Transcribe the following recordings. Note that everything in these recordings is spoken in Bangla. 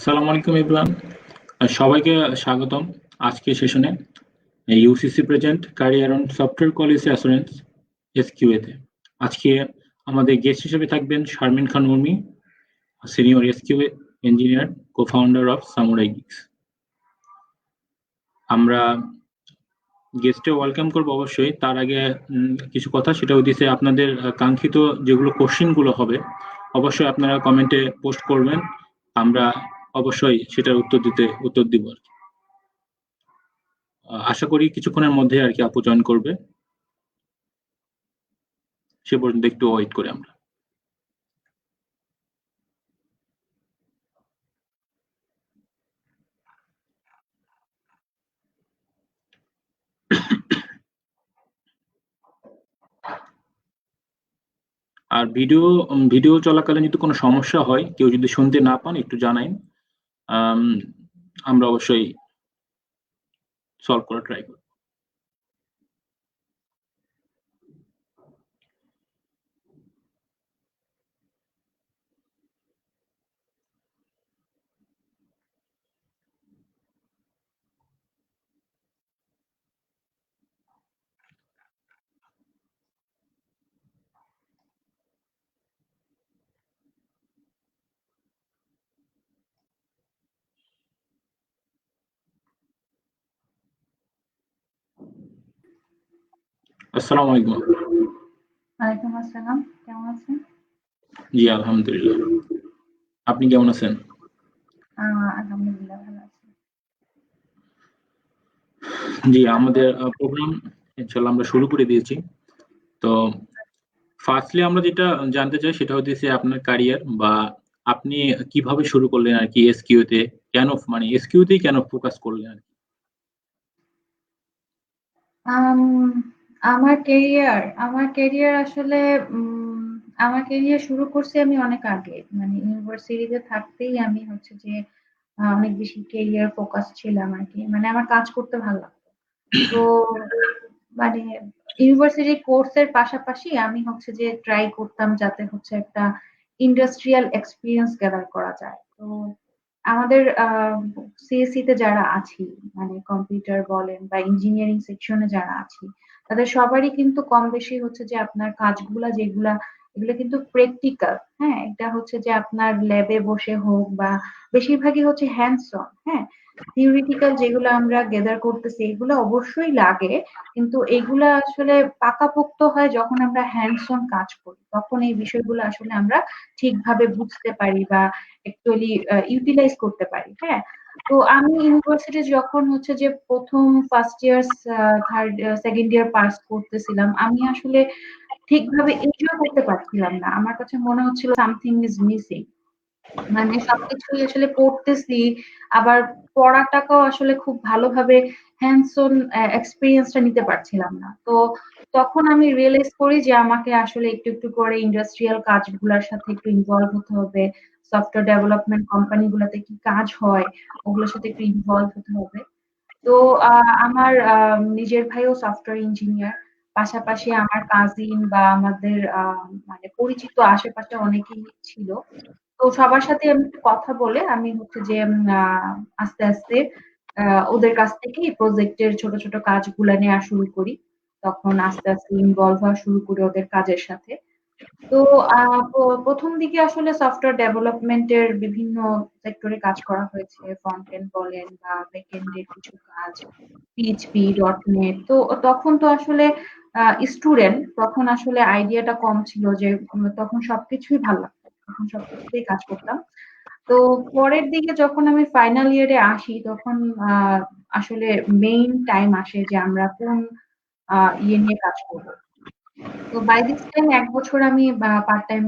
আসসালামু আলাইকুম এভরিওয়ান। সবাইকে স্বাগতম আজকের সেশনে UCC present career on software quality assurance SQA তে। আজকে আমাদের গেস্ট হিসেবে থাকবেন Sharmin Khan Urmi, senior SQA engineer, co-founder of Samurai Gigs. আমরা গেস্টে ওয়েলকাম করব অবশ্যই। তার আগে কিছু কথা, সেটা হচ্ছে আপনাদের কাঙ্ক্ষিত যেগুলো কোশ্চেনগুলো হবে অবশ্যই আপনারা কমেন্টে পোস্ট করবেন। আমরা অবশ্যই সেটার উত্তর দিব আর কি। আশা করি কিছুক্ষণের মধ্যে আর কি আপু জয়েন করবে, সে পর্যন্ত একটু ওয়েট করি আমরা। আর ভিডিও চলাকালীন যদি কোনো সমস্যা হয়, কেউ যদি শুনতে না পান একটু জানাইন, আমরা অবশ্যই সলভ করার ট্রাই করব। আসসালামু আলাইকুম। ওয়ালাইকুম আসসালাম, কেমন আছেন? জি আলহামদুলিল্লাহ, আপনি কেমন আছেন? আলহামদুলিল্লাহ ভালো আছি। জি, আমাদের প্রোগ্রাম ইনশাআল্লাহ আমরা শুরু করে দিয়েছি। তো ফার্স্টলি আমরা যেটা জানতে চাই সেটা হচ্ছে আপনার ক্যারিয়ার, বা আপনি কিভাবে শুরু করলেন আর কি এসকিউ তে, কেন মানে এসকিউ তেই কেন ফোকাস করলেন আর কি? আম, আমার কেরিয়ার আসলে উম, আমার কেরিয়ার শুরু করছি আমি অনেক আগে, মানে ইউনিভার্সিটিতে থাকতেই আমি হচ্ছে যে অনেক বেশি কেরিয়ার ফোকাস ছিলাম আর কি। মানে আমার কাজ করতে ভালো লাগতো। তো মানে ইউনিভার্সিটি কোর্সের পাশাপাশি আমি হচ্ছে যে ট্রাই করতাম যাতে হচ্ছে একটা ইন্ডাস্ট্রিয়াল এক্সপিরিয়েন্স গ্যাদার করা যায়। তো আমাদের সিএসসি তে যারা আছি, মানে কম্পিউটার বলেন বা ইঞ্জিনিয়ারিং সেকশনে যারা আছি, তাদের সবারই কিন্তু কম বেশি হচ্ছে যে আপনার কাজগুলা যেগুলা, এগুলো কিন্তু প্র্যাকটিক্যাল। হ্যাঁ, এটা হচ্ছে যে আপনার ল্যাবে বসে হোক বা বেশিরভাগই হচ্ছে হ্যান্ডস অন। হ্যাঁ, থিওরিটিক্যাল যেগুলো আমরা গেদার করতেছি এগুলো অবশ্যই লাগে, কিন্তু এগুলা আসলে পাকাপোক্ত হয় যখন আমরা হ্যান্ডস অন কাজ করি, তখন এই বিষয়গুলো আসলে আমরা ঠিকভাবে বুঝতে পারি বা অ্যাকচুয়ালি ইউটিলাইজ করতে পারি। হ্যাঁ, তো আমি ইউনিভার্সিটি যখন হচ্ছে যে প্রথম first year third second year pass করতেছিলাম, আমি আসলে ঠিকভাবে এনজয় করতে পারছিলাম না। আমার কাছে মনে হচ্ছিল সামথিং ইজ মিসিং। মানে সবকিছুই আসলে পড়তেছি, আবার পড়াটাকেও আসলে খুব ভালোভাবে হ্যান্ডস অন এক্সপেরিয়েন্সটা নিতে পারছিলাম না। তো তখন আমি রিয়েলাইজ করি যে আমাকে আসলে একটু একটু করে ইন্ডাস্ট্রিয়াল কাজগুলোর সাথে একটু ইনভলভ হতে হবে। সফটওয়্যার ডেভেলপমেন্ট কোম্পানিগুলোতে কি কাজ হয় ওগুলোর সাথে একটু ইনভলভ হতে হবে। তো আমার নিজের ভাইও সফটওয়্যার ইঞ্জিনিয়ার। পাশাপাশি আমার কাজিন বা আমাদের মানে পরিচিত আশেপাশে অনেকেই ছিল। তো সবার সাথে আমি একটু কথা বলে আমি হচ্ছে যে আস্তে আস্তে ওদের কাছ থেকেই প্রজেক্টের ছোট ছোট কাজগুলা নেওয়া শুরু করি। তখন আস্তে আস্তে ইনভলভ হওয়া শুরু করি ওদের কাজের সাথে। তো প্রথম দিকে আসলে সফটওয়্যার ডেভেলপমেন্টের বিভিন্ন সেক্টরে কাজ করা হয়েছে। ফ্রন্ট এন্ড বলেন বা ব্যাক এন্ড এর কিছু কাজ, পিএইচপি, ডটনেট। তো তখন তো আসলে স্টুডেন্ট, তখন আসলে আইডিয়াটা কম ছিল যে তখন সবকিছুই ভালো লাগতো। তখন সবকিছুতেই কাজ করতাম। তো পরের দিকে যখন আমি ফাইনাল ইয়ারে আসি তখন আহ আসলে মেইন টাইম আসে যে আমরা কোন ইয়ে নিয়ে কাজ করব। তো বাই দিস টাইম ১ বছর আমি পার্ট টাইম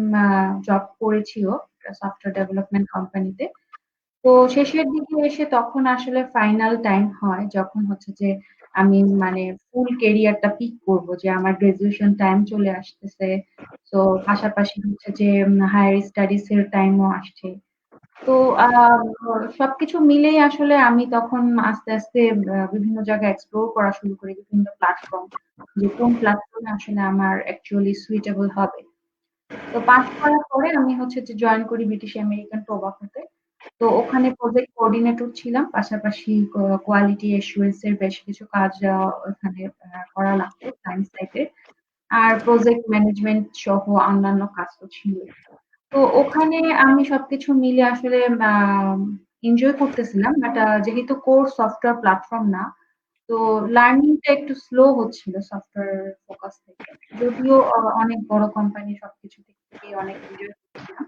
জব করেছিও সফটওয়্যার ডেভেলপমেন্ট কোম্পানিতে। তো শেষের দিকে এসে তখন আসলে ফাইনাল টাইম হয় যখন হচ্ছে যে আমি মানে ফুল ক্যারিয়ারটা পিক করব, যে আমার গ্রাজুয়েশন টাইম চলে আসতেছে। তো পাশাপাশি হচ্ছে যে হায়ার স্টাডিজ এর টাইমও আসছে। তো সবকিছু মিলেই আসলে আমি তখন আস্তে আস্তে বিভিন্ন জায়গায় এক্সপ্লোর করা শুরু করি, বিভিন্ন প্ল্যাটফর্ম, যে কোন প্ল্যাটফর্মে আসলে আমার অ্যাকচুয়ালি সুইটেবল হবে। তো পাস করার পরে আমি হচ্ছে যে জয়েন করি ব্রিটিশ আমেরিকান টোবাকোতে। তো ওখানে প্রজেক্ট কোঅর্ডিনেটর ছিলাম। পাশাপাশি কোয়ালিটি অ্যাসুরেন্স এর বেশ কিছু কাজ ওখানে করা লাগতো ক্লায়েন্ট সাইটে। আর প্রজেক্ট ম্যানেজমেন্ট সহ অন্যান্য কাজ তো ছিলই। তো ওখানে আমি সবকিছু মিলে আসলে এনজয় করতেছিলাম। বাট যেহেতু কোর সফটওয়্যার প্ল্যাটফর্ম না, তো লার্নিংটা একটু স্লো হচ্ছিল সফটওয়্যার ফোকাস থেকে। যদিও অনেক বড় কোম্পানি সবকিছু দিক থেকে অনেক এনজয় করছিলাম।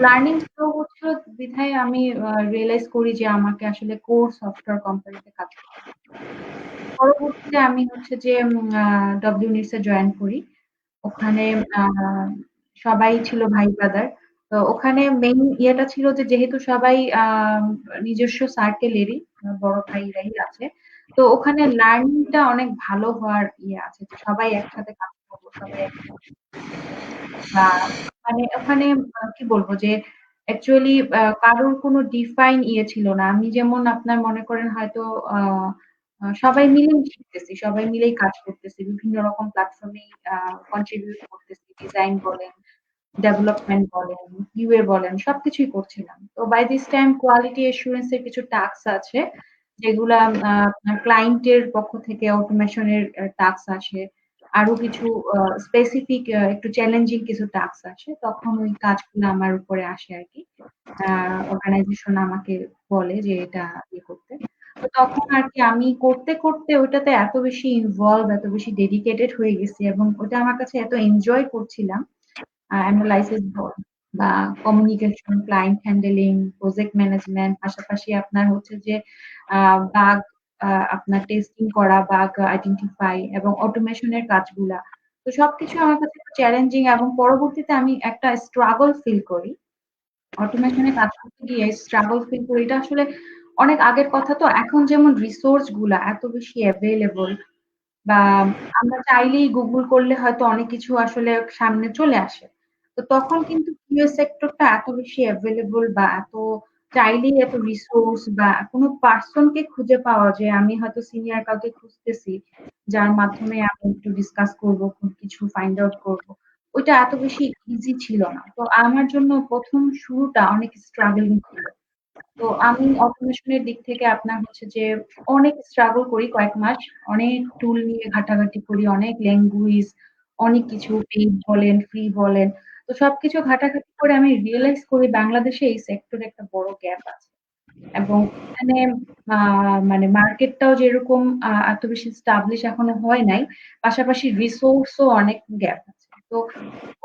লার্নিং স্লো হচ্ছিল বিধায় আমি রিয়ালাইজ করি যে আমাকে আসলে কোর সফটওয়্যার কোম্পানিতে কাজ করতে হবে। পরবর্তীতে আমি হচ্ছে যে ডব্লিউ-নিটস এ জয়েন করি। ওখানে আ সবাই ছিল ভাই ব্রাদার। তো ওখানে মেইন ইয়েটা ছিল যে যেহেতু সবাই নিজস্ব সার্কেলেরই বড় ভাইরাই আছে। তো ওখানে লার্নিংটা অনেক ভালো হওয়ার ইয়ে আছে যে সবাই একসাথে কাজ করব, সবাই একসাথে বা মানে ওখানে কি বলবো যে অ্যাকচুয়ালি কারোর কোনো ডিফাইন ইয়ে ছিল না। আমি যেমন আপনার মনে করেন হয়তো আ আ সবাই মিলেই শিখতেছি, সবাই মিলেই কাজ করতেছি। বিভিন্ন রকম প্ল্যাটফর্মেই কন্ট্রিবিউট করতেছি। ডিজাইন বলেন, ডেভেলপমেন্ট বলেন, কিউএ বলেন সবকিছুই করছিলাম। তো by this time quality assurance এর কিছু টাস্ক আছে যেগুলা আপনার ক্লায়েন্টের পক্ষ থেকে অটোমেশন এর টাস্ক আসে। আরো কিছু স্পেসিফিক একটু চ্যালেঞ্জিং কিছু টাস্ক আসে। তখন ওই কাজগুলো আমার উপরে আসে আরকি। অর্গানাইজেশন আমাকে বলে যে এটা ইয়ে করতে। তো তখন আরকি আমি করতে, করতে ওইটাতে এত বেশি ইনভলভ, এত বেশি ডেডিকেটেড হয়ে গেছি এবং ওটা আমার কাছে এত এনজয় করছিলাম অ্যানালাইসিস বা communication, client handling, project management পাশাপাশি আপনার হচ্ছে যে বাগ আপনার টেস্টিং করা, বাগ আইডেন্টিফাই এবং অটোমেশন এর কাজগুলা। তো সবকিছু আমার কাছে চ্যালেঞ্জিং এবং পরবর্তীতে আমি একটা স্ট্রাগল ফিল করি। অটোমেশন এ কাজ করতে গিয়ে স্ট্রাগল ফিল করি। এটা আসলে অনেক আগের কথা তো। এখন যেমন রিসোর্স গুলা এত বেশি এভেইলেবল বা আমরা চাইলেই গুগল করলে হয়তো অনেক কিছু আসলে সামনে চলে আসে। তো তখন কিন্তু কিউএস সেক্টরটা এত বেশি এভেইলেবল বা এত চাইলেই এত রিসোর্স বা কোনো পারসন কে খুঁজে পাওয়া যে আমি হয়তো সিনিয়র কাউকে খুঁজতেছি, যার মাধ্যমে আমি একটু ডিসকাস করব, কোন কিছু ফাইন্ড আউট করব। ওইটা এত বেশি ইজি ছিল না। তো আমার জন্য ১ম শুরুটা অনেক স্ট্রাগলিং ছিল। তো আমি অটোমেশন এর দিক থেকে আপনার হচ্ছে যে অনেক স্ট্রাগল করি কয়েক মাস। অনেক টুল নিয়ে ঘাটাঘাটি করি, অনেক ল্যাঙ্গুয়েজ, অনেক কিছু পেইড বলেন, ফ্রি বলেন। তো সবকিছু ঘাটাঘাটি করে আমি রিয়ালাইজ করি বাংলাদেশে এই সেক্টরে একটা বড় গ্যাপ আছে। এবং এখানে আ মানে মার্কেটটাও যেরকম এত বেশি এস্টাবলিশ এখনো হয় নাই। পাশাপাশি রিসোর্স ও অনেক গ্যাপ আছে। তো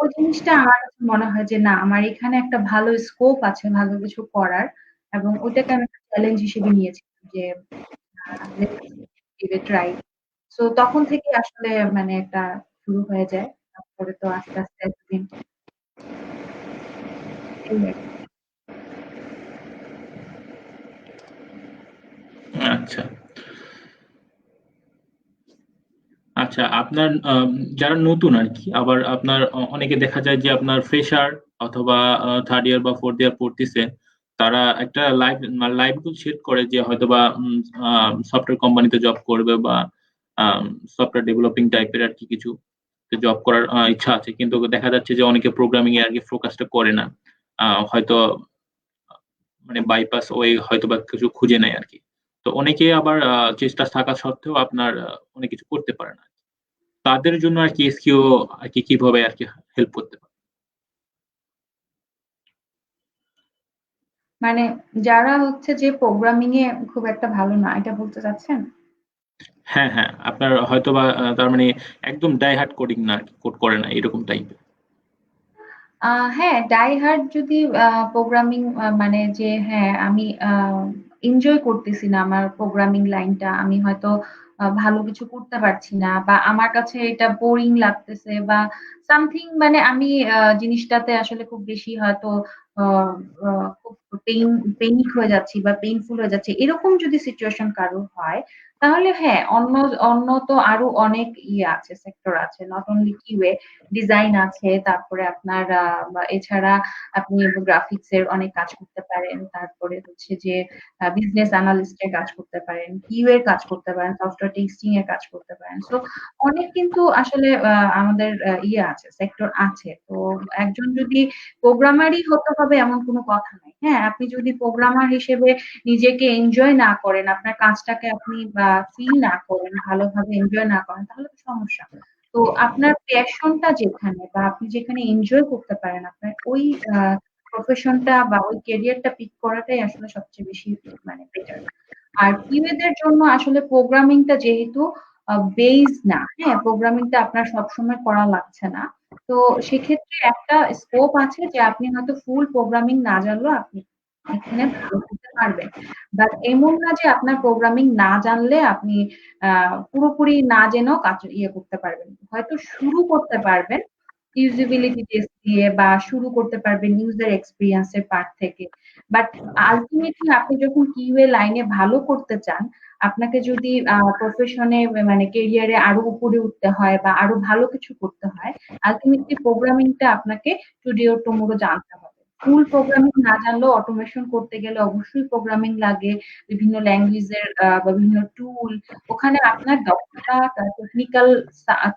ওই জিনিসটা আমার কাছে মনে হয় যে না আমার এখানে একটা ভালো স্কোপ আছে ভালো কিছু করার এবং ওইটাকে আমি একটা চ্যালেঞ্জ হিসেবে নিয়েছিলাম যে let's give it try. So তখন থেকেই আসলে মানে একটা শুরু হয়ে যায়। তারপরে তো আস্তে, আস্তে এতদিন এই আরকি। আচ্ছা। আচ্ছা, আপনার যারা নতুন আরকি, আবার আপনার অনেকে দেখা যায় যে আপনার ফ্রেশার অথবা 3rd ইয়ার বা 4th ইয়ার পড়তেছে। তারা একটা লাইফ গোল সেট করে যে হয়তোবা আ সফটওয়্যার কোম্পানিতে জব করবে বা সফটওয়্যার ডেভেলপিং টাইপের আরকি কিছু জব করার ইচ্ছা আছে। কিন্তু দেখা যাচ্ছে যে অনেকে প্রোগ্রামিং এ আরকি ফোকাসটা করে না। হয়তো মানে বাইপাস ওয়ে হয়তোবা কিছু খুঁজে নেয় আরকি। তো অনেকে আবার চেষ্টা থাকা সত্ত্বেও আপনার অনেক কিছু করতে পারে না। তাদের জন্য আরকি এসকিউ আরকি কিভাবে আরকি হেল্প করতে পারে? মানে যারা হচ্ছে যে প্রোগ্রামিং এ খুব একটা ভালো না এটা বলতে চাচ্ছেন? হ্যাঁ, হ্যাঁ। আপনার হয়তোবা তার মানে একদম ডাই হার্ড কোডিং না আরকি, কোড করে না এরকম টাইপের। আ হ্যাঁ, ডাই হার্ড যদি প্রোগ্রামিং মানে যে হ্যাঁ, আমি এনজয় করতেছি না আমার প্রোগ্রামিং লাইনটা। আমি হয়তো ভালো কিছু করতে পারছি না বা আমার কাছে এটা বোরিং লাগতেছে বা সামথিং মানে আমি জিনিসটাতে আসলে খুব বেশি হয়তো আ আ খুব পেইনিক হয়ে যাচ্ছি বা পেইনফুল হয়ে যাচ্ছি। এরকম যদি সিচুয়েশন কারো হয়, তাহলে হ্যাঁ, অন্য তো আরো অনেক ইয়ে আছে, সেক্টর আছে। নট অনলি কিউএ ডিজাইন আছে, তারপরে আপনার বা এছাড়া আপনি গ্রাফিক্স এর অনেক কাজ করতে পারেন। তারপরে হচ্ছে যে বিজনেস অ্যানালিস্ট এর কাজ করতে পারেন, কিউ এর কাজ করতে পারেন, সফটওয়্যার টেস্টিং এর কাজ করতে পারেন। সো অনেক কিন্তু আসলে আমাদের ইয়ে আছে, সেক্টর আছে। তো একজন যদি প্রোগ্রামারই হতে হবে এমন কোনো কথা নাই। হ্যাঁ, আপনি যদি প্রোগ্রামার হিসেবে নিজেকে এনজয় না করেন, আপনার কাজটাকে আপনি ফিল না করেন, ভালোভাবে এনজয় না করেন, তাহলে তো সমস্যা। তো আপনার প্যাশনটা যেখানে বা আপনি যেখানে এনজয় করতে পারেন, আপনার ওই প্রফেশনটা বা ওই ক্যারিয়ারটা পিক করাটাই আসলে সবচেয়ে বেশি মানে বেটার। আর কিউএ দের জন্য আসলে প্রোগ্রামিংটা যেহেতু বেস না, হ্যাঁ? প্রোগ্রামিংটা আপনার সবসময় করা লাগছে না। তো সেক্ষেত্রে একটা স্কোপ আছে যে আপনি হয়তো ফুল প্রোগ্রামিং না জানলেও আপনি এখানে ভালো করতে পারবেন। বাট এমন না যে আপনার প্রোগ্রামিং না জানলে আপনি পুরোপুরি না জেনেও কাজ করতে পারবেন। হয়তো শুরু করতে পারবেন ইউজিবিলিটি টেস্ট দিয়ে বা শুরু করতে পারবেন ইউজার এক্সপেরিয়েন্স এর পার্ট থেকে। বাট আল্টিমেটলি আপনি যখন কিউএ লাইনে ভালো করতে চান, আপনাকে যদি প্রফেশনে মানে ক্যারিয়ারে আরো উপরে উঠতে হয় বা আরো ভালো কিছু করতে হয়, আল্টিমেটলি প্রোগ্রামিংটা আপনাকে টুডে অর টুমরো জানতে হবে। ফুল প্রোগ্রামিং না জানলেও অটোমেশন করতে গেলে অবশ্যই প্রোগ্রামিং লাগে, বিভিন্ন ল্যাঙ্গুয়েজের বা বিভিন্ন টুল। ওখানে আপনার দক্ষতা,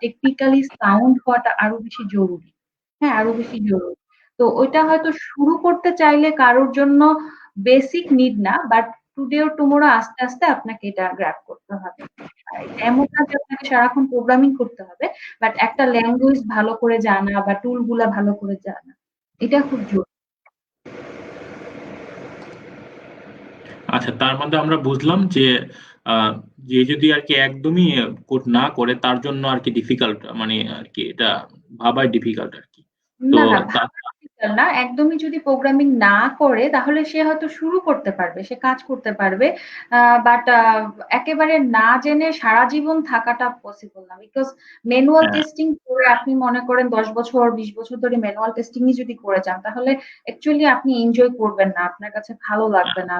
টেকনিক্যালি সাউন্ড হওয়াটা আরো বেশি জরুরি। হ্যাঁ, আরো বেশি জরুরি। তো ওইটা হয়তো শুরু করতে চাইলে কারোর জন্য বেসিক নিড না, বাট টুডে অর টুমরো আস্তে, আস্তে আপনাকে এটা গ্র্যাব করতে হবে। আর এমন না যে আপনাকে সারাক্ষণ প্রোগ্রামিং করতে হবে, বাট একটা ল্যাঙ্গুয়েজ ভালো করে জানা বা টুল গুলা ভালো করে জানা। এটা খুব জরুরি। আচ্ছা, তার মধ্যে আমরা বুঝলাম যে যে যদি আর কি একদমই কোড না করে তার জন্য আর কি ডিফিকাল্ট, মানে আর কি এটা ভাবাই ডিফিকাল্ট আর কি। তো না, না তা ভাবা ডিফিকাল্ট না। একদমই যদি প্রোগ্রামিং না করে তাহলে সে হয়তো শুরু করতে পারবে, সে কাজ করতে পারবে। বাট একেবারে না জেনে সারা জীবন থাকাটা পসিবল না। বিকজ ম্যানুয়াল হ্যাঁ, টেস্টিং করে আপনি মনে করেন ১০ বছর ২০ বছর ধরে ম্যানুয়াল টেস্টিংই যদি করে যান তাহলে অ্যাকচুয়ালি আপনি এনজয় করবেন না। আপনার কাছে ভালো লাগবে না।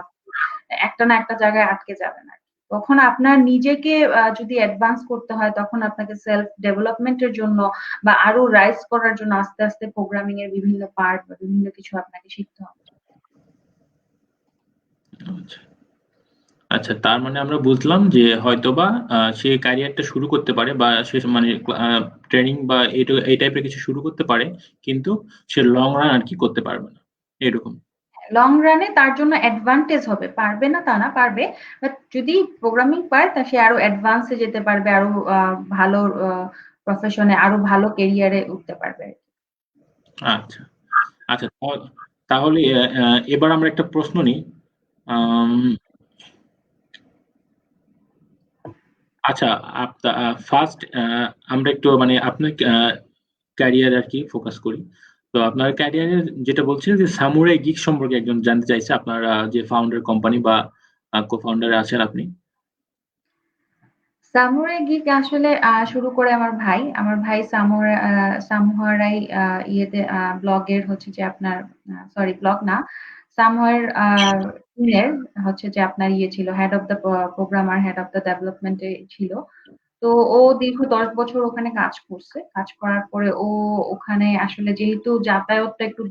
একটা না একটা জায়গায় আটকে যাবেন আরকি। তখন আপনার নিজেকে যদি অ্যাডভান্স করতে হয় তখন আপনাকে সেলফ ডেভেলপমেন্ট এর জন্য বা আরো রাইজ করার জন্য আস্তে, আস্তে প্রোগ্রামিং এর বিভিন্ন পার্ট বা বিভিন্ন কিছু আপনাকে শিখতে হবে। আচ্ছা। আচ্ছা, তার মানে আমরা বুঝলাম যে হয়তোবা সে ক্যারিয়ারটা শুরু করতে পারে বা সে মানে ট্রেনিং বা এই টাইপের কিছু শুরু করতে পারে, কিন্তু সে লং রান আর কি করতে পারবে না। এরকম। লং রানে তার জন্য অ্যাডভান্টেজ হবে। পারবে না তা না, পারবে। বাট যদি প্রোগ্রামিং পারে তা সে আরো অ্যাডভান্স এ যেতে পারবে, আরো ভালো প্রফেশনে আরো ভালো ক্যারিয়ারে উঠতে পারবে। আচ্ছা, আচ্ছা, তাহলে এবার আমরা একটা প্রশ্ন নিই। আম আচ্ছা, ফার্স্ট আমরা একটু মানে আপনার ক্যারিয়ার আর কি ফোকাস করি। তো আপনার ক্যারিয়ারের যেটা বলছিলেন যে সামুরাই গিগ সম্পর্কে একজন জানতে চাইছে, আপনার যে ফাউন্ডার কোম্পানি বা কো-ফাউন্ডার আছেন আপনি। সামুরাই গিক আসলে শুরু করে আমার ভাই। আমার ভাই সামুরাই ইয়েতে ব্লগের হচ্ছে যে আপনার সরি ব্লগ না, সামহার টিমের হচ্ছে যে আপনার ইয়ে ছিল head of the programmer, head of the development এ ছিল। তো ও দীর্ঘ ১০ বছর ওখানে কাজ করছে। কাজ করার পরে ও ওখানে আসলে যেহেতু যাতায়াতটা একটু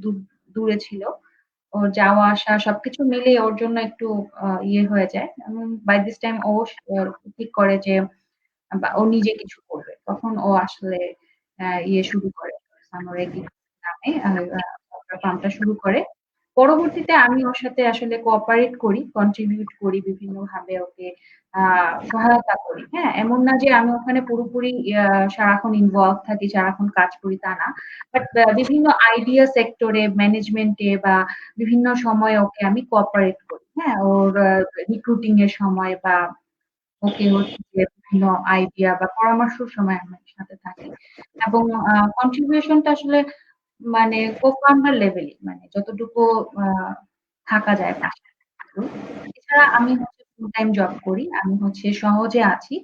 দূরে ছিল, ওর যাওয়া আসা সবকিছু মিলিয়ে ওর জন্য একটু ইয়ে হয়ে যায়। এবং বাই দিস টাইম ও ঠিক করে যে ও নিজে কিছু করবে। তখন ও আসলে ইয়ে শুরু করে সামোরে গিগ নামে সফটওয়্যার ফার্মটা শুরু করে। পরবর্তীতে আমি ওর সাথে আসলে কোঅপারেট করি, কন্ট্রিবিউট করি বিভিন্নভাবে ওকে সহায়তা করি। হ্যাঁ? এমন না যে আমি ওখানে পুরোপুরি সারাক্ষণ ইনভলভ থাকি, সারাক্ষণ কাজ করি তা না। বাট বিভিন্ন আইডিয়া সেক্টরে, ম্যানেজমেন্টে বা বিভিন্ন সময়ে ওকে আমি কোঅপারেট করি। হ্যাঁ? ওর রিক্রুটিং এর সময় বা ওকে হচ্ছে যে বিভিন্ন আইডিয়া বা পরামর্শের সময় আমার সাথে থাকি। এবং কন্ট্রিবিউশনটা আসলে মানে co-founder লেভেলই। মানে যতটুকু আ থাকা যায় পাশে করি। এছাড়া আমি হচ্ছে ফুল টাইম জব করি। আমি হচ্ছে সহজে আছি।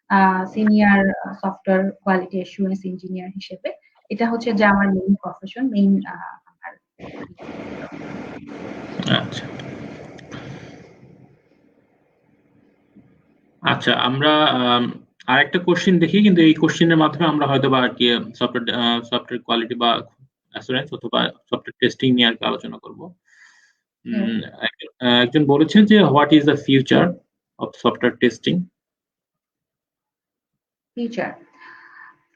আ senior software quality assurance engineer হিসেবে। এটা হচ্ছে যে আমার মেইন প্রফেশন, মেইন আমার আচ্ছা, আচ্ছা, আমরা আরেকটা কোশ্চেন দেখি, কিন্তু এই কোশ্চেনের মাধ্যমে আমরা হয়তোবা আর কি সফটওয়্যার কোয়ালিটি বা অ্যাসুরেন্স অথবা সফটওয়্যার টেস্টিং নিয়ে আর কি আলোচনা করব। হুম, একজন বলেছেন যে what is the future of software testing? Future.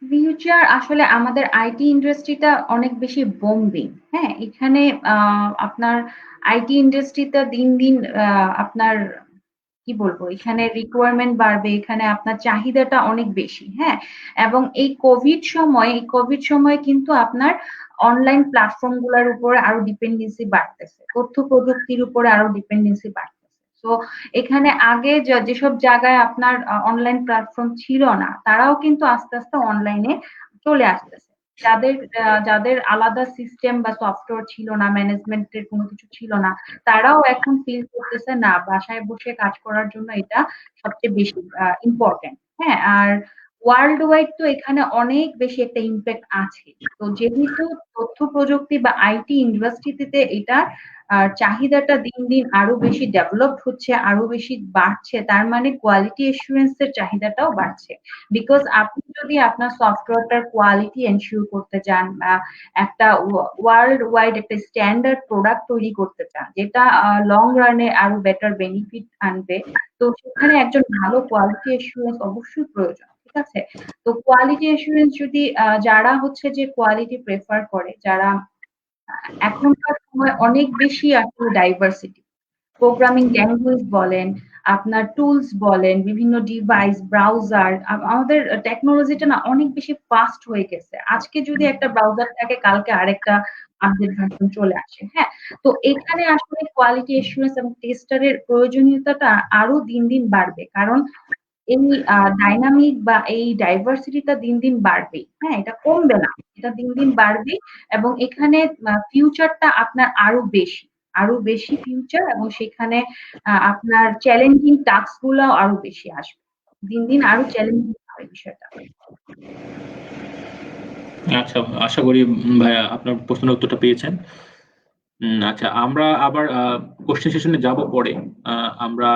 Future আসলে আমাদের আইটি ইন্ডাস্ট্রিটা অনেক বেশি বোম্বিং। হ্যাঁ? এখানে আপনার আইটি ইন্ডাস্ট্রিতে দিন, দিন আপনার কি বলবো? এখানে রিকোয়ারমেন্ট বাড়বে, এখানে আপনার চাহিদাটা অনেক বেশি। হ্যাঁ? এবং এই কোভিড সময়ে কিন্তু আপনার অনলাইন প্ল্যাটফর্ম গুলার উপরে আরো ডিপেন্ডেন্সি বাড়তেছে। তথ্য প্রযুক্তির উপরে আরো ডিপেন্ডেন্সি বাড়তেছে। সো এখানে আগে যেসব জায়গায় আপনার অনলাইন প্ল্যাটফর্ম ছিল না, তারাও কিন্তু আস্তে, আস্তে অনলাইনে চলে আসতেছে। যাদের যাদের আলাদা সিস্টেম বা সফটওয়্যার ছিল না, ম্যানেজমেন্টের কোনো কিছু ছিল না, তারাও এখন ফিল করতেছে না বাসায় বসে কাজ করার জন্য এটা সবচেয়ে বেশি ইম্পর্টেন্ট। হ্যাঁ? আর ওয়ার্লড ওয়াইড তো এখানে অনেক বেশি একটা ইমপ্যাক্ট আছে। তো যেহেতু তথ্য প্রযুক্তি বা আইটি ইন্ডাস্ট্রিতে এটা চাহিদাটা দিন, দিন আরো বেশি ডেভেলপড হচ্ছে, আরো বেশি বাড়ছে। তার মানে কোয়ালিটি অ্যাসুরেন্স এর চাহিদাটাও বাড়ছে। বিকজ আপনি যদি আপনার সফটওয়্যারটার কোয়ালিটি এনশিওর করতে চান বা একটা ওয়ার্লড ওয়াইড একটা স্ট্যান্ডার্ড প্রোডাক্ট তৈরি করতে চান, যেটা লং রানে আরো বেটার বেনিফিট আনবে, তো সেখানে একজন ভালো কোয়ালিটি অ্যাসুরেন্স অবশ্যই প্রয়োজন। ঠিক আছে? তো কোয়ালিটি অ্যাসুরেন্স যদি যারা হচ্ছে যে কোয়ালিটি প্রেফার করে, যারা এখনকার সময় অনেক বেশি আসলে ডাইভার্সিটি। প্রোগ্রামিং ল্যাঙ্গুয়েজ বলেন, আপনার টুলস বলেন, বিভিন্ন ডিভাইস, ব্রাউজার, আমাদের টেকনোলজিটা না অনেক বেশি ফাস্ট হয়ে গেছে। আজকে যদি একটা ব্রাউজার থাকে, কালকে আরেকটা আপডেট ভার্সন চলে আসে। হ্যাঁ? তো এখানে আসলে কোয়ালিটি অ্যাসুরেন্স এবং টেস্টারের প্রয়োজনীয়তাটা আরো দিন, দিন বাড়বে। কারণ এই ডাইনামিক বা এই ডাইভার্সিটিটা দিন, দিন বাড়বেই। হ্যাঁ? এটা কমবে না। এটা দিন, দিন বাড়বেই এবং এখানে ফিউচারটা আপনার আরো বেশি ফিউচার এবং সেখানে আপনার চ্যালেঞ্জিং টাস্ক গুলাও আরো বেশি আসবে। দিন, দিন আরো চ্যালেঞ্জিং হবে বিষয়টা। আচ্ছা, আশা করি ভাইয়া আপনার প্রশ্নের উত্তরটা পেয়েছেন। আচ্ছা, আমরা আবার কোশ্চেন সেশনে যাব পরে। আমরা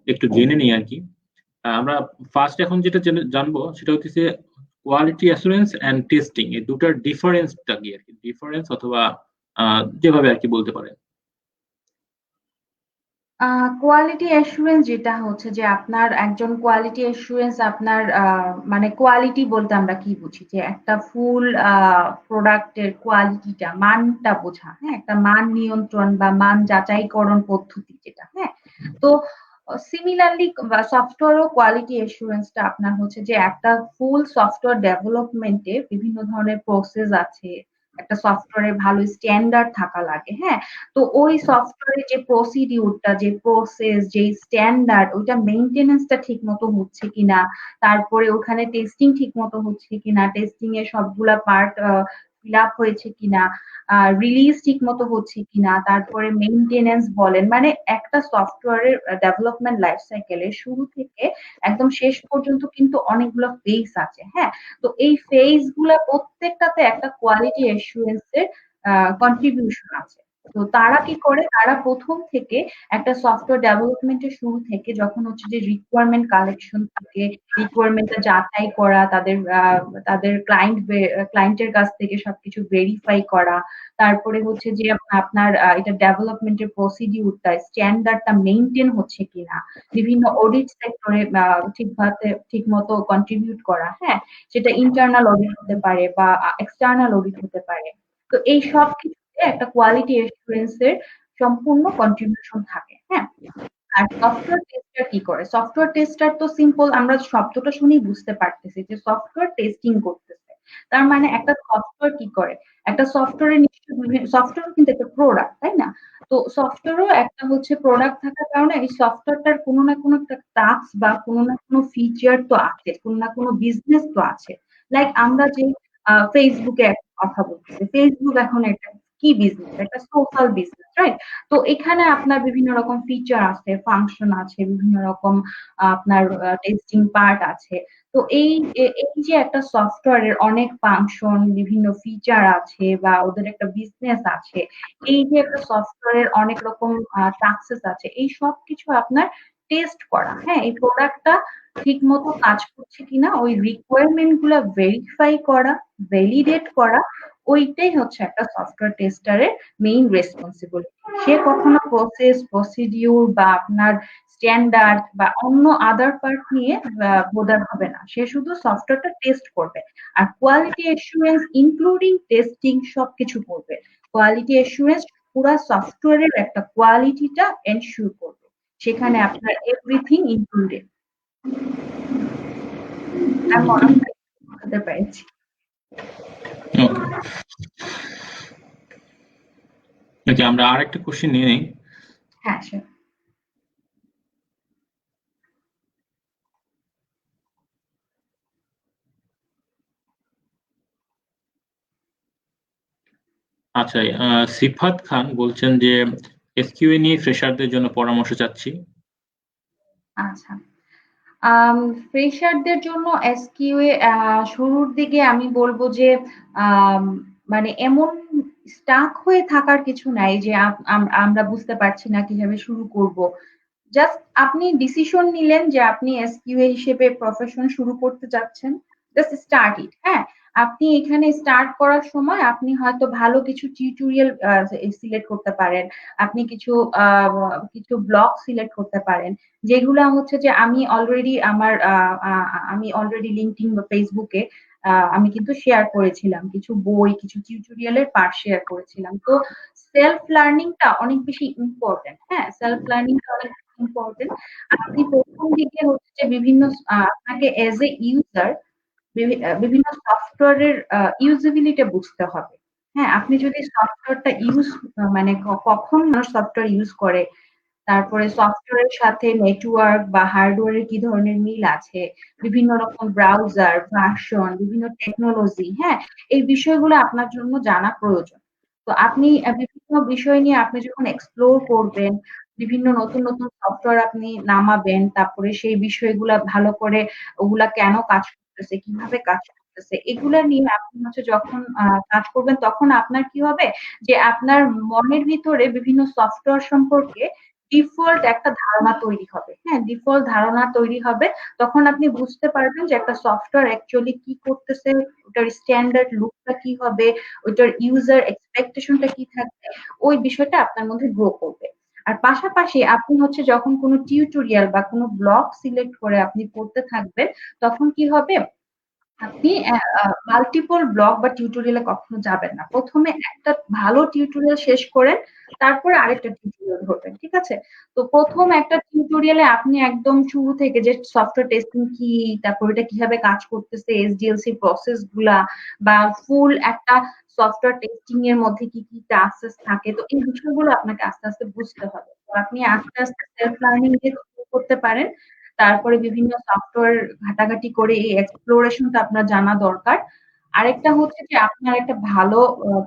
একটু জেনে নিই আরকি। আমরা ফার্স্ট এখন যেটা জানবো সেটা হচ্ছে কোয়ালিটি অ্যাসুরেন্স এন্ড টেস্টিং, এই দুটার ডিফারেন্সটা কি আরকি? ডিফারেন্স অথবা যেভাবে আরকি বলতে পারেন। কোয়ালিটি অ্যাসুরেন্স যেটা হচ্ছে যে আপনার একজন কোয়ালিটি অ্যাসুরেন্স আপনার মানে কোয়ালিটি বলতে আমরা কি বুঝি? যে একটা ফুল প্রোডাক্টের কোয়ালিটিটা, মানটা বোঝা। হ্যাঁ? একটা মান নিয়ন্ত্রণ বা মান যাচাইকরণ পদ্ধতি যেটা। হ্যাঁ? তো সিমিলারলি বা সফটওয়্যারও কোয়ালিটি অ্যাসুরেন্সটা আপনার হচ্ছে যে একটা ফুল সফটওয়্যার ডেভেলপমেন্টে বিভিন্ন ধরনের প্রসেস আছে। একটা সফটওয়্যারের ভালো স্ট্যান্ডার্ড থাকা লাগে। হ্যাঁ? তো ওই সফটওয়্যারের যে প্রসিডিউরটা, যে প্রসেস, যে স্ট্যান্ডার্ড ওইটা মেইনটেন্যান্সটা ঠিক মতো হচ্ছে কিনা, তারপরে ওখানে টেস্টিং ঠিক মতো হচ্ছে কিনা, টেস্টিং এর সবগুলা পার্ট ফিল আপ হয়েছে কিনা, রিলিজ ঠিক মতো হচ্ছে কিনা, তারপরে মেইনটেন্যান্স বলেন, মানে একটা সফটওয়্যারের ডেভেলপমেন্ট লাইফ সাইকেলে শুরু থেকে একদম শেষ পর্যন্ত কিন্তু অনেকগুলো ফেজ আছে। হ্যাঁ? তো এই ফেজ গুলা প্রত্যেকটাতে একটা কোয়ালিটি অ্যাসুরেন্স এর কন্ট্রিবিউশন আছে। তো তারা কি করে? তারা ১ম থেকে একটা সফটওয়্যার ডেভেলপমেন্ট এর শুরু থেকে যখন হচ্ছে যে রিকোয়ারমেন্ট কালেকশন থেকে রিকোয়ারমেন্টটা যাচাই করা, তাদের ক্লায়েন্টের কাছ থেকে সবকিছু ভেরিফাই করা। তারপরে হচ্ছে যে আপনার এটা ডেভেলপমেন্টের প্রসিডিউরটা, স্ট্যান্ডার্ডটা মেইনটেইন হচ্ছে কিনা, বিভিন্ন অডিট সেক্টরে ঠিকমতো কন্ট্রিবিউট করা। হ্যাঁ? সেটা ইন্টারনাল অডিট হতে পারে বা এক্সটার্নাল অডিট হতে পারে। তো এই সবকিছুতে একটা কোয়ালিটি অ্যাসুরেন্স এর সম্পূর্ণ কন্ট্রিবিউশন থাকে। হ্যাঁ? আর সফটওয়্যার টেস্টার কি করে? সফটওয়্যার টেস্টার তো সিম্পল, আমরা শব্দটা শুনেই বুঝতে পারতেছি যে সফটওয়্যার টেস্টিং করতেছে। তার মানে একটা সফটওয়্যার কি করে? একটা সফটওয়্যারে নিশ্চয়ই সফটওয়্যার কিন্তু একটা প্রোডাক্ট, তাই না? তো সফটওয়্যারও একটা হচ্ছে প্রোডাক্ট থাকার কারণে এই সফটওয়্যারটার কোনো না কোনো একটা টাস্ক বা কোনো না কোনো ফিচার তো আছে, কোনো না কোনো বিজনেস তো আছে। লাইক আমরা যে Facebook এ কথা বলতেছি। Facebook এখন একটা কি বিজনেস? একটা সোশ্যাল বিজনেস, রাইট? তো এখানে আপনার বিভিন্ন রকম ফিচার আছে, ফাংশন আছে, বিভিন্ন রকম আপনার টেস্টিং পার্ট আছে। তো এই যে একটা সফটওয়্যারের অনেক ফাংশন, বিভিন্ন ফিচার আছে বা ওদের একটা বিজনেস আছে। এই যে একটা সফটওয়্যারের অনেক রকম সাকসেস আছে। এই সবকিছু আপনার টেস্ট করা। হ্যাঁ? এই প্রোডাক্টটা ঠিকমতো কাজ করছে কিনা, ওই রিকোয়ারমেন্ট গুলা ভেরিফাই করা, ভ্যালিডেট করা, ওইটাই হচ্ছে একটা সফটওয়্যার টেস্টারের মেইন রেসপন্সিবিলিটি। সে কখনো প্রসেস, প্রসিডিউর বা আপনার স্ট্যান্ডার্ড বা অন্য আদার পার্ট নিয়ে বোদার হবে না, সে শুধু সফটওয়্যারটা টেস্ট করবে। আর কোয়ালিটি অ্যাসুরেন্স ইনক্লুডিং টেস্টিং সবকিছু করবে। কোয়ালিটি অ্যাসুরেন্স পুরা সফটওয়্যারের একটা কোয়ালিটিটা এনশিওর করবে, সেখানে আপনার এভরিথিং ইনক্লুডেড। আমি মনে হয় বুঝতে পেরেছি। ওকে, আমরা আরেকটা কোশ্চেন নিয়ে নেই। হ্যাঁ স্যার। আচ্ছা, সিফাত খান বলছেন যে এসকিউএ নিয়ে ফ্রেশারদের জন্য পরামর্শ চাচ্ছি। আচ্ছা, ফ্রেশারদের জন্য এসকিউএ শুরুর দিকে আমি বলবো যে আম, মানে এমন স্টাক হয়ে থাকার কিছু নাই যে আমরা বুঝতে পারছি না কিভাবে শুরু করব। জাস্ট আপনি ডিসিশন নিলেন যে আপনি এসকিউএ হিসেবে প্রফেশন শুরু করতে যাচ্ছেন, জাস্ট স্টার্ট ইট। হ্যাঁ, আপনি এখানে স্টার্ট করার সময় আপনি হয়তো ভালো কিছু টিউটোরিয়াল সিলেক্ট করতে পারেন, আপনি কিছু ব্লগ সিলেক্ট করতে পারেন, যেগুলা হচ্ছে যে আমি অলরেডি লিঙ্কডইন বা ফেসবুকে আমি কিন্তু শেয়ার করেছিলাম কিছু বই, কিছু টিউটোরিয়ালের পার্ট শেয়ার করেছিলাম। তো সেলফ লার্নিংটা অনেক বেশি ইম্পর্টেন্ট। হ্যাঁ, সেলফ লার্নিংটা অনেক ইম্পর্টেন্ট। আপনি প্রথম দিকে হচ্ছে যে আপনাকে এজ এ ইউজার বিভিন্ন সফটওয়্যারের ইউজেবিলিটি বুঝতে হবে। হ্যাঁ, আপনি যদি সফটওয়্যারটা মানে কখন মানুষ সফটওয়্যার ইউজ করে, তারপরে সফটওয়্যারের সাথে নেটওয়ার্ক বা হার্ডওয়্যারের কি ধরনের মিল আছে, বিভিন্ন রকম ব্রাউজার, ভার্সন, বিভিন্ন টেকনোলজি, হ্যাঁ, এই বিষয়গুলো আপনার জন্য জানা প্রয়োজন। তো আপনি বিভিন্ন বিষয় নিয়ে আপনি যখন এক্সপ্লোর করবেন, বিভিন্ন নতুন নতুন সফটওয়্যার আপনি নামাবেন, তারপরে সেই বিষয়গুলা ভালো করে ওগুলা কেন কাজ করতেছে, কিভাবে কাজ করতেছে, এগুলা নিয়ে আপনি হচ্ছে যখন কাজ করবেন, তখন আপনার কি হবে যে আপনার মনের ভিতরে বিভিন্ন সফটওয়্যার সম্পর্কে ডিফল্ট একটা ধারণা তৈরি হবে। হ্যাঁ, ডিফল্ট ধারণা তৈরি হবে। তখন আপনি বুঝতে পারবেন যে একটা সফটওয়্যার অ্যাকচুয়ালি কি করতেছে, ওটার স্ট্যান্ডার্ড লুকটা কি হবে, ওটার ইউজার এক্সপেকটেশনটা কি থাকবে, ওই বিষয়টা আপনার মধ্যে গ্রো করবে। আর পাশাপাশি আপনি হচ্ছে যখন কোনো টিউটোরিয়াল বা কোনো ব্লগ সিলেক্ট করে আপনি পড়তে থাকবেন, তখন কি হবে, আপনি মাল্টিপল ব্লগ বা টিউটোরিয়ালে কখনো যাবেন না। প্রথমে একটা ভালো টিউটোরিয়াল শেষ করেন, তারপরে আরেকটা টিউটোরিয়াল ধরবেন। ঠিক আছে? তো প্রথম একটা টিউটোরিয়ালে আপনি একদম শুরু থেকে যে সফটওয়্যার টেস্টিং কি, তারপর এটা কিভাবে কাজ করতেছে, এসডিএলসি প্রসেস গুলা, বা ফুল একটা সফটওয়্যার টেস্টিং এর মধ্যে কি কি টাস্ক থাকে, তো এই বিষয়গুলো আপনাকে আস্তে আস্তে বুঝতে হবে। তো আপনি আস্তে আস্তে সেলফ লার্নিং দিয়ে শুরু করতে পারেন। তারপরে বিভিন্ন সফটওয়্যার ঘাটাঘাটি করে এই এক্সপ্লোরেশনটা আপনার জানা দরকার। আরেকটা হচ্ছে যে আপনার একটা ভালো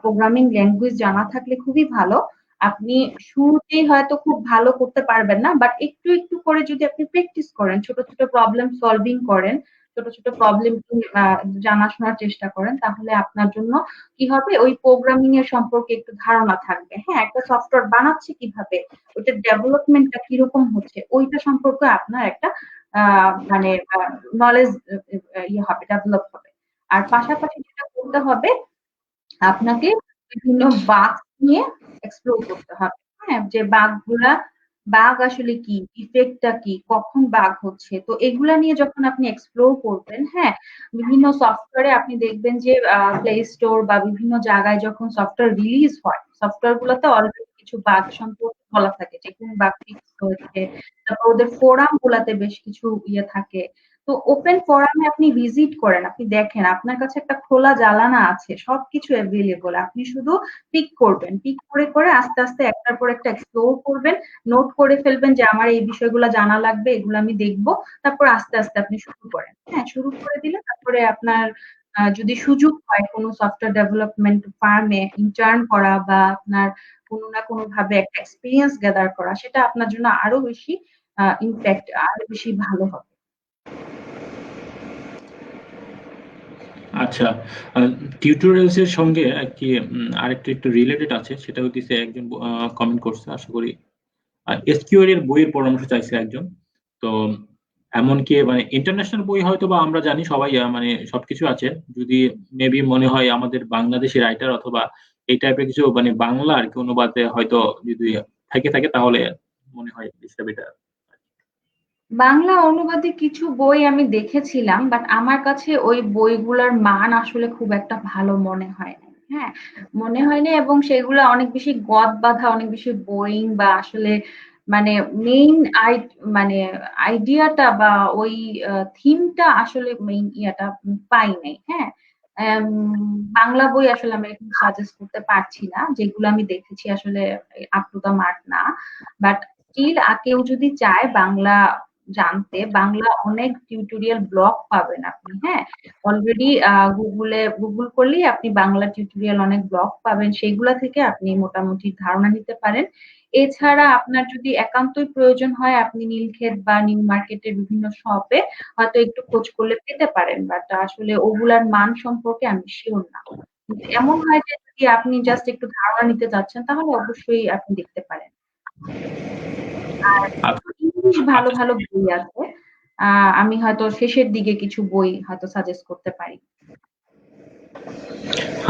প্রোগ্রামিং ল্যাঙ্গুয়েজ জানা থাকলে খুবই ভালো। আপনি শুরুতেই হয়তো খুব ভালো করতে পারবেন না, বাট একটু একটু করে যদি আপনি প্র্যাকটিস করেন, ছোট ছোট প্রবলেম সলভিং করেন, ছোট ছোট প্রবলেম জানাশোনার চেষ্টা করেন, তাহলে আপনার জন্য কি হবে, ওই প্রোগ্রামিং এর সম্পর্কে একটু ধারণা থাকবে। হ্যাঁ, একটা সফটওয়্যার বানাচ্ছে কিভাবে, ওইটার ডেভেলপমেন্টটা কিরকম হচ্ছে, ওইটা সম্পর্কে আপনার একটা মানে নলেজ ইয়ে হবে, ডেভেলপ হবে। আর পাশাপাশি যেটা করতে হবে, আপনাকে বিভিন্ন বাগ নিয়ে এক্সপ্লোর করতে হবে। হ্যাঁ, যে বাগ আসলে কি, ইফেক্টটা কি, কখন বাগ হচ্ছে, তো এগুলা নিয়ে যখন আপনি এক্সপ্লোর করবেন, হ্যাঁ, বিভিন্ন সফটওয়্যারে আপনি দেখবেন যে প্লে স্টোর বা বিভিন্ন জায়গায় যখন সফটওয়্যার রিলিজ হয়, সফটওয়্যার গুলোতে অলরেডি কিছু বাগ সম্পর্কে বলা থাকে যে কোন বাগ ফিক্স হয়েছে। তারপর ওদের ফোরাম গুলাতে বেশ কিছু ইয়ে থাকে। তো ওপেন ফোরামে আপনি ভিজিট করেন, আপনি দেখেন আপনার কাছে একটা খোলা জানালা আছে, সবকিছু অ্যাভেলেবল, আপনি শুধু পিক করবেন, পিক করে করে আস্তে আস্তে একটার পর একটা এক্সপ্লোর করবেন, নোট করে ফেলবেন যে আমার এই বিষয়গুলো জানা লাগবে, এগুলো আমি দেখবো। তারপর আস্তে আস্তে আপনি শুরু করেন। হ্যাঁ, শুরু করে দিলে তারপরে আপনার যদি সুযোগ হয় কোনো সফটওয়্যার ডেভেলপমেন্ট ফার্মে ইন্টার্ন করা বা আপনার কোনো না কোনো ভাবে একটা এক্সপিরিয়েন্স গ্যাদার করা, সেটা আপনার জন্য আরো বেশি ইমপ্যাক্ট, আরো বেশি ভালো হবে। আচ্ছা, টিউটোরিয়ালস এর সঙ্গে কি আরেকটা একটু রিলেটেড আছে, সেটা হচ্ছে একজন কমেন্ট করছে, আশা করি এসকিউএল এর বইয়ের পরামর্শ চাইছে একজন। তো এমনকি মানে ইন্টারন্যাশনাল বই হয়তো বা আমরা জানি সবাই, মানে সবকিছু আছে। যদি মেবি মনে হয় আমাদের বাংলাদেশি রাইটার অথবা এই টাইপের কিছু মানে বাংলা আর কি অনুবাদে হয়তো যদি থেকে থাকে, তাহলে মনে হয় বেটার। বাংলা অনুবাদে কিছু বই আমি দেখেছিলাম, বাট আমার কাছে ওই বইগুলার মান আসলে খুব একটা ভালো মনে হয় নাই। হ্যাঁ, মনে হয়নি, এবং সেগুলো অনেক বেশি গদ বাঁধা, অনেক বেশি বোরিং, বা আসলে মানে মেইন মানে আইডিয়াটা বা ওই থিমটা আসলে মেইন ইয়াটা পাই নাই। হ্যাঁ, বাংলা বই আসলে আমি এখন সাজেস্ট করতে পারছি না, যেগুলো আমি দেখেছি আসলে আপ টু দা মার্ক না। বাট স্টিল কেউ যদি চায় বাংলা জানতে, বাংলা অনেক টিউটোরিয়াল ব্লগ পাবেন আপনি। হ্যাঁ, অলরেডি গুগল করলেই আপনি বাংলা টিউটোরিয়াল অনেক ব্লগ পাবেন, সেগুলা থেকে আপনি মোটামুটি ধারণা নিতে পারেন। এছাড়া আপনার যদি একান্তই প্রয়োজন হয়, আপনি নীলক্ষেত বা নিউ মার্কেটের বিভিন্ন শপে হয়তো একটু খোঁজ করলে পেতে পারেন, বাট আসলে ওগুলার মান সম্পর্কে আমি শিওর না। কিন্তু এমন হয় যে যদি আপনি জাস্ট একটু ধারণা নিতে চাচ্ছেন, তাহলে অবশ্যই আপনি দেখতে পারেন। আর আচ্ছা ইংলিশ ভালো, আচ্ছা ভালো বই আছে। আমি হয়তো শেষের দিকে কিছু বই হয়তো সাজেস্ট করতে পারি।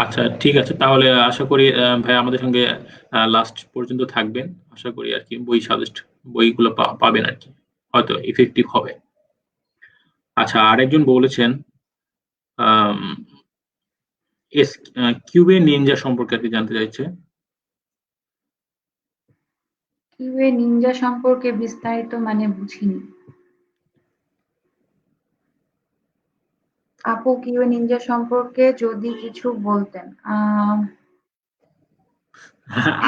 আচ্ছা, ঠিক আছে, তাহলে আশা করি ভাই আমাদের সঙ্গে লাস্ট পর্যন্ত থাকবেন। আশা করি আর কি বইগুলো পাবেন আর কি, হয়তো ইফেক্টিভ হবে। আচ্ছা, আরেকজন বলেছেন আম, এস কিউবে নিনজা সম্পর্কে আর কি জানতে চাইছে। কিউএ নিনজা সম্পর্কে বিস্তারিত মানে বুঝিনি। আপু, কিউএ নিনজা সম্পর্কে যদি কিছু বলতেন।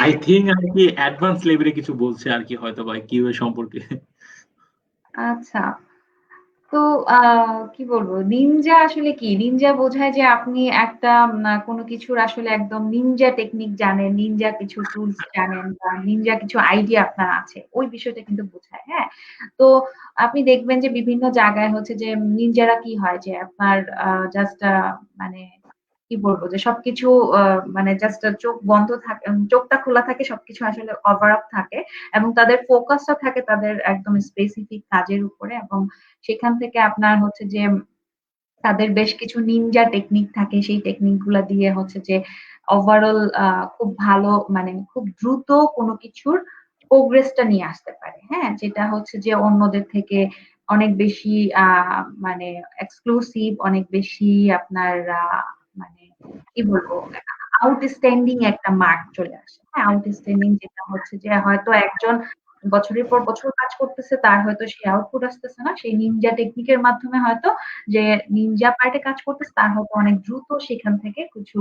আই থিঙ্ক আর কি অ্যাডভান্স লেভেলে কিছু বলছে আর কি, হয়তো বা কিউবে সম্পর্কে। আচ্ছা, তো কি বলবো, নিনজা আসলে কি? নিনজা বোঝায় যে আপনি একটা কোনো কিছুর আসলে একদম নিনজা টেকনিক জানেন, নিনজা কিছু টুলস জানেন, বা নিনজা কিছু আইডিয়া আপনার আছে। ওই বিষয়টা কিন্তু বোঝায়। হ্যাঁ? তো আপনি দেখবেন যে বিভিন্ন জায়গায় হচ্ছে যে নিনজারা কি হয় যে আপনার জাস্ট মানে কি বলবো যে সবকিছু মানে জাস্ট চোখ বন্ধ থাকে, চোখটা খোলা থাকে, সবকিছু আসলে কভার আপ থাকে, এবং তাদের ফোকাসটা থাকে তাদের একদম স্পেসিফিক কাজের উপরে, এবং সেখান থেকে আপনার হচ্ছে যে তাদের বেশ কিছু নিনজা টেকনিক থাকে, সেই টেকনিক গুলা দিয়ে হচ্ছে যে ওভারঅল খুব ভালো, মানে খুব দ্রুত কোনো কিছুর প্রোগ্রেসটা নিয়ে আসতে পারে। হ্যাঁ, যেটা হচ্ছে যে অন্যদের থেকে অনেক বেশি মানে এক্সক্লুসিভ, অনেক বেশি আপনার মানে কি বলবো, আউটস্ট্যান্ডিং একটা মার্ক চলে আসে। হ্যাঁ, আউটস্ট্যান্ডিং যেটা হচ্ছে যে হয়তো একজন বছরের পর বছর কাজ করতেছে, তার হয়তো সেই আউটপুট আসতেছে না, সেই নিনজা টেকনিকের মাধ্যমে হয়তো যে নিনজা পার্টে কাজ করতেছে, তার হয়তো অনেক দ্রুত সেখান থেকে কিছু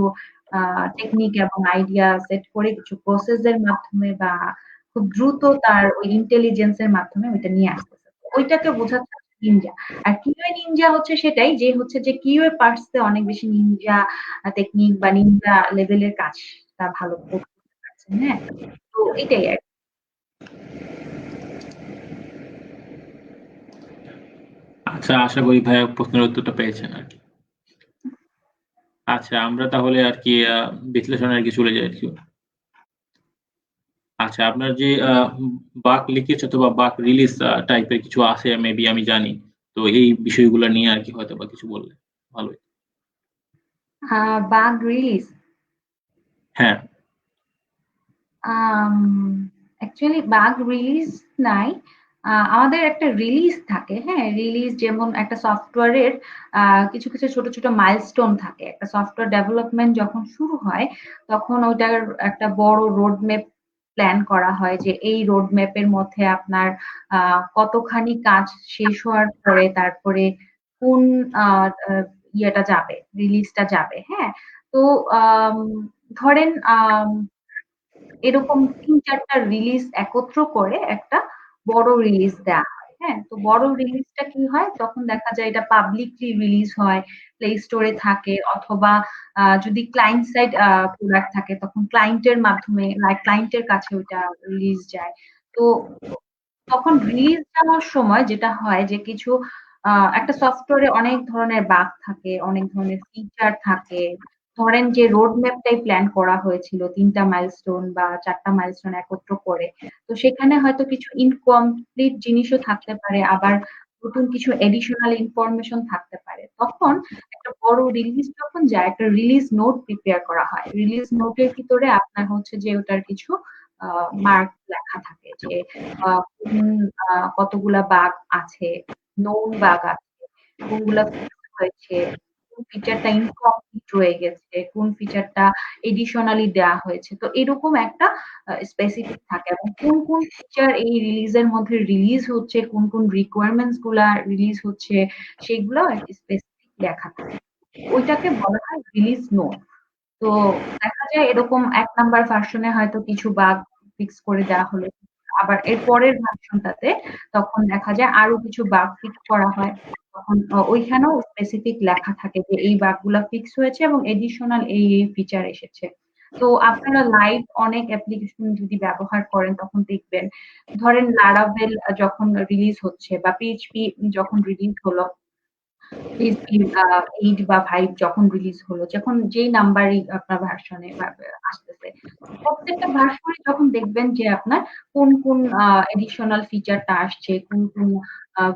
টেকনিক এবং আইডিয়া সেট করে কিছু প্রসেস এর মাধ্যমে, বা খুব দ্রুত তার ওই ইন্টেলিজেন্স এর মাধ্যমে ওইটা নিয়ে আসতেছে। ওইটাকে বোঝাচ্ছে নিনজা। আর কিউএ নিনজা হচ্ছে সেটাই, যে হচ্ছে যে কিউএ পার্টস এ অনেক বেশি নিনজা টেকনিক বা নিনজা লেভেলের কাজটা ভালো করতে পারছেন। হ্যাঁ, তো এটাই আর কি। আচ্ছা, আশা করি ভাইয়া প্রশ্নের উত্তরটা পেয়েছেন আর কি। আচ্ছা, আমরা তাহলে আর কি বিশ্লেষণে আর কি চলে যাই আর কি। আচ্ছা, আপনার যে বাক লিকেজ অথবা বাক রিলিজ টাইপের কিছু আছে মেবি, আমি জানি। তো এই বিষয়গুলো নিয়ে আর কি হয়তো বা কিছু বললে ভালো হতো। বাগ রিলিজ, হ্যাঁ। অ্যাকচুয়ালি বাগ রিলিজ নাই। আমাদের একটা রিলিজ থাকে। হ্যাঁ, রিলিজ যেমন একটা সফটওয়্যারের কিছু কিছু ছোট ছোট মাইলস্টোন থাকে। একটা সফটওয়্যার ডেভেলপমেন্ট যখন শুরু হয়, তখন ওইটার একটা বড় রোড ম্যাপ প্ল্যান করা হয়, যে এই রোড ম্যাপের মধ্যে আপনার কতখানি কাজ শেষ হওয়ার পরে তারপরে কোন ইয়েটা যাবে, রিলিজটা যাবে। হ্যাঁ, তো আম, ধরেন এরকম ৩-৪ টা রিলিজ একত্র করে একটা বড় রিলিজ দেয়া হয়। হ্যাঁ? তো বড় রিলিজটা কি হয়? তখন দেখা যায় এটা পাবলিকলি রিলিজ হয়, প্লে স্টোরে থাকে, অথবা যদি ক্লায়েন্ট সাইড প্রোডাক্ট থাকে, তখন ক্লায়েন্টের মাধ্যমে ক্লায়েন্টের কাছে ওইটা রিলিজ যায়। তো তখন রিলিজ যাওয়ার সময় যেটা হয় যে কিছু একটা সফটওয়্যারে অনেক ধরনের বাগ থাকে, অনেক ধরনের ফিচার থাকে। ধরেন যে রোড ম্যাপটাই প্ল্যান করা হয়েছিল ৩ টা মাইলস্টোন বা ৪ টা মাইলস্টোন একত্র করে। তো সেখানে হয়তো কিছু ইনকমপ্লিট জিনিসও থাকতে পারে, আবার নতুন কিছু এডিশনাল ইনফরমেশন থাকতে পারে। তখন একটা বড় রিলিজ যখন যায়, একটা রিলিজ নোট প্রিপেয়ার করা হয়। রিলিজ নোটের ভিতরে আপনার হচ্ছে যে ওটার কিছু মার্ক লেখা থাকে যে কোন কতগুলা বাগ আছে, নোন বাগ আছে, কোনগুলা ফিক্স হয়েছে, কোন ফিচারটা ইনকমপ্লিট রয়ে গেছে, কোন ফিচারটা এডিশনালি দেয়া হয়েছে। তো এরকম একটা স্পেসিফিক থাকে এবং কোন কোন ফিচার এই রিলিজের মধ্যে রিলিজ হচ্ছে, কোন কোন রিকোয়ারমেন্টস গুলা রিলিজ হচ্ছে, সেগুলো একটা স্পেসিফিক লেখা থাকে। ওইটাকে বলা হয় রিলিজ নোট। তো দেখা যায় এরকম ১ নাম্বার ভার্সনে হয়তো কিছু বাগ ফিক্স করে দেওয়া হলো। আবার এর পরের ভার্সনটাতে তখন দেখা যায় আরো কিছু বাগ ফিক্স করা হয়। তখন ওইখানেও স্পেসিফিক লেখা থাকে যে এই বাগগুলা ফিক্স হয়েছে এবং এডিশনাল এই ফিচার এসেছে। তো আপনারা লাইভ অনেক অ্যাপ্লিকেশন যদি ব্যবহার করেন তখন দেখবেন ধরেন Laravel যখন রিলিজ হচ্ছে বা PHP যখন রিলিজ হলো PHP 8 বা 5 যখন রিলিজ হলো, যখন যেই নাম্বারই আপনার ভার্সনে আসতেছে। প্রত্যেকটা ভার্সনে যখন দেখবেন যে আপনার কোন কোন এডিশনাল ফিচারটা আসছে, কোন কোন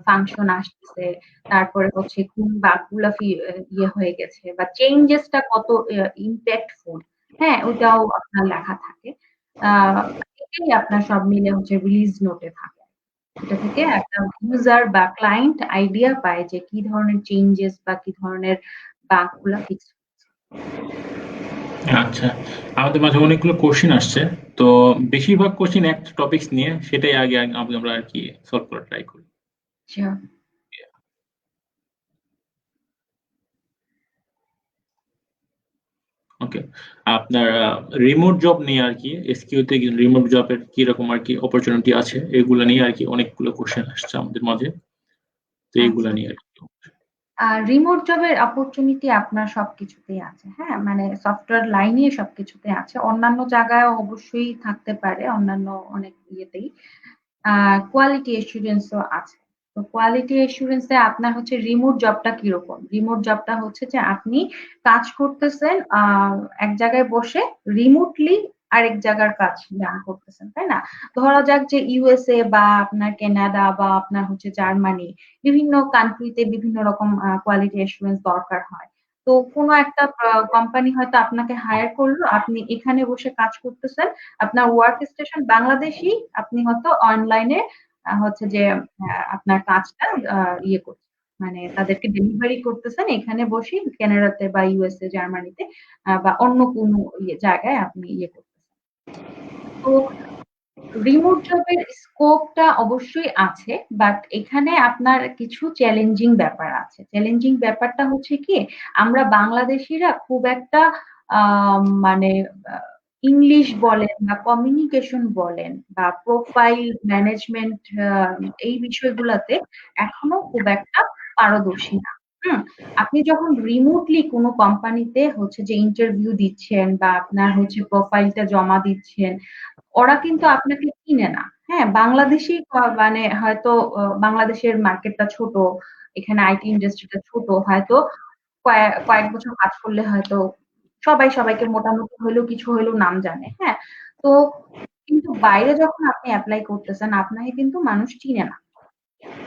ফাংশন আসতেছে, তারপরে হচ্ছে কোন বাগগুলা ইয়ে হয়ে গেছে বা চেঞ্জেসটা কত ইমপ্যাক্টফুল, হ্যাঁ? ওইটাও আপনার লেখা থাকে। আ এটাই আপনার সব মিলে হচ্ছে রিলিজ নোটে থাকে। এটা থেকে একটা ইউজার বা ক্লায়েন্ট আইডিয়া পায় যে কি ধরনের চেঞ্জেস বা কি ধরনের বাগ গুলা ফিক্স হচ্ছে। আচ্ছা, আমাদের মাঝে অনেকগুলো কোশ্চেন আসছে। তো বেশিরভাগ কোশ্চেন একটা টপিকস নিয়ে, সেটাই আগে আমরা আরকি সলভ করার ট্রাই করি। আচ্ছা। ওকে। আপনার রিমোট জব নিয়ে আরকি SQ তে রিমোট জবের কিরকম আরকি অপরচুনিটি আছে, এগুলা নিয়ে আরকি অনেকগুলো কোশ্চেন আসছে আমাদের মাঝে। তো এগুলা আচ্ছা। নিয়ে আরকি। রিমোট জবের অপরচুনিটি আপনার সবকিছুতেই আছে। হ্যাঁ? মানে সফটওয়্যার লাইনে সবকিছুতে আছে। অন্যান্য জায়গায়ও অবশ্যই থাকতে পারে, অন্যান্য অনেক ইয়েতেই। আ কোয়ালিটি অ্যাসুরেন্স ও আছে। তো কোয়ালিটি অ্যাসুরেন্স এ আপনার হচ্ছে রিমোট জবটা কিরকম? রিমোট জবটা হচ্ছে যে আপনি কাজ করতেছেন এক জায়গায় বসে রিমোটলি আরেক জায়গার কাজ ডান করতেছেন, তাই না? ধরা যাক যে USA বা আপনার কানাডা বা আপনার হচ্ছে জার্মানি, বিভিন্ন কান্ট্রিতে বিভিন্ন রকম কোয়ালিটি অ্যাসুরেন্স দরকার হয়। তো কোন একটা কোম্পানি হয়তো আপনাকে হায়ার করলো, আপনি এখানে বসে কাজ করতেছেন। আপনার ওয়ার্ক স্টেশন বাংলাদেশী, আপনি হয়তো অনলাইনে হচ্ছে যে আপনার কাজটা আ ইয়ে করছেন। মানে তাদেরকে ডেলিভারি করতেছেন এখানে বসেই কানাডাতে বা USA, জার্মানিতে বা অন্য কোনো জায়গায় আপনি ইয়ে করতেছেন। তো রিমোট জবের স্কোপটা অবশ্যই আছে। বাট এখানে আপনার কিছু চ্যালেঞ্জিং ব্যাপার আছে। চ্যালেঞ্জিং ব্যাপারটা হচ্ছে কি, আমরা বাংলাদেশীরা খুব একটা আ মানে আ ইংলিশ বলেন বা কমিউনিকেশন বলেন বা প্রোফাইল ম্যানেজমেন্ট এই বিষয়গুলাতে এখনো খুব একটা পারদর্শী না। হুম? আপনি যখন রিমোটলি কোনো কোম্পানিতে হচ্ছে যে ইন্টারভিউ দিচ্ছেন বা আপনার হচ্ছে প্রোফাইলটা জমা দিচ্ছেন, ওরা কিন্তু আপনাকে চিনে না। হ্যাঁ? বাংলাদেশী মানে হয়তো বাংলাদেশের মার্কেটটা ছোট। এখানে আইটি ইন্ডাস্ট্রিটা ছোট। হয়তো কয়েক বছর কাজ করলে হয়তো সবাই সবাইকে মোটামুটি হইলেও কিছু হইলেও নাম জানে। হ্যাঁ? তো কিন্তু বাইরে যখন আপনি এপ্লাই করতেছেন, আপনাকে কিন্তু মানুষ চিনে না।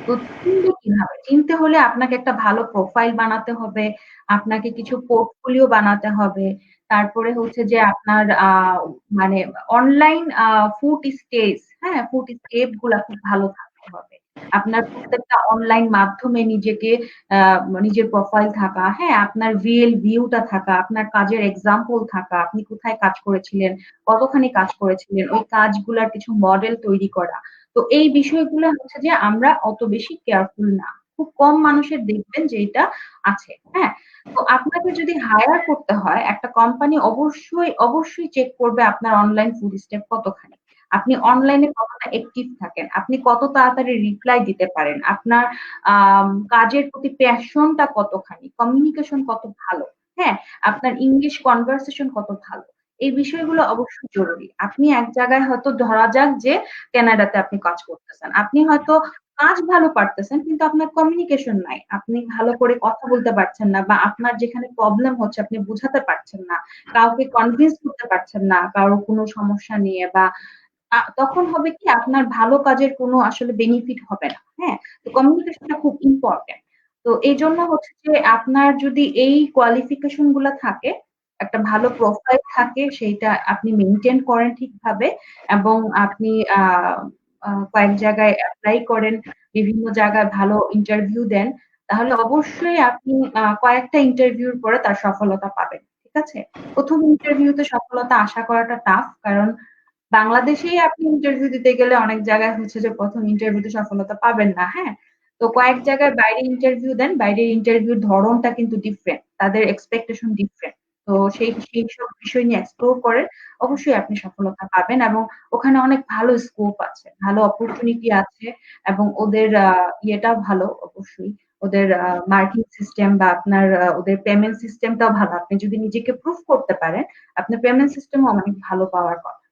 তো চিনবে কিভাবে? চিনতে হলে আপনাকে একটা ভালো প্রোফাইল বানাতে হবে। আপনাকে কিছু পোর্টফোলিও বানাতে হবে। তারপরে হচ্ছে যে আপনার মানে অনলাইন ফুট স্টেজ, হ্যাঁ? ফুট স্টেপ গুলা খুব ভালো থাকতে হবে। আপনার প্রত্যেকটা অনলাইন মাধ্যমে নিজেকে আ নিজের প্রোফাইল থাকা, হ্যাঁ? আপনার রিয়েল ভিউটা থাকা, আপনার কাজের এক্সাম্পল থাকা, আপনি কোথায় কাজ করেছিলেন, কতখানি কাজ করেছিলেন, ওই কাজগুলার কিছু মডেল তৈরি করা। তো এই বিষয়গুলো হচ্ছে যে আমরা অত বেশি কেয়ারফুল না। খুব কম মানুষের দেখবেন যে এটা আছে। হ্যাঁ? তো আপনাকে যদি হায়ার করতে হয়, একটা কোম্পানি অবশ্যই চেক করবে আপনার অনলাইন ফুড স্টেপ কতখানি। আপনি অনলাইনে কতটা অ্যাক্টিভ থাকেন, আপনি কত তাড়াতাড়ি রিপ্লাই দিতে পারেন, আপনার কাজের প্রতি প্যাশনটা কতখানি, কমিউনিকেশন কত ভালো। হ্যাঁ? আপনার ইংলিশ কনভারসেশন কত ভালো। এই বিষয়গুলো অবশ্যই জরুরি। আপনি এক জায়গায় হয়তো ধরা যাক যে কানাডাতে আপনি কাজ করতেছেন। আপনি হয়তো কাজ ভালো পারতেছেন কিন্তু আপনার কমিউনিকেশন নাই। আপনি ভালো করে কথা বলতে পারছেন না বা আপনার যেখানে প্রবলেম হচ্ছে আপনি বুঝাতে পারছেন না। কাউকে কনভিন্স করতে পারছেন না কারো কোনো সমস্যা নিয়ে বা তখন হবে কি আপনার ভালো কাজের কোনো আসলে বেনিফিট হবে না। হ্যাঁ? তো কমিউনিকেশনটা খুব ইম্পোর্টেন্ট। তো এজন্য হচ্ছে যে আপনার যদি এই কোয়ালিফিকেশন গুলা থাকে একটা ভালো প্রোফাইল থাকে সেইটা আপনি মেইনটেইন করেন ঠিকভাবে এবং আপনি কয়েক জায়গায় এপ্লাই করেন, বিভিন্ন জায়গায় ভালো ইন্টারভিউ দেন, তাহলে অবশ্যই আপনি কয়েকটা ইন্টারভিউর পরে তার সফলতা পাবেন। ঠিক আছে? ১ম ইন্টারভিউতে সফলতা আশা করাটা টাফ। কারণ বাংলাদেশেই আপনি ইন্টারভিউ দিতে গেলে অনেক জায়গায় হচ্ছে যে ১ম ইন্টারভিউতে সফলতা পাবেন না, হ্যাঁ? তো কয়েক জায়গায় বাইরে ইন্টারভিউ দেন, বাইরের ইন্টারভিউর ধরনটা কিন্তু ডিফারেন্ট। তাদের এক্সপেকটেশন ডিফারেন্ট। তো সেই সব বিষয় নিয়ে এক্সপ্লোর করেন, অবশ্যই আপনি সফলতা পাবেন এবং ওখানে অনেক ভালো স্কোপ আছে, ভালো অপরচুনিটি আছে এবং ওদের ইয়েটাও ভালো অবশ্যই। ওদের মার্কিং সিস্টেম বা আপনার ওদের পেমেন্ট সিস্টেমটাও ভালো। আপনি যদি নিজেকে প্রুভ করতে পারেন, আপনার পেমেন্ট সিস্টেমও অনেক ভালো পাওয়ার কথা।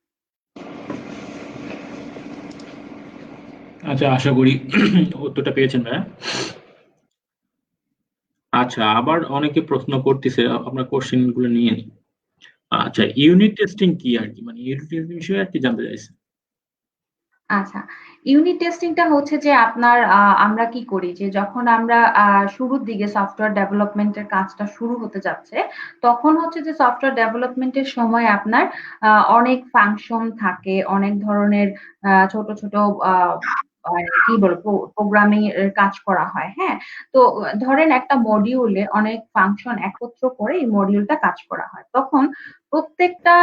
আচ্ছা, আশা করি উত্তরটা পেয়েছেন ভাইয়া। আচ্ছা, আবার অনেকে প্রশ্ন করতেছে, আপনার কোশ্চেন গুলো নিয়ে নিই। আচ্ছা, ইউনিট টেস্টিং কি আরকি? মানে ইউনিট টেস্টিং বিষয়ে আরকি জানতে চাইছি। আচ্ছা। ইউনিট টেস্টিংটা হচ্ছে যে আপনার আমরা কি করি যে যখন আমরা শুরুর দিকে সফটওয়্যার ডেভেলপমেন্ট এর কাজটা শুরু হতে যাচ্ছে, তখন হচ্ছে যে সফটওয়্যার ডেভেলপমেন্ট এর সময় আপনার অনেক ফাংশন থাকে, অনেক ধরনের ছোট, ছোট আ মানে কি বলবো প্রোগ্রামিং এর কাজ করা হয়, হ্যাঁ? তো ধরেন একটা মডিউলে অনেক ফাংশন একত্র করে এই মডিউলটা কাজ করা হয়। তখন প্রত্যেকটা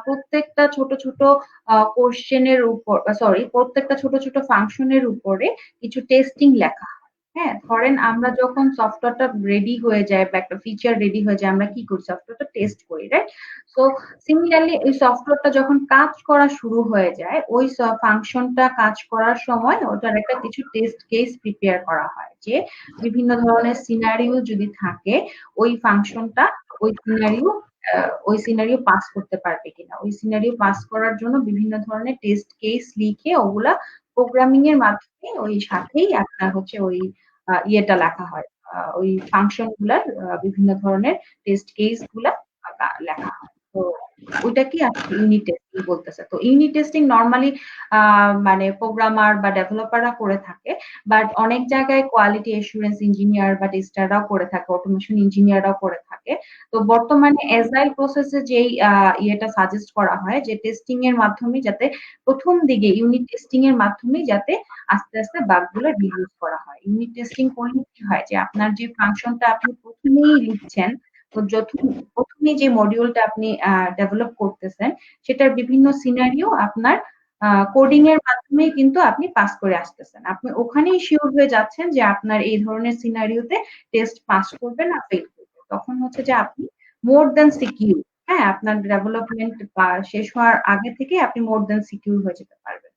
প্রত্যেকটা ছোট, ছোট কোয়েশ্চেন এর উপর প্রত্যেকটা ছোট, ছোট ফাংশন এর উপরে কিছু টেস্টিং লেখা হয়। হ্যাঁ? ধরেন আমরা যখন সফটওয়্যারটা রেডি হয়ে যায় বা একটা ফিচার রেডি হয়ে যায় আমরা কি করি? সফটওয়্যারটা টেস্ট করি, রাইট? সো সিমিলারলি এই সফটওয়্যারটা যখন কাজ করা শুরু হয়ে যায়, ওই ফাংশনটা কাজ করার সময় ওটার একটা কিছু টেস্ট কেস প্রিপেয়ার করা হয়। যে বিভিন্ন ধরনের সিনারিও যদি থাকে, ওই ফাংশনটা ওই সিনারিও ওই সিনারিও পাস করতে পারবে কিনা। ওই সিনারিও পাস করার জন্য বিভিন্ন ধরনের টেস্ট কেস লিখে ওগুলা প্রোগ্রামিং এর মাধ্যমে ওই সাথেই আপনার হচ্ছে ওই ইয়েটা লেখা হয়। ওই ফাংশন গুলার বিভিন্ন ধরনের টেস্ট কেস গুলা লেখা হয়। তো ওইটাকে আসলে ইউনিট টেস্টিং বলতেছে। তো ইউনিট টেস্টিং নরমালি আ মানে প্রোগ্রামার বা ডেভেলপাররা করে থাকে। বাট অনেক জায়গায় কোয়ালিটি অ্যাসুরেন্স ইঞ্জিনিয়ার বা টেস্টাররাও করে থাকে, অটোমেশন ইঞ্জিনিয়াররাও করে থাকে। তো বর্তমানে এজাইল প্রসেসে যেই ইয়েটা সাজেস্ট করা হয় যে টেস্টিং এর মাধ্যমে যাতে ১ম দিকে ইউনিট টেস্টিং এর মাধ্যমেই যাতে আস্তে, আস্তে বাগ গুলো রিডিউস করা হয়। ইউনিট টেস্টিং করলে কি হয় যে আপনার যে ফাংশনটা আপনি ১ম এই লিখছেন, তো ১ম এই যে মডিউলটা আপনি ডেভেলপ করতেছেন, সেটার বিভিন্ন সিনারিও আপনার কোডিং এর মাধ্যমেই কিন্তু আপনি পাস করে আসতেছেন। আপনি ওখানেই সিউর হয়ে যাচ্ছেন যে আপনার এই ধরনের সিনারিওতে টেস্ট পাস করবে না ফেইল করবে। তখন হচ্ছে যে আপনি মোর দ্যান সিকিউর, হ্যাঁ? আপনার ডেভেলপমেন্ট শেষ হওয়ার আগে থেকেই আপনি মোর দ্যান সিকিউর হয়ে যেতে পারবেন।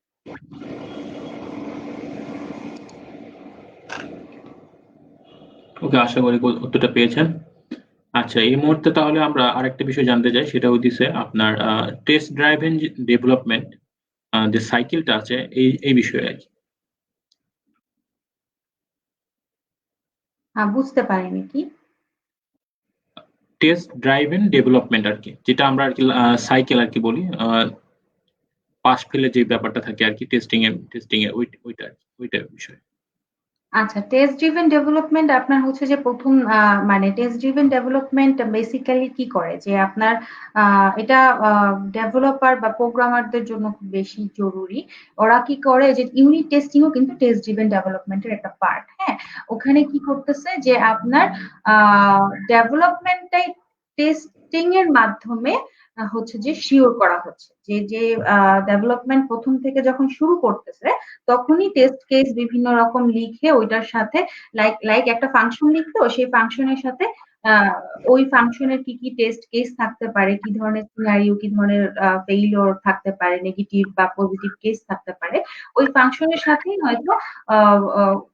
ওকে, আশা করি উত্তরটা পেয়েছেন। আচ্ছা, এই মুহূর্তে তাহলে আমরা আরেকটা বিষয় জানতে চাই, সেটা হইতেছে আপনার টেস্ট ড্রাইভেন যে ডেভেলপমেন্ট যে সাইকেলটা আছে এই বিষয়ে আরকি। বুঝতে পারিনি কি? টেস্ট ড্রাইভেন ডেভেলপমেন্ট আরকি। যেটা আমরা আরকি সাইকেল আরকি বলি। পাস ফেলের যে ব্যাপারটা থাকে আরকি টেস্টিং এর ওইটা আরকি, ওইটার বিষয়। আচ্ছা, টেস্ট ড্রিভেন ডেভেলপমেন্ট আপনার হচ্ছে যে ১ম মানে টেস্ট ড্রিভেন ডেভেলপমেন্ট বেসিক্যালি কি করে? যে আপনার আ এটা ডেভেলপার বা প্রোগ্রামারদের জন্য খুব বেশি জরুরি। ওরা কি করে যে ইউনিট টেস্টিং ও কিন্তু টেস্ট ড্রিভেন ডেভেলপমেন্ট এর একটা পার্ট, হ্যাঁ? ওখানে কি করতেছে যে আপনার আ ডেভেলপমেন্টটাই টেস্টিং এর মাধ্যমে হচ্ছে যে সিওর করা হচ্ছে। যে ডেভেলপমেন্ট ১ম থেকে যখন শুরু করতেছে তখনই টেস্ট কেস বিভিন্ন রকম লিখে ওইটার সাথে লাইক একটা ফাংশন লিখলো, সেই ফাংশনের সাথে আহ, ওই ফাংশনের কি কি টেস্ট কেস থাকতে পারে, কি ধরনের সিনারিও, কি ধরনের ফেইলিওর থাকতে পারে, নেগেটিভ বা পজিটিভ কেস থাকতে পারে, ওই ফাংশনের সাথেই হয়তো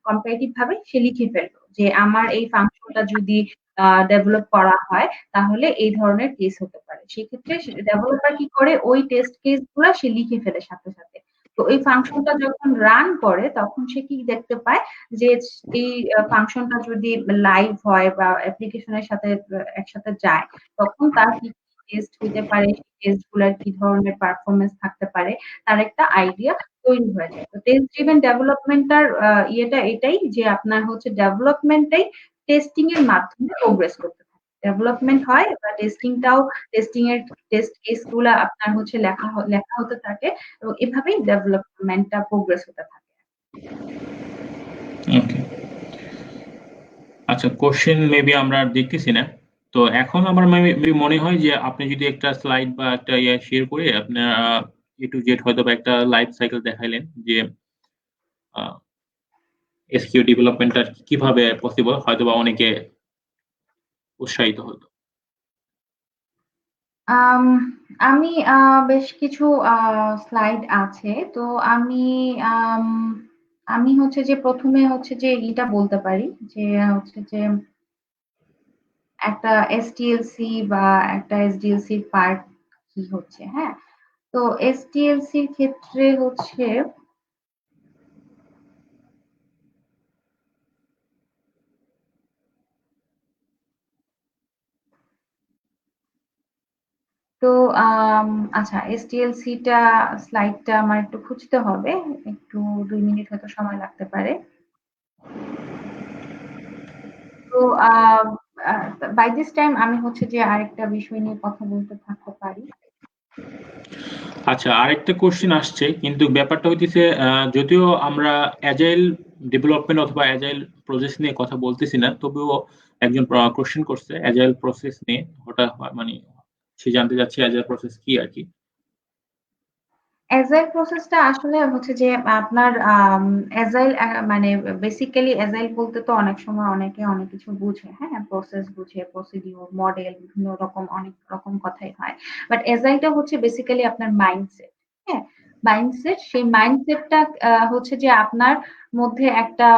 কম্পারেটিভ ভাবে সে লিখে ফেললো যে আমার এই ফাংশনটা যদি ডেভেলপ করা হয় তাহলে এই ধরনের কেস হতে পারে। সেক্ষেত্রে ডেভেলপার কি করে ওই টেস্ট কেস গুলা সে লিখে ফেলে সাথে সাথে। তো এই ফাংশনটা যখন রান করে তখন সে কি দেখতে পায় যে এই ফাংশনটা যদি লাইভ হয় বা অ্যাপ্লিকেশনের সাথে একসাথে যায় তখন তার কি টেস্ট হইতে পারে, সেই টেস্ট গুলার কি ধরনের পারফরমেন্স থাকতে পারে তার একটা আইডিয়া তৈরি হয়ে যায়। তো টেস্ট ড্রিভেন ডেভেলপমেন্টটার ইয়েটা এটাই যে আপনার হচ্ছে ডেভেলপমেন্টটাই টেস্টিং এর মাধ্যমে প্রোগ্রেস করতে থাকে। ডেভেলপমেন্ট হয় বা টেস্টিং এর টেস্ট কেস গুলা আপনার হচ্ছে লেখা হতে থাকে এবং এভাবেই ডেভেলপমেন্টটা প্রোগ্রেস হতে থাকে। ওকে, আচ্ছা, কোশ্চেন মেবি আমরা দেখতেছি না। তো এখন আমার মেবি মনে হয় যে আপনি যদি একটা স্লাইড বা একটা শেয়ার করে আপনার এ টু জেড হয়তো বা একটা লাইফ সাইকেল দেখাইলেন যে এসকিউ ডেভেলপমেন্টটা কিভাবে পসিবল, হয়তো বা অনেকে উৎসাহিত হতো। আম আমি বেশ কিছু স্লাইড আছে। তো আম আমি হচ্ছে যে ১ম এ হচ্ছে যে এটা বলতে পারি যে হচ্ছে যে একটা SDLC বা একটা SDLC র পার্ট কি হচ্ছে, হ্যাঁ? তো SDLC র ক্ষেত্রে হচ্ছে তো আচ্ছা, SDLC টা স্লাইডটা আমার একটু খুঁজতে হবে। একটু ২ মিনিট হয়তো সময় লাগতে পারে। তো বাই দিস টাইম আমি হচ্ছে যে আরেকটা বিষয় নিয়ে কথা বলতে থাকতে পারি। আচ্ছা, আরেকটা কোশ্চেন আসছে, কিন্তু ব্যাপারটা হইতেছে যদিও আমরা অ্যাজাইল ডেভেলপমেন্ট অথবা অ্যাজাইল প্রসেস নিয়ে কথা বলতেছি না, তবুও একজন কোশ্চেন করছে অ্যাজাইল প্রসেস নিয়ে। হঠাৎ মানে সে জানতে চাচ্ছে অ্যাজাইল প্রসেস কি আর কি। এজাইল প্রসেসটা আসলে হচ্ছে যে আপনার এজাইল মানে বেসিক্যালি এজাইল বলতে তো অনেক সময় অনেকে অনেক কিছু বুঝে, হ্যাঁ? প্রসেস বুঝে, প্রসিডিউর, মডেল বিভিন্ন রকম অনেক রকম কথাই হয়। বাট এজাইলটা হচ্ছে বেসিক্যালি আপনার মাইন্ডসেট, হ্যাঁ? মাইন্ডসেট, সেই মাইন্ডসেটটা হচ্ছে যে আপনার মধ্যে একটা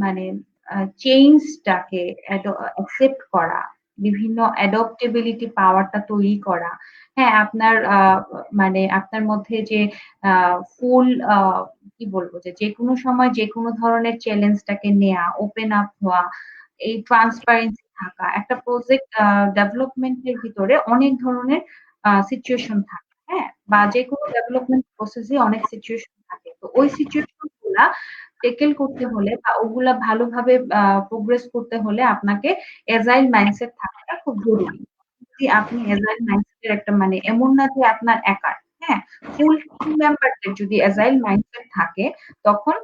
মানে চেঞ্জটাকে অ্যাকসেপ্ট করা, বিভিন্ন অ্যাডপ্টেবিলিটি পাওয়ারটা তৈরি করা। হ্যাঁ, আপনার মানে আপনার মধ্যে যে ফুল কি বলবো যে যেকোনো সময় যেকোনো ধরনের চ্যালেঞ্জটাকে নেয়া, ওপেন আপ হওয়া, এই ট্রান্সপারেন্সি থাকা। একটা প্রজেক্ট ডেভেলপমেন্ট এর ভিতরে অনেক ধরনের সিচুয়েশন থাকে, হ্যাঁ? বা যেকোনো ডেভেলপমেন্ট প্রসেসে অনেক সিচুয়েশন থাকে। তো ওই সিচুয়েশন গুলা ট্যাকেল করতে হলে বা ওগুলা ভালোভাবে প্রোগ্রেস করতে হলে আপনাকে এজাইল মাইন্ডসেট থাকাটা খুব জরুরি। যদি আপনি এজাইল মাইন্ডসেট এর একটা মানে এমন না যে আপনার একার, হ্যাঁ? ফুল টিম মেম্বারদের যদি এজাইল মাইন্ডসেট থাকে তখন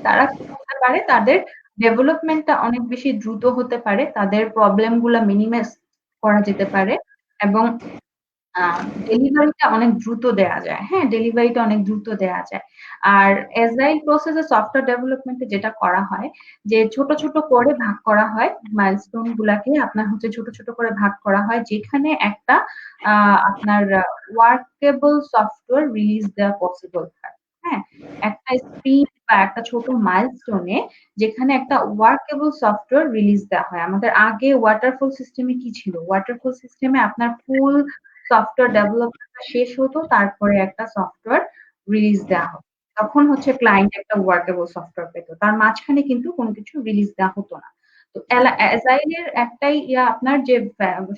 তারা কি করতে পারে, তাদের ডেভেলপমেন্টটা অনেক বেশি দ্রুত হতে পারে, তাদের প্রবলেম গুলা মিনিমাইজ করা যেতে পারে এবং আ ডেলিভারিটা অনেক দ্রুত দেয়া যায়। হ্যাঁ? ডেলিভারিটা অনেক দ্রুত দেয়া যায়। আর এজাইল প্রসেস এ সফটওয়্যার ডেভেলপমেন্ট এ যেটা করা হয় যে ছোট, ছোট করে ভাগ করা হয়। মাইলস্টোন গুলাকে আপনার হচ্ছে ছোট, ছোট করে ভাগ করা হয়। যেখানে একটা আ আপনার ওয়ার্কেবল সফটওয়্যার রিলিজ দেওয়া পসিবল হয়। হ্যাঁ? একটা স্প্রিন্ট বা একটা ছোট মাইলস্টোন এ যেখানে একটা ওয়ার্কেবল সফটওয়্যার রিলিজ দেওয়া হয়। আমাদের আগে ওয়াটারফল সিস্টেমে কি ছিল? ওয়াটারফল সিস্টেমে আপনার ফুল সফটওয়্যার ডেভেলপমেন্টটা শেষ হতো, তারপরে একটা সফটওয়্যার রিলিজ দেওয়া হতো। তখন হচ্ছে ক্লায়েন্ট একটা ওয়ার্কেবল সফটওয়্যার পেত। তার মাঝখানে কিন্তু কোন কিছু রিলিজ দেওয়া হতো না। তো এজাইল এর একটাই আপনার যে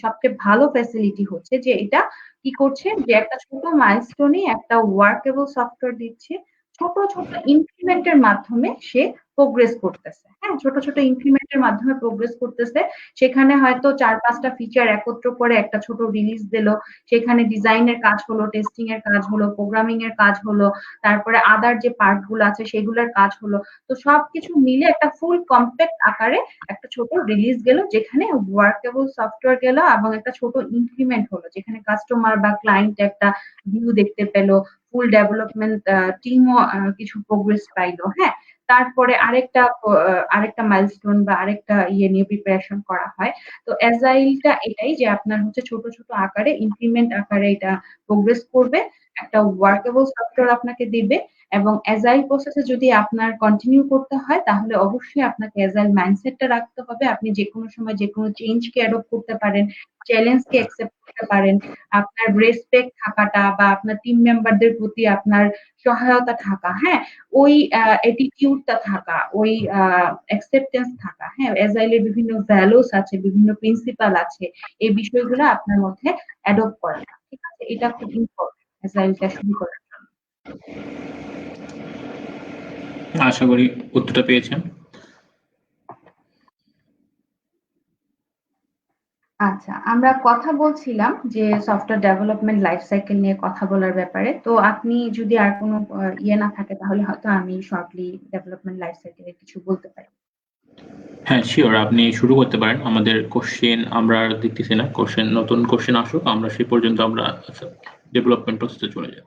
সবচেয়ে ভালো ফ্যাসিলিটি হচ্ছে যে এটা কি করছে যে একটা ছোট মাইলস্টোনে একটা ওয়ার্কেবল সফটওয়্যার দিচ্ছে। ছোট, ছোট ইনক্রিমেন্ট এর মাধ্যমে সে প্রোগ্রেস করতেছে। হ্যাঁ? ছোট, ছোট ইনক্রিমেন্ট এর মাধ্যমে প্রোগ্রেস করতেছে। সেখানে হয়তো ৪-৫ টা ফিচার একত্র করে একটা ছোট রিলিজ দিল। সেখানে ডিজাইনের কাজ হলো, টেস্টিং এর কাজ হলো, প্রোগ্রামিং এর কাজ হলো, তারপরে আদার যে পার্ট গুলো আছে সেগুলোর কাজ হলো। তো সবকিছু মিলে একটা ফুল কমপ্যাক্ট আকারে একটা ছোট রিলিজ গেল, যেখানে ওয়ার্কেবল সফটওয়্যার গেল এবং একটা ছোট ইনক্রিমেন্ট হলো, যেখানে কাস্টমার বা ক্লায়েন্ট একটা ভিউ দেখতে পেল, ফুল ডেভেলপমেন্ট টিমও কিছু প্রোগ্রেস পাইলো। হ্যাঁ? তারপরে আরেকটা মাইলস্টোন বা আরেকটা ইয়ে নিয়ে প্রিপারেশন করা হয়। তো এজাইলটা এটাই যে আপনার হচ্ছে ছোট, ছোট আকারে ইনক্রিমেন্ট আকারে এটা প্রোগ্রেস করবে। একটা ওয়ার্কেবল সফটওয়্যার আপনাকে দিবে এবং এজাইল প্রসেসে যদি আপনার কন্টিনিউ করতে হয় তাহলে অবশ্যই আপনাকে এজাইল মাইন্ডসেটটা রাখতে হবে। আপনি যেকোনো সময় যেকোনো চেঞ্জ কে অ্যাডপ্ট করতে পারেন, চ্যালেঞ্জ কে অ্যাকসেপ্ট করতে পারেন। আপনার রেসপেক্ট থাকাটা বা আপনার টিম মেম্বারদের প্রতি আপনার সহায়তা থাকা, হ্যাঁ? ওই অ্যাটিটিউডটা থাকা, ওই অ্যাকসেপ্টেন্স থাকা, হ্যাঁ? এজাইল এর বিভিন্ন ভ্যালুস আছে, বিভিন্ন প্রিন্সিপাল আছে। এই বিষয়গুলো আপনার মধ্যে অ্যাডপ্ট করাটা। ঠিক আছে? এটা খুব ইম্পোর্টেন্ট এজাইলটা শুরু করার জন্য। আশা করি উত্তরটা পেয়েছেন। আচ্ছা, আমরা কথা বলছিলাম যে সফটওয়্যার ডেভেলপমেন্ট লাইফ সাইকেল নিয়ে কথা বলার ব্যাপারে। তো আপনি যদি আর কোনো ইয়ে না থাকে তাহলে হয়তো আমি শর্টলি ডেভেলপমেন্ট লাইফ সাইকেল এর কিছু বলতে পারি। হ্যাঁ, শিওর আপনি শুরু করতে পারেন। আমাদের কোশ্চেন আমরা আর দেখতেছি না। নতুন কোশ্চেন আসুক আমরা সেই পর্যন্ত আমরা ডেভেলপমেন্ট প্রসেসে চলে যাই।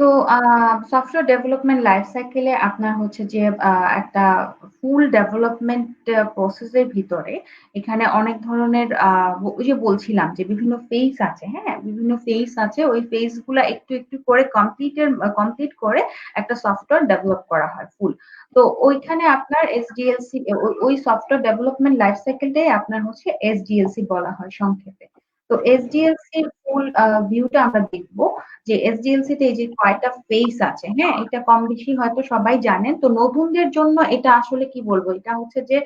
তো সফটওয়্যার ডেভেলপমেন্ট লাইফ সাইকেলে আপনার হচ্ছে যে একটা ফুল ডেভেলপমেন্ট প্রসেসের ভিতরে এখানে অনেক ধরনের ওই যে বলছিলাম যে বিভিন্ন ফেজ আছে, হ্যাঁ? বিভিন্ন ফেজ আছে। ওই ফেজ গুলা একটু, একটু করে কমপ্লিট করে একটা সফটওয়্যার ডেভেলপ করা হয় ফুল। তো ওইখানে আপনার এসডিএলসি ওই সফটওয়্যার ডেভেলপমেন্ট লাইফ সাইকেলটাই আপনার হচ্ছে এসডিএলসি বলা হয় সংক্ষেপে। তো এসডিএলসি এর ফুল ভিউটা আমরা দেখব যে এসডিএলসি তে এই যে কয়টা ফেজ আছে, হ্যাঁ, এটা কম বেশি হয়তো সবাই জানেন। তো নতুনদের জন্য এটা আসলে কি বলবো, এটা হচ্ছে যে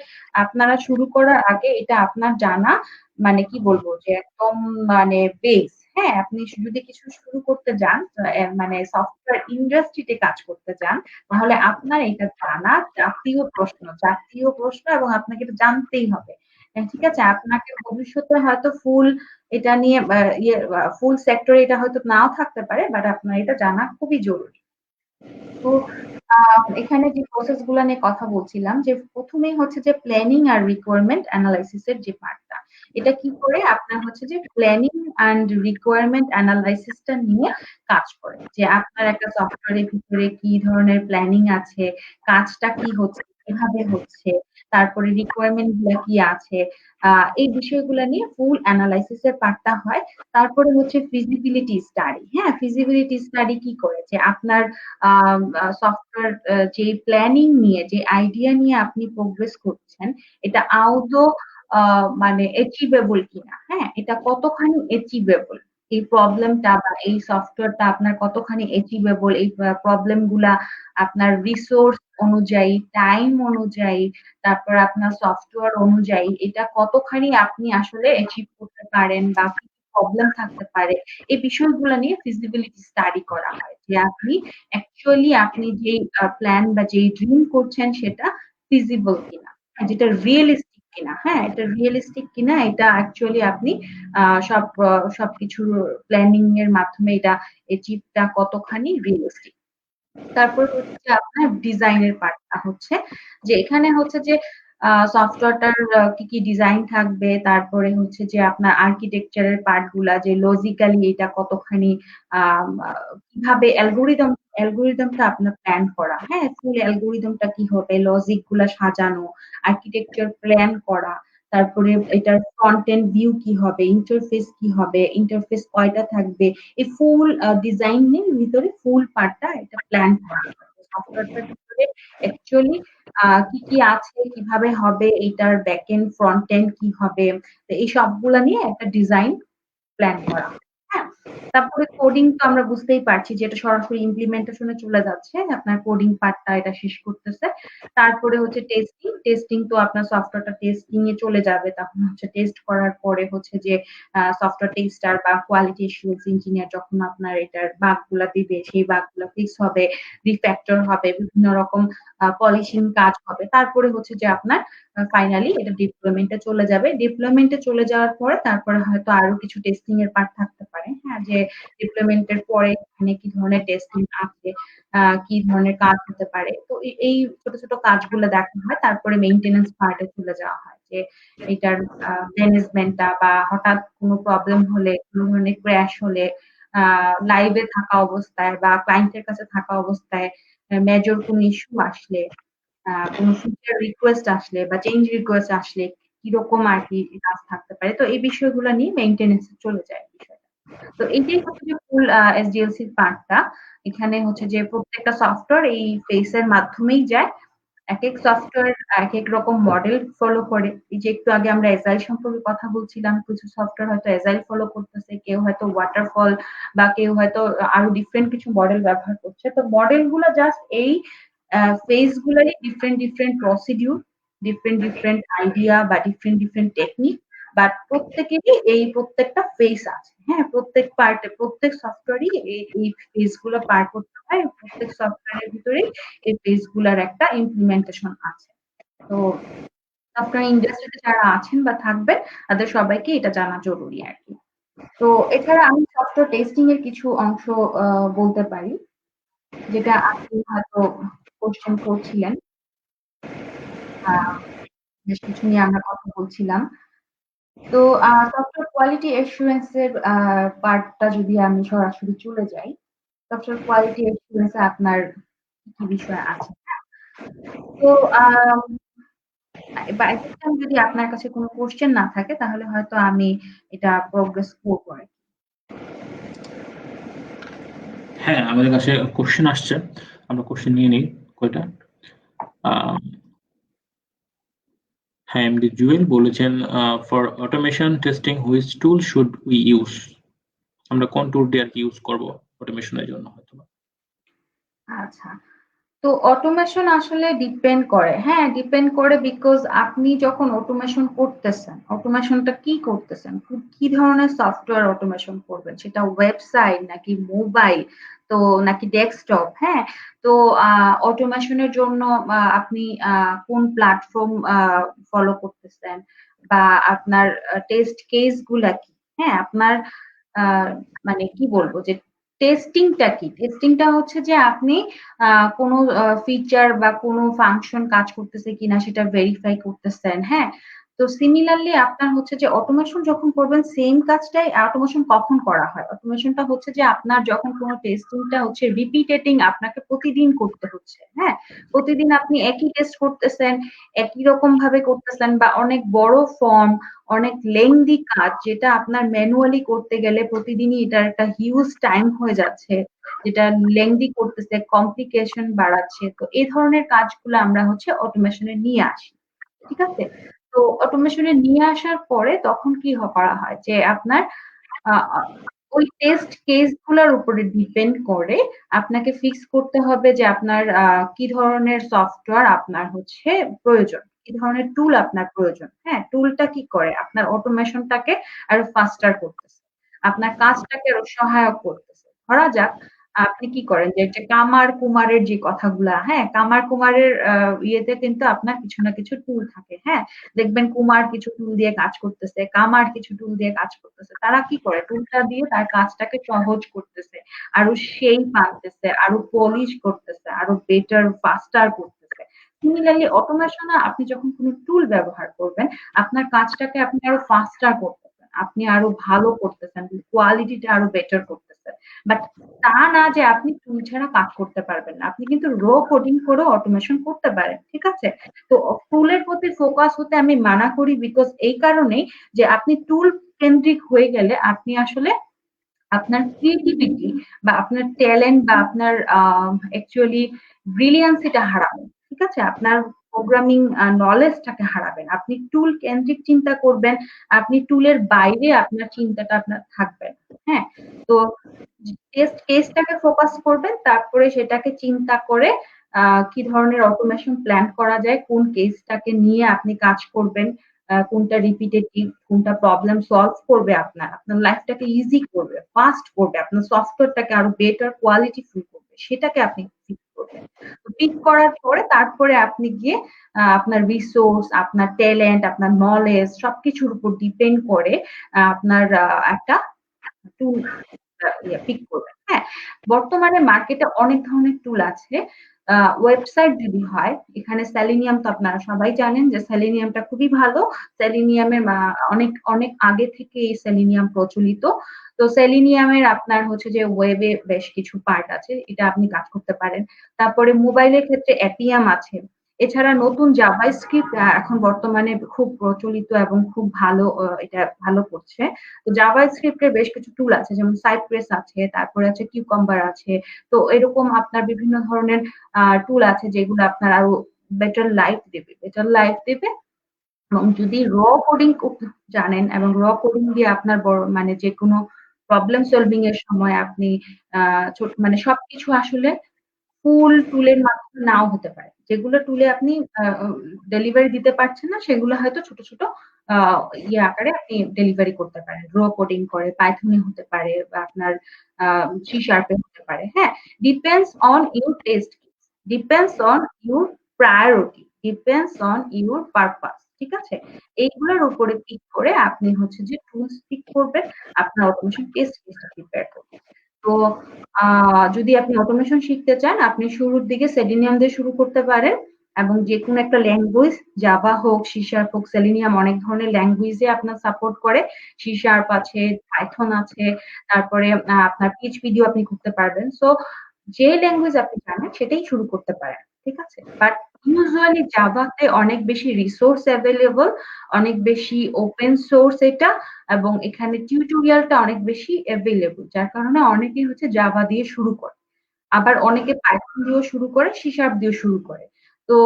আপনারা শুরু করার আগে এটা আপনার জানা, মানে কি বলবো যে একদম মানে বেস, হ্যাঁ, আপনি যদি কিছু শুরু করতে যান, মানে সফটওয়্যার ইন্ডাস্ট্রিতে কাজ করতে যান, তাহলে আপনার এটা জানা জাতীয় প্রশ্ন এবং আপনাকে এটা জানতেই হবে। ঠিক আছে, আপনাকে ভবিষ্যতে হয়তো ফুল এটা নিয়ে ফুল সেক্টরে এটা হয়তো নাও থাকতে পারে, বাট আপনার এটা জানা খুবই জরুরি। তো এখানে যে প্রসেস গুলা নিয়ে কথা বলছিলাম যে প্রথমেই হচ্ছে যে প্ল্যানিং আর রিকোয়ারমেন্ট অ্যানালাইসিস এর যে পার্টটা, এটা কি করে আপনার হচ্ছে যে প্ল্যানিং অ্যান্ড রিকোয়ারমেন্ট অ্যানালাইসিসটা নিয়ে কাজ করে যে আপনার একটা সফটওয়্যারের ভিতরে কি ধরনের প্ল্যানিং আছে, কাজটা কি হচ্ছে, কিভাবে হচ্ছে, তারপরে রিকোয়ারমেন্ট গুলা কি আছে, এই বিষয়গুলো নিয়ে ফুল অ্যানালাইসিস এর পার্টটা হয়। তারপরে হচ্ছে ফিজিবিলিটি স্টাডি, হ্যাঁ, ফিজিবিলিটি স্টাডি কি করে যে আপনার সফটওয়্যার যে প্ল্যানিং নিয়ে যে আইডিয়া নিয়ে আপনি প্রোগ্রেস করছেন, এটা আদৌ মানে অ্যাচিভেবল কিনা, হ্যাঁ, এটা কতখানি অ্যাচিভেবল, এই প্রবলেমটা বা এই সফটওয়্যারটা আপনার কতখানি অ্যাচিভেবল, এই প্রবলেম গুলা আপনার রিসোর্স অনুযায়ী, টাইম অনুযায়ী, তারপর আপনার সফটওয়্যার অনুযায়ী এটা কতখানি আপনি আসলে অ্যাচিভ করতে পারেন বা কি প্রবলেম থাকতে পারে, এই বিষয়গুলো নিয়ে ফিজিবিলিটি স্টাডি করা হয় যে আপনি অ্যাকচুয়ালি আপনি যে প্ল্যান বা যে ড্রিম করছেন সেটা ফিজিবল কিনা, যেটা রিয়েলিস্টিক কিনা, হ্যাঁ, এটা রিয়েলিস্টিক কিনা, এটা অ্যাকচুয়ালি আপনি সবকিছুর প্ল্যানিং এর মাধ্যমে এটা অ্যাচিভটা কতখানি রিয়েলিস্টিক। তারপর হচ্ছে যে আপনার ডিজাইনের পার্টটা হচ্ছে যে এখানে হচ্ছে যে সফটওয়্যারটার কি কি ডিজাইন থাকবে, তারপরে হচ্ছে যে আপনার আর্কিটেকচারের পার্ট গুলা যে লজিক্যালি এটা কতখানি কিভাবে অ্যালগোরিদমটা আপনার প্ল্যান করা, হ্যাঁ, ফুল অ্যালগোরিদমটা কি হবে, লজিক গুলা সাজানো, আর্কিটেকচার প্ল্যান করা, তারপরে এটার ফ্রন্ট এন্ড ভিউ কি হবে, ইন্টারফেস কি হবে, ইন্টারফেস কয়টা থাকবে, এই ফুল ডিজাইনের ভিতরে ফুল পার্টটা এটা প্ল্যান করা হয়। সফটওয়্যারটার ভিতরে অ্যাকচুয়ালি কি কি আছে, কিভাবে হবে, এটার ব্যাক এন্ড ফ্রন্ট এন্ড কি হবে, তো এই সবগুলা নিয়ে একটা ডিজাইন প্ল্যান করা হয়। হ্যাঁ? তারপরে কোডিং তো আমরা বুঝতেই পারছি যে এটা সরাসরি ইমপ্লিমেন্টেশন এ চলে যাচ্ছে। আপনার কোডিং পার্টটা এটা শেষ করতেছে। তারপরে হচ্ছে টেস্টিং। টেস্টিং তো আপনার সফটওয়্যারটা টেস্টিং এ চলে যাবে। তখন হচ্ছে টেস্ট করার পরে হচ্ছে যে সফটওয়্যার টেস্টার বা কোয়ালিটি অ্যাসুরেন্স ইঞ্জিনিয়ার যখন আপনার এটার বাগ গুলা দিবে, সেই বাগ গুলা ফিক্স হবে, রিফ্যাক্টর হবে, বিভিন্ন রকম পলিশিং কাজ হবে। তারপরে হচ্ছে যে আপনার ফাইনালি এটা ডিপ্লয়মেন্ট এ চলে যাবে। ডিপ্লয়মেন্ট এ চলে যাওয়ার পরে তারপরে হয়তো আরো কিছু টেস্টিং এর পার্ট থাকতে পারে। হ্যাঁ, যে ডিপ্লয়মেন্ট এর পরে এখানে কি ধরনের টেস্টিং আছে, কি ধরনের কাজ হতে পারে। তো এই ছোট, ছোট কাজগুলো দেখা হয়। তারপরে মেইনটেন্যান্স পার্ট এ চলে যাওয়া হয়। যে এটার ম্যানেজমেন্টটা বা হঠাৎ কোনো প্রবলেম হলে, কোনো ধরনের ক্র্যাশ হলে, লাইভে থাকা অবস্থায় বা ক্লায়েন্টের কাছে থাকা অবস্থায় মেজর কোনো ইস্যু আসলে, কোনো ফিচার রিকোয়েস্ট আসলে বা চেঞ্জ রিকোয়েস্ট আসলে কিরকম আরকি কাজ থাকতে পারে। তো এই বিষয়গুলা নিয়ে মেইনটেন্যান্স এ চলে যায় বিষয়টা। তো এইটাই হচ্ছে যে ফুল এসডিএলসি র পার্টটা। এখানে হচ্ছে যে প্রত্যেকটা সফটওয়্যার এই ফেস এর মাধ্যমেই যায়। একেক সফটওয়্যার একেক রকম মডেল ফলো করে। এই যে একটু আগে আমরা এজাইল সম্পর্কে কথা বলছিলাম। কিছু সফটওয়্যার হয়তো এজাইল ফলো করতেছে, কেউ হয়তো ওয়াটারফল বা কেউ হয়তো আরো ডিফারেন্ট কিছু মডেল ব্যবহার করছে। তো মডেল গুলা জাস্ট এই ফেজ গুলারই ডিফারেন্ট প্রসিডিউর, ডিফারেন্ট আইডিয়া বা ডিফারেন্ট টেকনিক। বাট প্রত্যেকেরই এই প্রত্যেকটা ফেস আছে। হ্যাঁ, প্রত্যেক পার্টে প্রত্যেক সফটওয়্যারই এই ফেস গুলো পার করতে হয়। প্রত্যেক সফটওয়্যারের ভিতরেই এই ফেস গুলার একটা ইমপ্লিমেন্টেশন আছে। তো সফটওয়্যার ইন্ডাস্ট্রিতে যারা আছেন বা থাকবেন তাদের সবাইকে এটা জানা জরুরি আরকি। তো এছাড়া আমি সফটওয়্যার টেস্টিং এর কিছু অংশ বলতে পারি, যেটা আপনি হয়তো কোয়েশ্চেন করছিলেন। বেশ কিছু নিয়ে আমরা কথা বলছিলাম। তো সফটওয়্যার কোয়ালিটি অ্যাসুরেন্স এর পার্টটা যদি আমি সরাসরি চলে যাই, সফটওয়্যার কোয়ালিটি অ্যাসুরেন্স এ আপনার কি বিষয় আছে? তো বাই দিস টাইম যদি আপনার কাছে কোনো কোয়েশ্চেন না থাকে তাহলে হয়তো আমি এটা প্রোগ্রেস করব আরকি। হ্যাঁ, আমাদের কাছে কোশ্চেন আসছে, আমরা কোশ্চেন নিয়ে নিই কয়টা। হ্যাঁ, এমডি জুয়েল বলেছেন, for automation testing which tool should we use? আমরা কোন টুলটি আর কি ইউজ করব অটোমেশনের জন্য হয়তো? আচ্ছা। তো অটোমেশন আসলে ডিপেন্ড করে। হ্যাঁ, ডিপেন্ড করে বিকজ আপনি যখন অটোমেশন করতেছেন, অটোমেশনটা কি করতেছেন? কি ধরনের সফটওয়্যার অটোমেশন করবেন? সেটা ওয়েবসাইট নাকি মোবাইল তো নাকি ডেস্কটপ, হ্যাঁ? তো অটোমেশনের জন্য আপনি কোন প্ল্যাটফর্ম ফলো করতেছেন বা আপনার টেস্ট কেস গুলা কি? হ্যাঁ, আপনার আ মানে কি বলবো যে টেস্টিংটা কি? টেস্টিংটা হচ্ছে যে আপনি কোনো ফিচার বা কোনো ফাংশন কাজ করতেছে কিনা সেটা ভেরিফাই করতেছেন, হ্যাঁ? তো সিমিলারলি আপনার হচ্ছে যে অটোমেশন যখন করবেন সেম কাজটাই অটোমেশন কখন করা হয়? অটোমেশনটা হচ্ছে যে আপনার যখন কোনো টেস্টিংটা হচ্ছে রিপিটেটিং আপনাকে প্রতিদিন করতে হচ্ছে, হ্যাঁ? প্রতিদিন আপনি একই টেস্ট করতেছেন, একই রকম ভাবে করতেছেন বা অনেক বড় ফর্ম, অনেক লেংদি কাজ যেটা আপনার ম্যানুয়ালি করতে গেলে প্রতিদিনই এটার একটা হিউজ টাইম হয়ে যাচ্ছে। যেটা লেংদি করতেছে, কমপ্লিকেশন বাড়াচ্ছে। তো এই ধরনের কাজগুলো আমরা হচ্ছে অটোমেশনে নিয়ে আসি। ঠিক আছে? তো অটোমেশনে নিয়ে আসার পরে তখন কি করা হয় যে আপনার আ আ ওই টেস্ট কেস গুলার উপরে ডিপেন্ড করে আপনাকে ফিক্স করতে হবে যে আপনার কি ধরনের সফটওয়্যার আপনার হচ্ছে প্রয়োজন। কি ধরনের টুল আপনার প্রয়োজন। হ্যাঁ? টুলটা কি করে? আপনার অটোমেশনটাকে আরো ফাস্টার করতেছে। আপনার কাজটাকে আরো সহায়ক করতেছে। ধরা যাক আপনি কি করেন যে কামার কুমারের যে কথাগুলা, হ্যাঁ? কামার কুমারের ইয়েতে কিন্তু আপনার কিছু না কিছু টুল থাকে, হ্যাঁ? দেখবেন কুমার কিছু টুল দিয়ে কাজ করতেছে, কামার কিছু টুল দিয়ে কাজ করতেছে। তারা কি করে? টুলটা দিয়ে তার কাজটাকে সহজ করতেছে, আরো শেপ আনতেছে, আরো পলিশ করতেছে, আরো বেটার, ফাস্টার করতেছে। সিমিলারলি অটোমেশনে আপনি যখন কোনো টুল ব্যবহার করবেন, আপনার কাজটাকে আপনি আরো ফাস্টার করতেছেন। আপনি আরো ভালো করতেছেন, কোয়ালিটিটা আরো বেটার করতেছেন। বাট তা না যে আপনি টুল ছাড়া কাজ করতে পারবেন না। আপনি কিন্তু কোডিং করেও অটোমেশন করতে পারেন। ঠিক আছে? তো টুলের প্রতি ফোকাস হতে আমি মানা করি বিকজ এই কারণেই যে আপনি টুল কেন্দ্রিক হয়ে গেলে আপনি আসলে আপনার ক্রিয়েটিভিটি বা আপনার ট্যালেন্ট বা আপনার অ্যাকচুয়ালি ব্রিলিয়ান্সিটা হারাবেন। ঠিক আছে? আপনার প্রোগ্রামিং নলেজটাকে হারাবেন। আপনি টুল কেন্দ্রিক চিন্তা করবেন। আপনি টুলের বাইরে আপনার চিন্তাটা আপনার থাকবে না। হ্যাঁ? তো টেস্ট কেসটাকে ফোকাস করবেন। তারপরে সেটাকে চিন্তা করে কি ধরনের অটোমেশন প্ল্যান করা যায়, কোন কেসটাকে নিয়ে আপনি কাজ করবেন, কোনটা রিপিটেটিভ, কোনটা প্রবলেম সলভ করবে আপনার লাইফটাকে ইজি করবে, ফাস্ট করবে, আপনার সফটওয়্যারটাকে আরো বেটার কোয়ালিটিফুল করবে। সেটাকে আপনি পিক করবেন। তো পিক করার পরে তারপরে আপনি গিয়ে আপনার রিসোর্স, আপনার ট্যালেন্ট, আপনার নলেজ সবকিছুর উপর ডিপেন্ড করে আপনার একটা টুল পিক করবেন। হ্যাঁ? বর্তমানে মার্কেটে অনেক ধরনের টুল আছে। ওয়েবসাইট যদি হয়, এখানে সেলিনিয়াম তো আপনারা সবাই জানেন যে সেলিনিয়ামটা খুবই ভালো। সেলিনিয়ামের অনেক, অনেক আগে থেকে এই সেলিনিয়াম প্রচলিত। তো সেলিনিয়ামের আপনার হচ্ছে যে ওয়েবে বেশ কিছু পার্ট আছে। এটা আপনি কাজ করতে পারেন। তারপরে মোবাইলের ক্ষেত্রে অ্যাপিয়াম আছে। এছাড়া নতুন জাভাস্ক্রিপ্ট এখন বর্তমানে খুব প্রচলিত এবং খুব ভালো এটা ভালো করছে। তো জাভাস্ক্রিপ্ট এর বেশ কিছু টুল আছে যেমন সাইপ্রেস আছে, তারপরে আছে কিউকাম্বার আছে। তো এরকম আপনার বিভিন্ন ধরনের টুল আছে যেগুলো আপনার আরো বেটার লাইফ দেবে। বেটার লাইফ দেবে এবং যদি কোডিং জানেন এবং কোডিং দিয়ে আপনার মানে যেকোনো প্রবলেম সলভিং এর সময় আপনি মানে সবকিছু আসলে ফুল টুলের মাধ্যমে নাও হতে পারে। যেগুলো টুলে আপনি ডেলিভারি দিতে পারছেন না সেগুলো হয়তো ছোট, ছোট আ ইয়ে আকারে আপনি ডেলিভারি করতে পারেন। র কোডিং করে পাইথন এ হতে পারে বা আপনার আ সি শার্প এ হতে পারে। হ্যাঁ? Depends on your test, depends on your priority, depends on your purpose. ঠিক আছে? এইগুলোর উপরে পিক করে আপনি হচ্ছে যে টুলস পিক করবেন, আপনার অটোমেশন টেস্ট কেসটা প্রিপেয়ার করবেন। তো যদি আপনি অটোমেশন শিখতে চান, আপনি শুরুর দিকে সেলিনিয়াম দিয়ে শুরু করতে পারেন এবং যেকোনো একটা ল্যাঙ্গুয়েজ জাভা হোক, সি শার্প হোক, সেলিনিয়াম অনেক ধরনের ল্যাঙ্গুয়েজে আপনার সাপোর্ট করে। সি শার্প আছে, পাইথন আছে, তারপরে আপনার পিএইচপি দিয়েও আপনি করতে পারবেন। সো যে ল্যাঙ্গুয়েজ আপনি জানেন সেটাই শুরু করতে পারেন। ঠিক আছে? বাট ইউজুয়ালি জাভাতে অনেক বেশি রিসোর্স এভেইলেবল, অনেক বেশি ওপেন সোর্স এটা এবং এখানে টিউটোরিয়ালটা অনেক বেশি এভেইলেবল। যার কারণে অনেকেই হচ্ছে জাভা দিয়ে শুরু করে। আবার অনেকে পাইথন দিয়েও শুরু করে, সি শার্প দিয়েও শুরু করে। তো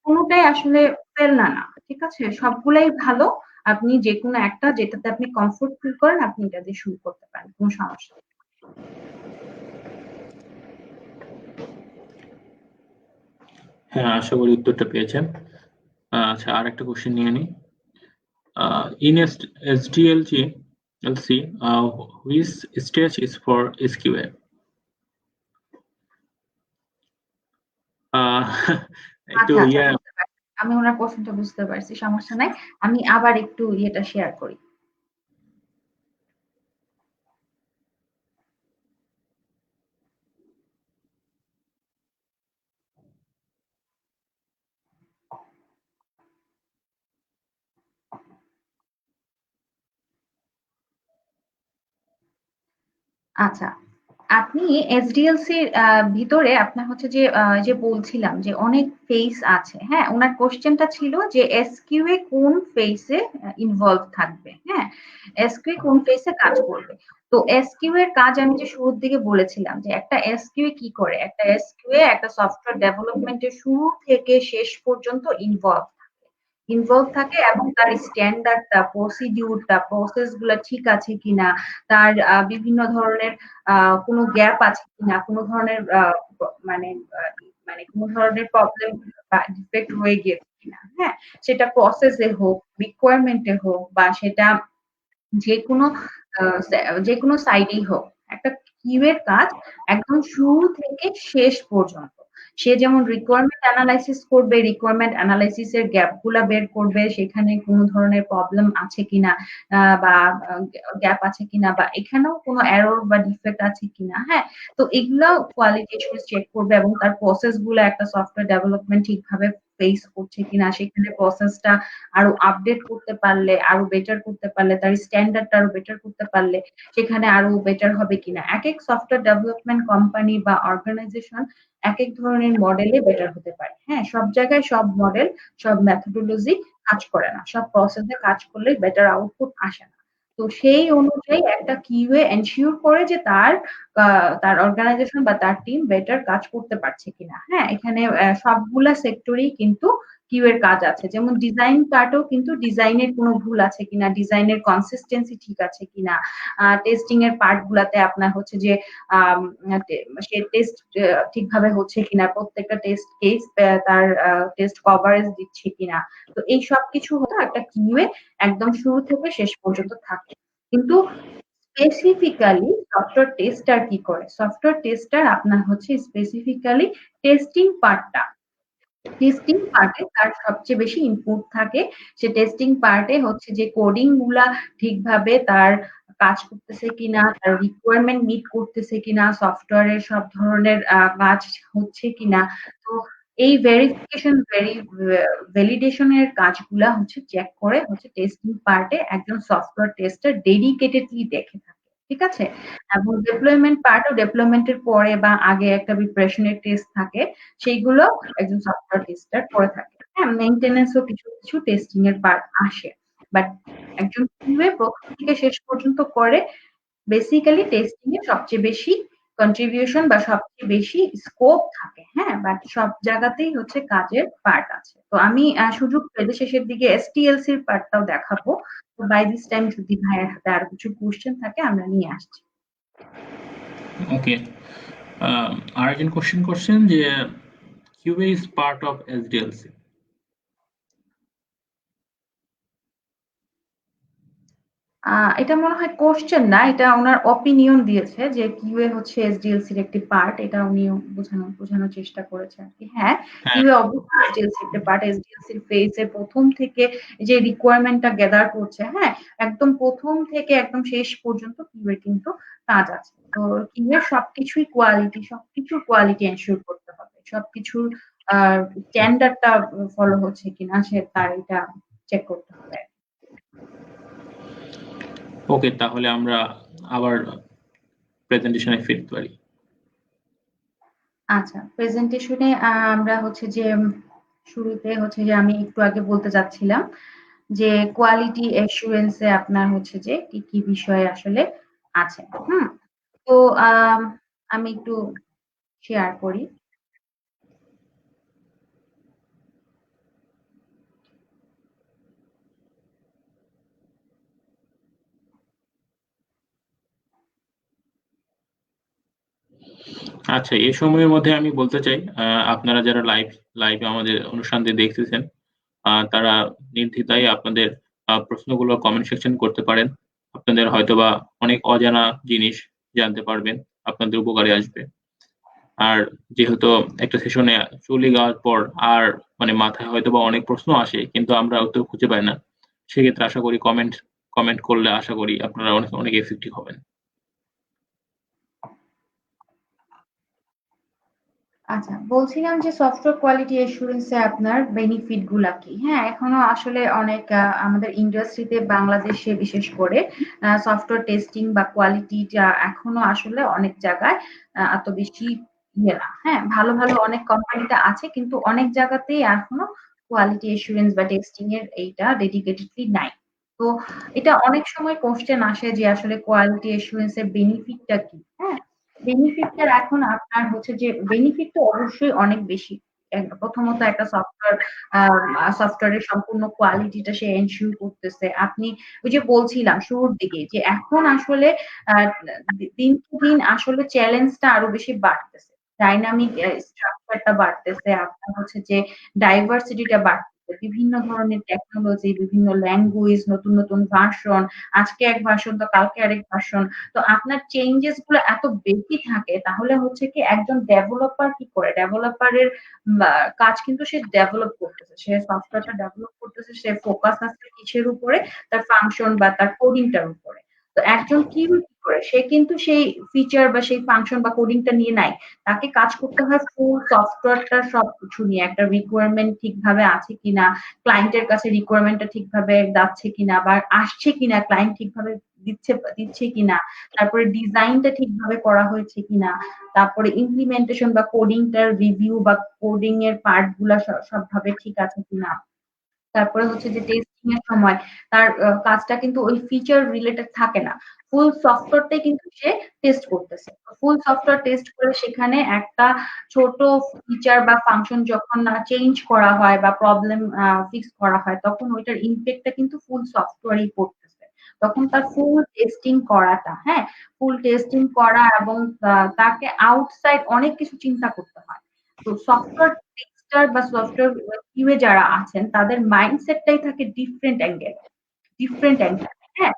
কোনটাই আসলে ফেল না। ঠিক আছে? সবগুলাই ভালো। আপনি যেকোনো একটা যেটাতে আপনি কমফোর্ট ফিল করেন আপনি এটা দিয়ে শুরু করতে পারেন। কোন সমস্যা নেই। হ্যাঁ, আশা করি উত্তরটা পেয়েছেন। আচ্ছা, আরেকটা কোশ্চেন নিয়ে নিই। In SDLC, which stage is for SQA? আহ, একটু আচ্ছা, আচ্ছা ইয়ে বুঝতে পারছি। আমি উনার কোশ্চেনটা বুঝতে পারছি। সমস্যা নাই। আমি আবার একটু ইয়েটা শেয়ার করি। আচ্ছা। আপনি এসডিএলসির ভিতরে আপনার হচ্ছে যে বলছিলাম যে অনেক ফেজ আছে। হ্যাঁ? উনার কোয়েশ্চেনটা ছিল যে এসকিউএ কোন ফেজে ইনভলভ থাকবে। হ্যাঁ? এসকিউএ কোন ফেজে কাজ করবে। তো এসকিউ এর কাজ আমি যে শুরুর দিকে বলেছিলাম যে একটা এসকিউএ কি করে? একটা এসকিউএ একটা সফটওয়্যার ডেভেলপমেন্টের শুরু থেকে শেষ পর্যন্ত ইনভলভ থাকে এবং তার স্ট্যান্ডার্ডটা, প্রসিডিউরটা, প্রসেস গুলা ঠিক আছে কিনা, তার বিভিন্ন ধরনের কোনো গ্যাপ আছে কিনা, কোনো ধরনের মানে মানে কোনো ধরনের প্রবলেম বা ডিফেক্ট হয়ে গিয়েছে কিনা, হ্যাঁ? সেটা প্রসেসে হোক, রিকোয়ারমেন্টে হোক বা সেটা যেকোনো যেকোনো সাইডেই হোক, একটা কিউ এর কাজ একদম শুরু থেকে শেষ পর্যন্ত। সে যেমন রিকোয়ারমেন্ট এনালাইসিস করবে, রিকোয়ারমেন্ট এনালাইসিস এর গ্যাপ গুলা বের করবে, সেখানে কোন ধরনের প্রবলেম আছে কিনা বা গ্যাপ আছে কিনা বা এখানেও কোনো এরর বা ডিফেক্ট আছে কিনা, হ্যাঁ? তো এগুলা কোয়ালিটি অ্যাসুরেন্স চেক করবে এবং তার প্রসেস গুলো একটা সফটওয়্যার ডেভেলপমেন্ট ঠিকভাবে ফেস করছে কিনা, সেখানে প্রসেসটা আরো আপডেট করতে পারলে, আরো বেটার করতে পারলে, তার স্ট্যান্ডার্ডটা আরো বেটার করতে পারলে সেখানে আরো বেটার হবে কিনা। একেক সফটওয়্যার ডেভেলপমেন্ট কোম্পানি বা অর্গানাইজেশন একেক ধরনের মডেলে বেটার হতে পারে। হ্যাঁ? সব জায়গায় সব মডেল, সব মেথোডোলজি কাজ করে না। সব প্রসেসে কাজ করলে বেটার আউটপুট আসে না। তো সেই অনুযায়ী একটা কিউএ এনশিওর করে যে তার অর্গানাইজেশন বা তার টিম বেটার কাজ করতে পারছে কিনা। হ্যাঁ? এখানে সবগুলা সেক্টরেই কিন্তু কিউ এর কাজ আছে। যেমন ডিজাইন পার্টেও কিন্তু ডিজাইনের কোনো ভুল আছে কিনা, ডিজাইনের কনসিস্টেন্সি ঠিক আছে কিনা, টেস্টিং এর পার্ট গুলাতে আপনার হচ্ছে যে আম সে টেস্ট ঠিকভাবে হচ্ছে কিনা, প্রত্যেকটা টেস্ট কেস তার টেস্ট কভারেজ দিচ্ছে কিনা। তো এই সবকিছু হলো একটা কিউএ একদম শুরু থেকে শেষ পর্যন্ত থাকে। কিন্তু স্পেসিফিক্যালি সফটওয়্যার টেস্টার কি করে? সফটওয়্যার টেস্টার আপনার হচ্ছে স্পেসিফিক্যালি টেস্টিং পার্টটা, টেস্টিং পার্টে তার সবচেয়ে বেশি ইনপুট থাকে। সে টেস্টিং পার্টে হচ্ছে যে কোডিং গুলা ঠিকভাবে তার কাজ করতেছে কিনা, তার রিকোয়ারমেন্ট মিট করতেছে কিনা, সফটওয়্যারের সব ধরনের কাজ হচ্ছে কিনা। তো এই ভেরিফিকেশন ভ্যালিডেশন এর কাজগুলা হচ্ছে চেক করে হচ্ছে টেস্টিং পার্টে একজন সফটওয়্যার টেস্টার ডেডিকেটেডলি দেখে থাকে। ঠিক আছে? এবং ডেপ্লয়মেন্ট পার্টও ডেপ্লয়মেন্টের পরে বা আগে একটা প্রিপারেশন এর টেস্ট থাকে। সেইগুলো একজন সফটওয়্যার টেস্টার করে থাকে। হ্যাঁ? মেইনটেন্যান্স ও কিছু, কিছু টেস্টিং এর পার্ট আসে। বাট একজন কিউএ ১ম থেকে শেষ পর্যন্ত করে বেসিক্যালি টেস্টিং এ সবচেয়ে বেশি কন্ট্রিবিউশন বা সবচেয়ে বেশি স্কোপ থাকে। হ্যাঁ? বাট সব জায়গাতেই হচ্ছে কাজের পার্ট আছে। তো আমি সুযোগ পেলে শেষের দিকে এসটিএলসি এর পার্টটাও দেখাবো। তো বাই দিস টাইম যদি ভাইয়ের হাতে আরো কিছু কোয়েশ্চেন থাকে আমরা নিয়ে আসছি। ওকে। আরেকজন কোশ্চেন করছেন যে QA is part of SDLC. এটা মনে হয় কোশ্চেন না, এটা ওনার অপিনিয়ন দিয়েছে যে কিউএ হচ্ছে এসডিএলসির একটি পার্ট, এটা উনি বোঝানোর চেষ্টা করেছেন আর কি। হ্যাঁ, হ্যাঁ, কিউএ অবশ্যই এসডিএলসির একটা পার্ট। এসডিএলসির ফেজে প্রথম থেকে যে রিকোয়ারমেন্টটা গ্যাদার করছে, হ্যাঁ, একদম প্রথম থেকে একদম শেষ পর্যন্ত কিউএ কিন্তু কাজ আছে। তো কিউএ সবকিছুর কোয়ালিটি এনশিওর করতে হবে, সবকিছুর স্ট্যান্ডার্ডটা ফলো হচ্ছে কিনা সে তার এটা চেক করতে হবে। ওকে, তাহলে আমরা আবার প্রেজেন্টেশনে ফিরতে পারি। আচ্ছা, প্রেজেন্টেশনে আমরা হচ্ছে যে শুরুতে হচ্ছে যে আমি একটু আগে বলতে চাচ্ছিলাম যে কোয়ালিটি অ্যাসুরেন্স এ আপনার হচ্ছে যে কি কি বিষয় আসলে আছে। হুম? তো আমি একটু শেয়ার করি। আচ্ছা, এই সময়ের মধ্যে আমি বলতে চাই, আপনারা যারা লাইভে আমাদের অনুষ্ঠানটি দেখতেছেন, তারা নির্দ্বিধায় আপনাদের প্রশ্নগুলো কমেন্ট সেকশন করতে পারেন। আপনাদের হয়তোবা অনেক অজানা জিনিস জানতে পারবেন, আপনাদের উপকারে আসবে। আর যেহেতু একটা সেশনে চলে যাওয়ার পর আর মানে মাথায় হয়তোবা অনেক প্রশ্ন আসে কিন্তু আমরা উত্তর খুঁজে পাই না। সেক্ষেত্রে আশা করি কমেন্ট করলে আশা করি আপনারা অনেক এফেক্টিভ হবেন। আচ্ছা, বলছিলাম যে সফটওয়্যার কোয়ালিটি অ্যাসুরেন্স এ আপনার বেনিফিট গুলা কি? হ্যাঁ, এখনো আসলে অনেক আমাদের ইন্ডাস্ট্রিতে বাংলাদেশে বিশেষ করে সফটওয়্যার টেস্টিং বা কোয়ালিটিটা এখনো আসলে অনেক জায়গায় এত বেশি ইয়ে না। হ্যাঁ, ভালো অনেক কোম্পানিতে আছে কিন্তু অনেক জায়গাতেই এখনো কোয়ালিটি অ্যাসুরেন্স বা টেস্টিং এর এইটা ডেডিকেটেডলি নাই। তো এটা অনেক সময় কোয়েশ্চেন আসে যে আসলে কোয়ালিটি অ্যাসুরেন্স এর বেনিফিটটা কি? হ্যাঁ? বেনিফিটটা এখন আপনার হচ্ছে যে বেনিফিট তো অবশ্যই অনেক বেশি। প্রথমত একটা সফটওয়্যারের সম্পূর্ণ কোয়ালিটিটা সে এনশিওর করতেছে। আপনি ওই যে বলছিলাম শুরুর দিকে যে এখন আসলে আ দিনকে দিন আসলে চ্যালেঞ্জটা আরো বেশি বাড়তেছে। ডাইনামিক স্ট্রাকচারটা বাড়তেছে। আপনার হচ্ছে যে ডাইভার্সিটিটা বাড়তেছে। বিভিন্ন ধরনের টেকনোলজি, বিভিন্ন ল্যাঙ্গুয়েজ, নতুন ভার্সন, আজকে এক ভার্সন তো কালকে আরেক ভার্সন। তো আপনার চেঞ্জেস গুলো এত বেশি থাকে তাহলে হচ্ছে কি একজন ডেভেলপার কি করে? ডেভেলপারের কাজ কিন্তু সে ডেভেলপ করতেছে। সে সফটওয়্যারটা ডেভেলপ করতেছে। সে ফোকাস আছে কিসের উপরে? তার ফাংশন বা তার কোডিংটার উপরে। তো একজন কিউই কি করে? সে কিন্তু সেই ফিচার বা সেই ফাংশন বা কোডিংটা নিয়ে নাই। তাকে কাজ করতে হয় ফুল সফটওয়্যারটার সবকিছু নিয়ে। একটা রিকোয়ারমেন্ট ঠিকভাবে আছে কিনা, ক্লায়েন্টের কাছে রিকোয়ারমেন্টটা ঠিকভাবে যাচ্ছে কিনা বা আসছে কিনা, ক্লায়েন্ট ঠিকভাবে দিচ্ছে কিনা, তারপরে ডিজাইনটা ঠিকভাবে করা হয়েছে কিনা, তারপরে ইমপ্লিমেন্টেশন বা কোডিংটার রিভিউ বা কোডিং এর পার্ট গুলা সবভাবে ঠিক আছে কিনা। তারপরে হচ্ছে যে টেস্টিং এর সময় তার কাজটা কিন্তু ওই ফিচার রিলেটেড থাকে না। ফুল সফটওয়্যারটাই কিন্তু সে টেস্ট করতেছে। ফুল সফটওয়্যার টেস্ট করে সেখানে একটা ছোট ফিচার বা ফাংশন যখন চেঞ্জ করা হয় বা প্রবলেম ফিক্স করা হয় তখন ওইটার ইমপ্যাক্টটা কিন্তু ফুল সফটওয়্যারই পড়তেছে। তখন তার ফুল টেস্টিং করাটা, হ্যাঁ? ফুল টেস্টিং করা এবং তাকে আউটসাইড অনেক কিছু চিন্তা করতে হয়। তো সফটওয়্যার টেস্টার বা সফটওয়্যার কিউএ যারা আছেন তাদের মাইন্ডসেটটাই থাকে ডিফারেন্ট অ্যাঙ্গেল। হ্যাঁ?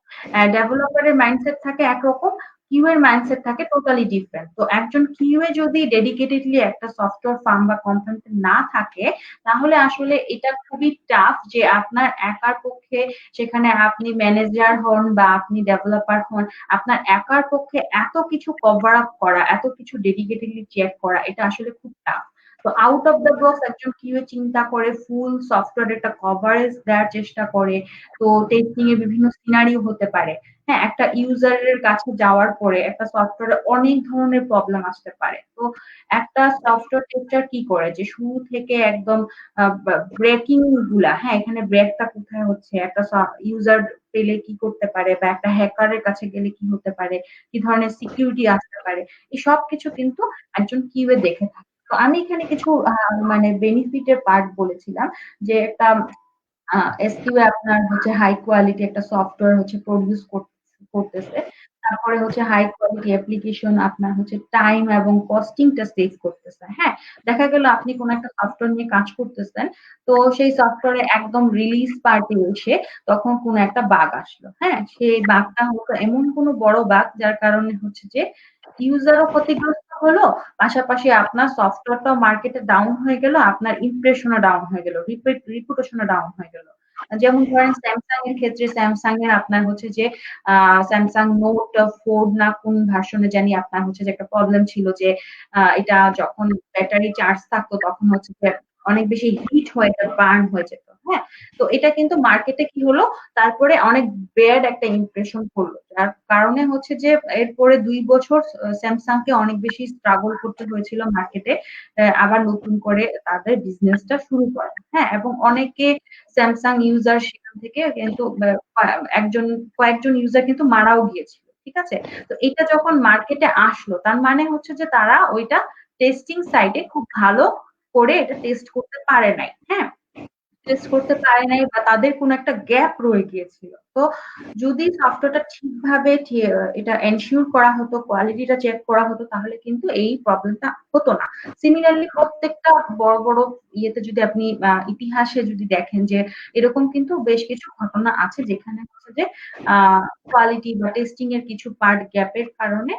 ডেভেলপারের মাইন্ডসেট থাকে একরকম, কিউ এর মাইন্ডসেট থাকে টোটালি ডিফারেন্ট। তো একজন কিউএ যদি ডেডিকেটেডলি একটা সফটওয়্যার ফার্ম বা কোম্পানিতে না থাকে তাহলে আসলে এটা খুবই টাফ যে আপনার একার পক্ষে সেখানে আপনি ম্যানেজার হন বা আপনি ডেভেলপার হন, আপনার একার পক্ষে এত কিছু কভার আপ করা, এত কিছু ডেডিকেটেডলি চেক করা এটা আসলে খুব টাফ। তো আউট অফ দ্য বক্স একজন কিউএ চিন্তা করে ফুল সফটওয়্যার একটা কভারেজ দেওয়ার চেষ্টা করে। তো টেস্টিং এর বিভিন্ন সিনারিও হতে পারে। হ্যাঁ, একটা ইউজারের কাছে যাওয়ার পরে একটা সফটওয়্যারে অনেক ধরনের প্রবলেম আসতে পারে। তো একটা সফটওয়্যার টেস্টার কি করে যে শুরু থেকে একদম ব্রেকিং গুলা, হ্যাঁ, এখানে ব্রেকটা কোথায় হচ্ছে, একটা ইউজার পেলে কি করতে পারে বা একটা হ্যাকারের কাছে গেলে কি হতে পারে, কি ধরনের সিকিউরিটি আসতে পারে। এই সবকিছু কিন্তু একজন কিউএ দেখে থাকে। তো আমি এখানে কিছু মানে বেনিফিট এর পার্ট বলেছিলাম যে একটা এসকিউ আপনার হচ্ছে হাই কোয়ালিটি একটা সফটওয়্যার হচ্ছে প্রডিউস করতেছে। তারপরে হচ্ছে হাই কোয়ালিটি অ্যাপ্লিকেশন আপনার হচ্ছে টাইম এবং কস্টিংটা সেভ করতেছে। হ্যাঁ? দেখা গেল আপনি কোন একটা সফটওয়্যার নিয়ে কাজ করতেছেন। তো সেই সফটওয়্যারে একদম রিলিজ পার্টে এসে তখন কোন একটা বাগ আসলো। হ্যাঁ? সেই বাগটা হয়তো এমন কোন বড় বাগ যার কারণে হচ্ছে যে ইউজারও ক্ষতিগ্রস্ত হলো, পাশাপাশি আপনার সফটওয়্যারটাও মার্কেটে ডাউন হয়ে গেল, আপনার ইমপ্রেশনও ডাউন হয়ে গেল, রিপুটেশনও ডাউন হয়ে গেল। যেমন ধরেন স্যামসাং এর ক্ষেত্রে স্যামসাং এর আপনার হচ্ছে যে স্যামসাং নোট 4 না কোন ভার্সনে জানি আপনার হচ্ছে যে একটা প্রবলেম ছিল যে এটা যখন ব্যাটারি চার্জ থাকতো তখন হচ্ছে যে অনেক বেশি হিট হয়ে এটা বার্ন হয়ে যেত। হ্যাঁ? তো এটা কিন্তু মার্কেটে কি হলো তারপরে অনেক ব্যাড একটা ইমপ্রেশন পড়লো। যার কারণে হচ্ছে যে এরপরে ২ বছর স্যামসাং কে অনেক বেশি স্ট্রাগল করতে হয়েছিল মার্কেটে আবার নতুন করে তাদের বিজনেসটা শুরু করা। হ্যাঁ? এবং অনেকে স্যামসাং ইউজার সেখান থেকে কিন্তু একজন কয়েকজন ইউজার কিন্তু মারাও গিয়েছিল। ঠিক আছে? তো এটা যখন মার্কেটে আসলো তার মানে হচ্ছে যে তারা ওইটা টেস্টিং সাইটে খুব ভালো করে এটা টেস্ট করতে পারে নাই। হ্যাঁ? টেস্ট করতে পারে নাই বা তাদের কোনো একটা গ্যাপ রয়ে গিয়েছিল। তো যদি সফটওয়্যারটা ঠিকভাবে এটা এনশিওর করা হতো, কোয়ালিটিটা চেক করা হতো তাহলে কিন্তু এই প্রবলেমটা হতো না। সিমিলারলি প্রত্যেকটা বড়, বড় ইয়েতে যদি আপনি ইতিহাসে যদি দেখেন যে এরকম কিন্তু বেশ কিছু ঘটনা আছে যেখানে হচ্ছে যে আ কোয়ালিটি বা টেস্টিং এর কিছু পার্ট গ্যাপের কারণে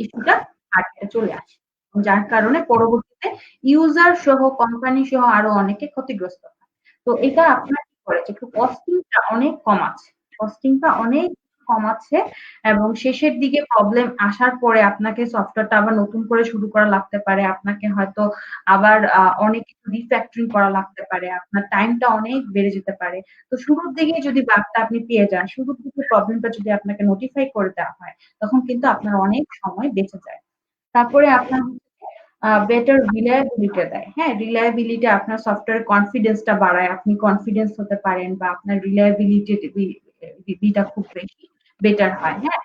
ইস্যুটা মার্কেটে চলে আসে। যার কারণে পরবর্তীতে ইউজার সহ কোম্পানি সহ আরো অনেকে ক্ষতিগ্রস্ত হয়। তো এটা আপনার কি করে যে একটু কস্টিংটা অনেক কমাচ্ছে। কস্টিংটা অনেক কমাচ্ছে এবং শেষের দিকে প্রবলেম আসার পরে আপনাকে সফটওয়্যারটা আবার নতুন করে শুরু করা লাগতে পারে। আপনাকে হয়তো আবার অনেক কিছু রিফ্যাক্টরিং করা লাগতে পারে। আপনার টাইমটা অনেক বেড়ে যেতে পারে। তো শুরুর দিকে যদি বাগটা আপনি পেয়ে যান, শুরুর দিকে প্রবলেমটা যদি আপনাকে নোটিফাই করে দেওয়া হয়, তখন কিন্তু আপনার অনেক সময় বেঁচে যায়। তারপরে আপনার বেটার রিলায়েবিলিটি দেয়। হ্যাঁ? রিলায়েবিলিটি আপনার সফটওয়্যার কনফিডেন্স টা বাড়ায়। আপনি কনফিডেন্স হতে পারেন বা আপনার রিলায়েবিলিটি টা খুব বেশি বেটার হয়। হ্যাঁ?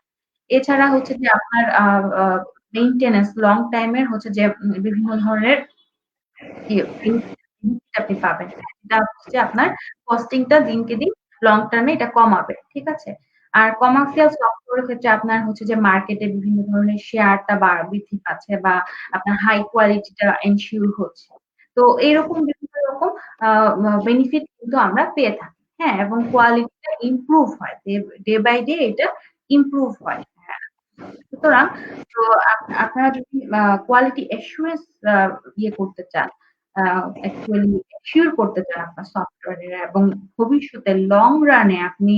এছাড়া হচ্ছে যে আপনার আ আ মেইনটেন্যান্স লং টাইম এর হচ্ছে যে বিভিন্ন ধরনের বেনিফিট আপনি পাবেন। এটা হচ্ছে আপনার কস্টিং টা দিনকে দিন লং টার্ম এ এটা কমাবে। ঠিক আছে? আর কমার্শিয়াল সফটওয়্যার এর ক্ষেত্রে আপনার হচ্ছে যে মার্কেটে বিভিন্ন ধরনের শেয়ারটা বৃদ্ধি পাচ্ছে বা আপনার হাই কোয়ালিটি টা এনশিওর হচ্ছে। তো এরকম বিভিন্ন রকম আ বেনিফিট কিন্তু আমরা পেয়ে থাকি। হ্যাঁ? এবং কোয়ালিটিটা ইমপ্রুভ হয়। ডে বাই ডে এটা ইমপ্রুভ হয়। হ্যাঁ। সুতরাং তো আপনারা যদি কোয়ালিটি অ্যাসুরেন্স আ ইয়ে করতে চান, আ অ্যাকচুয়ালি এনশিওর করতে চান আপনার সফটওয়্যারের এবং ভবিষ্যতে লং রান এ আপনি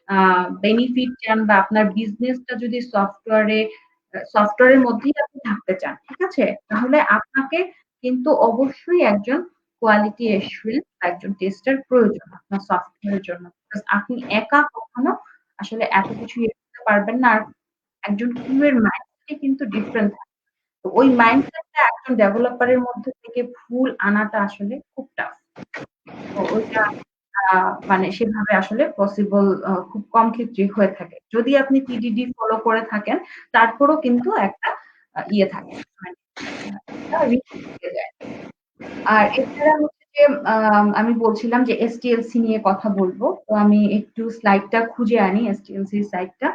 আ বেনিফিট চান বা আপনার বিজনেসটা যদি সফটওয়্যারের মধ্যেই আপনি থাকতে চান। ঠিক আছে? তাহলে আপনাকে কিন্তু অবশ্যই একজন কোয়ালিটি অ্যাসুরেন্স বা একজন টেস্টার প্রয়োজন আপনার সফটওয়্যারের জন্য। বিকজ আপনি একা কখনো আসলে এত কিছু ইয়ে করতে পারবেন না। আর একজন কিউ এর মাইন্ডসেটই কিন্তু ডিফারেন্ট থাকে। তো ওই মাইন্ডসেটটা একজন ডেভেলপারের মধ্যে থেকে ফুল আনাটা আসলে খুব টাফ। তো ওইটা আ মানে সেভাবে আসলে পসিবল খুব কম ক্ষেত্রেই হয়ে থাকে। যদি আপনি টিডিডি ফলো করে থাকেন, তারপরও কিন্তু একটা ইয়ে থাকে। মানে একটা রিস্ক থেকে যায়। আর এছাড়া হচ্ছে যে আমি বলছিলাম যে এসটিএলসি নিয়ে কথা বলব। তো আমি একটু স্লাইডটা খুঁজে আনি এসটিএলসি সাইটটা।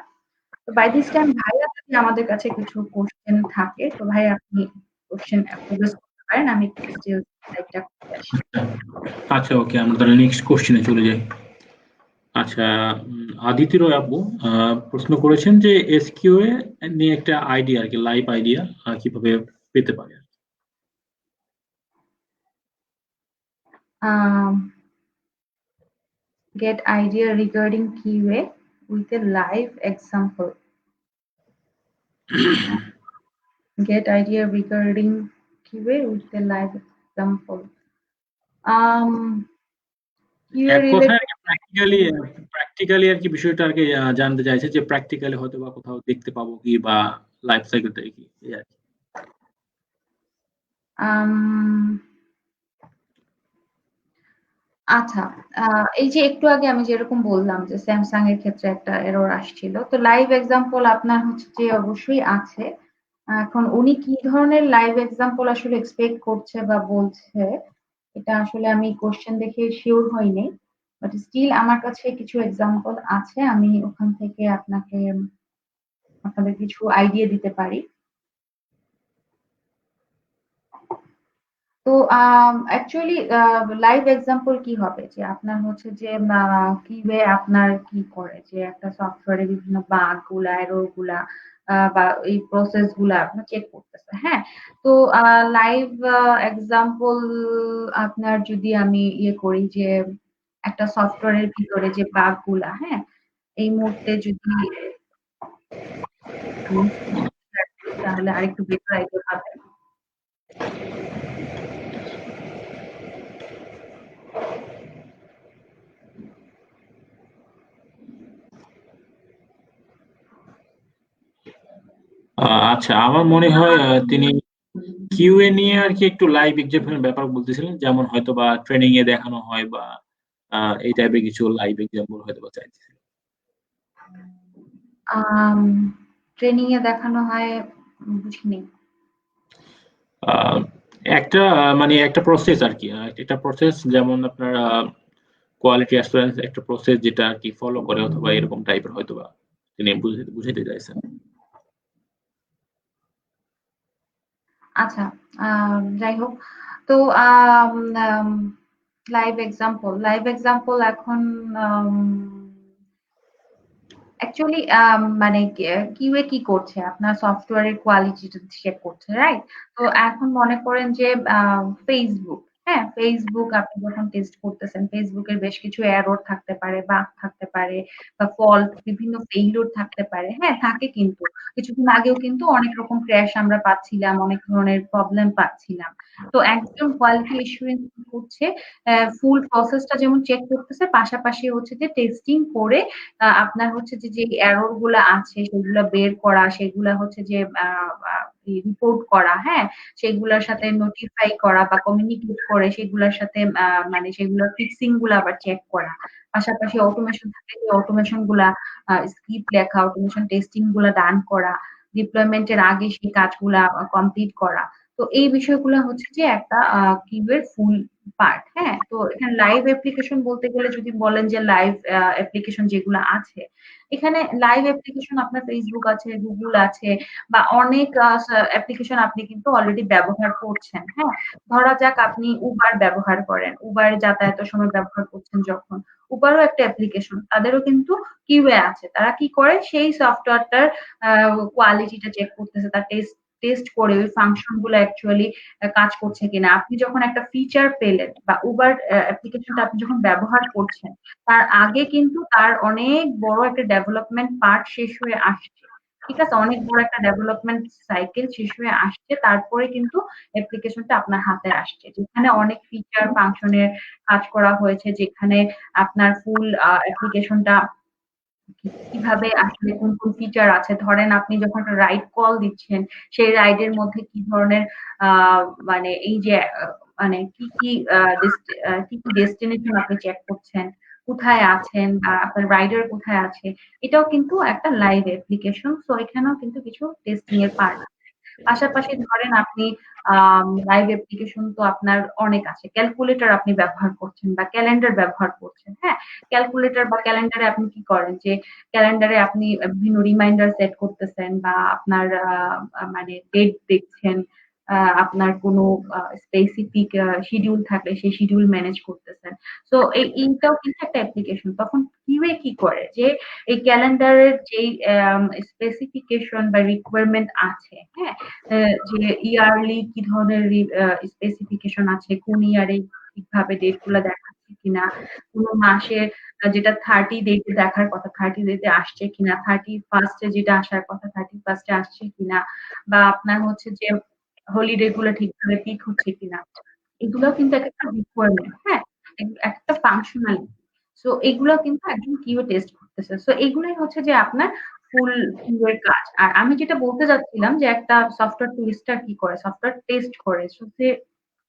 তো বাই দিস টাইম ভাইয়া যদি আমাদের কাছে কিছু কোয়েশ্চেন থাকে, তো ভাই আপনি কোয়েশ্চেন প্রোগ্রেস করতে পারেন। আমি একটু এসটিএলসি সাইটটা খুঁজে আসি। আচ্ছা, ওকে, আমরা তাহলে নেক্সট কোশ্চেনে চলে যাই। আচ্ছা, আদিতি রয় আপু প্রশ্ন করেছেন যে এসকিউএ নিয়ে একটা আইডিয়া আর কি, লাইভ আইডিয়া কিভাবে পেতে পারে। Um, get idea regarding QA with a live example. Get idea regarding QA with a live example. QA এক কথায় related প্র্যাকটিক্যালি আর কি বিষয়টা আর কি জানতে চাইছে যে প্র্যাকটিক্যালি হয়তো বা কোথাও দেখতে পাবো কি বা লাইফ সাইকেলটা কি এই আর কি। um, আচ্ছা, এই যে একটু আগে আমি যেরকম বললাম যে স্যামসাং এর ক্ষেত্রে একটা এরর আসছিল। তো লাইভ এক্সাম্পল আপনার হচ্ছে যে অবশ্যই আছে। এখন উনি কি ধরনের লাইভ এক্সাম্পল আসলে এক্সপেক্ট করছে বা বলছে, এটা আসলে আমি কোয়েশ্চেন দেখে সিউর হইনি। বাট স্টিল আমার কাছে কিছু এক্সাম্পল আছে। আমি ওখান থেকে আপনাকে আপনাদের কিছু আইডিয়া দিতে পারি। তো অ্যাকচুয়ালি লাইভ এক্সাম্পল কি হবে যে আপনার হচ্ছে যে কিভাবে আপনার কি করে যে একটা সফটওয়্যারে বিভিন্ন বাগ গুলা এরর গুলা বা এই প্রসেস গুলা আপনার চেক করতেছে, হ্যাঁ? তো লাইভ এক্সাম্পল আপনার যদি আমি ইয়ে করি যে একটা সফটওয়্যারের ভিতরে যে বাগ গুলা, হ্যাঁ, এই মুহূর্তে যদি আমি share করি তাহলে আরেকটু বেটার আইডিয়া পাবেন। আচ্ছা, আমার মনে হয় তিনি কিউএ নিয়ে আর কি একটু লাইভ এক্সাম্পল ব্যাপার বলতেছিলেন, যেমন হয়তো বা ট্রেনিং এ দেখানো হয় বা এই টাইপের কিছু লাইভ এক্সাম্পল হয়তো বা চাইতেছিলেন। আম ট্রেনিং এ দেখানো হয় বুঝিনি। আহ, একটা মানে একটা প্রসেস আর কি, একটা প্রসেস যেমন আপনার কোয়ালিটি অ্যাসুরেন্স একটা প্রসেস যেটা আর কি ফলো করে অথবা এরকম টাইপের হয়তো বা তিনি বুঝাইতে চাইছেন। আচ্ছা, যাই হোক। তো আম আম লাইভ এক্সাম্পল এখন আম অ্যাকচুয়ালি মানে কিউএ কি করছে? আপনার সফটওয়্যারের কোয়ালিটিটা চেক করছে, রাইট? তো এখন মনে করেন যে Facebook, হ্যাঁ? Facebook আপনি যখন টেস্ট করতেছেন, Facebook এর বেশ কিছু এরর থাকতে পারে, বাগ থাকতে পারে বা ফল্ট বিভিন্ন ফেইলিউর থাকতে পারে, হ্যাঁ? থাকে কিন্তু। কিছুদিন আগেও কিন্তু অনেক রকম ক্র্যাশ আমরা পাচ্ছিলাম, অনেক ধরনের প্রবলেম পাচ্ছিলাম। তো একজন কোয়ালিটি অ্যাসুরেন্স কি করছে? ফুল প্রসেসটা যেমন চেক করতেছে, পাশাপাশি হচ্ছে যে টেস্টিং করে আপনার হচ্ছে যে এরর গুলা আছে সেগুলা বের করা, সেগুলা হচ্ছে যে রিপোর্ট করা, হ্যাঁ? সেগুলার সাথে নোটিফাই করা বা কমিউনিকেট করে সেগুলার সাথে মানে সেগুলোর ফিক্সিং গুলা আবার চেক করা। পাশাপাশি অটোমেশন থাকলে সেই অটোমেশন গুলা স্ক্রিপ্ট লেখা, অটোমেশন টেস্টিং গুলা ডান করা, ডিপ্লয়মেন্ট এর আগে সেই কাজগুলা কমপ্লিট করা। তো এই বিষয়গুলা হচ্ছে যে একটা কিউএর ফুল পার্ট, হ্যাঁ? তো এখানে লাইভ অ্যাপ্লিকেশন বলতে গেলে যদি বলেন যে লাইভ অ্যাপ্লিকেশন যেগুলো আছে, এখানে লাইভ অ্যাপ্লিকেশন আপনার Facebook আছে, Google আছে বা অনেক অ্যাপ্লিকেশন আপনি কিন্তু অলরেডি ব্যবহার করছেন, হ্যাঁ? ধরা যাক আপনি Uber ব্যবহার করেন। Uber যাতায়াতের সময় ব্যবহার করছেন যখন। Uber ও একটা অ্যাপ্লিকেশন। তাদেরও কিন্তু কিউএ আছে। তারা কি করে? সেই সফটওয়্যারটার আ কোয়ালিটিটা চেক করতেছে। তার টেস্ট করে ওই ফাংশন গুলো অ্যাকচুয়ালি কাজ করছে কিনা। আপনি যখন একটা ফিচার পেলেন বা Uber অ্যাপ্লিকেশনটা আপনি যখন ব্যবহার করছেন, তার আগে কিন্তু তার অনেক বড় একটা ডেভেলপমেন্ট পার্ট শেষ হয়ে আসছে। ঠিক আছে? অনেক বড় একটা ডেভেলপমেন্ট সাইকেল শেষ হয়ে আসছে। তারপরে কিন্তু অ্যাপ্লিকেশনটা আপনার হাতে আসছে। যেখানে অনেক ফিচার ফাংশনের কাজ করা হয়েছে, যেখানে আপনার ফুল অ্যাপ্লিকেশনটা কিভাবে আসলে কোন ফিচার আছে। ধরেন আপনি যখন একটা রাইড কল দিচ্ছেন, সেই রাইডের মধ্যে কি ধরনের আ মানে এই যে মানে কি ডেস্টিনেশন আপনি চেক করছেন, কোথায় আছেন বা আপনার রাইডার কোথায় আছে। এটাও কিন্তু একটা লাইভ অ্যাপ্লিকেশন। সো এখানেও কিন্তু কিছু টেস্টিং এর পার্ট আছে। পাশাপাশি ধরেন আপনি লাইভ অ্যাপ্লিকেশন তো আপনার অনেক আছে। ক্যালকুলেটর আপনি ব্যবহার করছেন বা ক্যালেন্ডার ব্যবহার করছেন, হ্যাঁ? ক্যালকুলেটর বা ক্যালেন্ডারে আপনি কি করেন যে ক্যালেন্ডারে আপনি বিভিন্ন রিমাইন্ডার সেট করতেছেন বা আপনার মানে ডেট দেখছেন। আপনার কোনো স্পেসিফিক শিডিউল থাকলে সেই শিডিউল ম্যানেজ করতেছেন। সো এইটাও কিন্তু একটা অ্যাপ্লিকেশন। তখন কিউএ কি করে? যে এই ক্যালেন্ডারের যেই স্পেসিফিকেশন বা রিকোয়ারমেন্ট আছে, হ্যাঁ? যে ইয়ারলি কি ধরনের স্পেসিফিকেশন আছে, কোন ইয়ারে ঠিকভাবে ডেট গুলা দেখাচ্ছে কিনা, কোন মাসের যেটা 30 ডেটে দেখার কথা 30 ডেটে আসছে কিনা, 31st এ যেটা আসার কথা 31st এ আসছে কিনা বা আপনার হচ্ছে যে হলিডে গুলো ঠিকভাবে পিক হচ্ছে কিনা। এগুলাও কিন্তু একেকটা রিকোয়ারমেন্ট, হ্যাঁ? একটা ফাংশনালিটি। সো এগুলো কিন্তু একজন কিউএ টেস্ট করতেছে। সো এগুলাই হচ্ছে যে আপনার ফুল কিউএর কাজ। আর আমি যেটা বলতে চাচ্ছিলাম যে একটা সফটওয়্যার টেস্টার কি করে? সফটওয়্যার টেস্ট করে। সো সে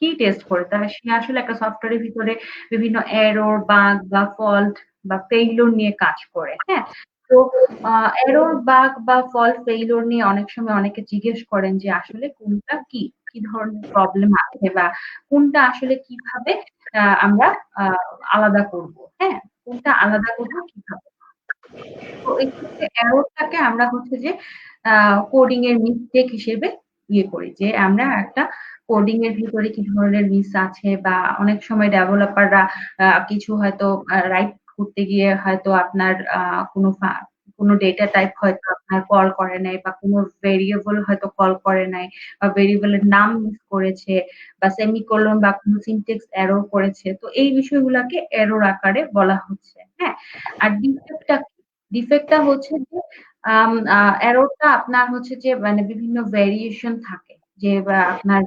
কি টেস্ট করে? সে আসলে একটা সফটওয়্যারের ভিতরে বিভিন্ন এরর, বাগ বা ফল্ট বা ফেইলিউর নিয়ে কাজ করে, হ্যাঁ? তো আ এরর, বাগ বা ফল্ট, ফেইলিউর নিয়ে অনেক সময় অনেকে জিজ্ঞেস করেন যে আসলে কোনটা কি? কি ধরনের প্রবলেম আছে বা কোনটা আসলে কিভাবে আমরা আ আলাদা করব, হ্যাঁ? কোনটা আলাদা করব কিভাবে? তো এক্ষেত্রে এররটাকে আমরা হচ্ছে যে কোডিং এর মিস্টেক হিসেবে ইয়ে করি যে আমরা একটা কোডিং এর ভিতরে কি ধরনের মিস আছে বা অনেক সময় ডেভেলপাররা কিছু হয়তো রাইট করতে গিয়ে হয়তো আপনার কোনো ডেটা টাইপ হয়তো আপনার কল করে নাই বা কোনো ভেরিয়েবল হয়তো কল করে নাই বা ভেরিয়েবলের নাম মিস করেছে বা সেমিকোলন বা কোনো সিনট্যাক্স এরর করেছে। তো এই বিষয়গুলাকে এরর আকারে বলা হচ্ছে। হ্যাঁ? আর ডিফেক্টটা কি? ডিফেক্টটা হচ্ছে যে এররটা আপনার হচ্ছে যে মানে বিভিন্ন ভেরিয়েশন থাকে যে আপনার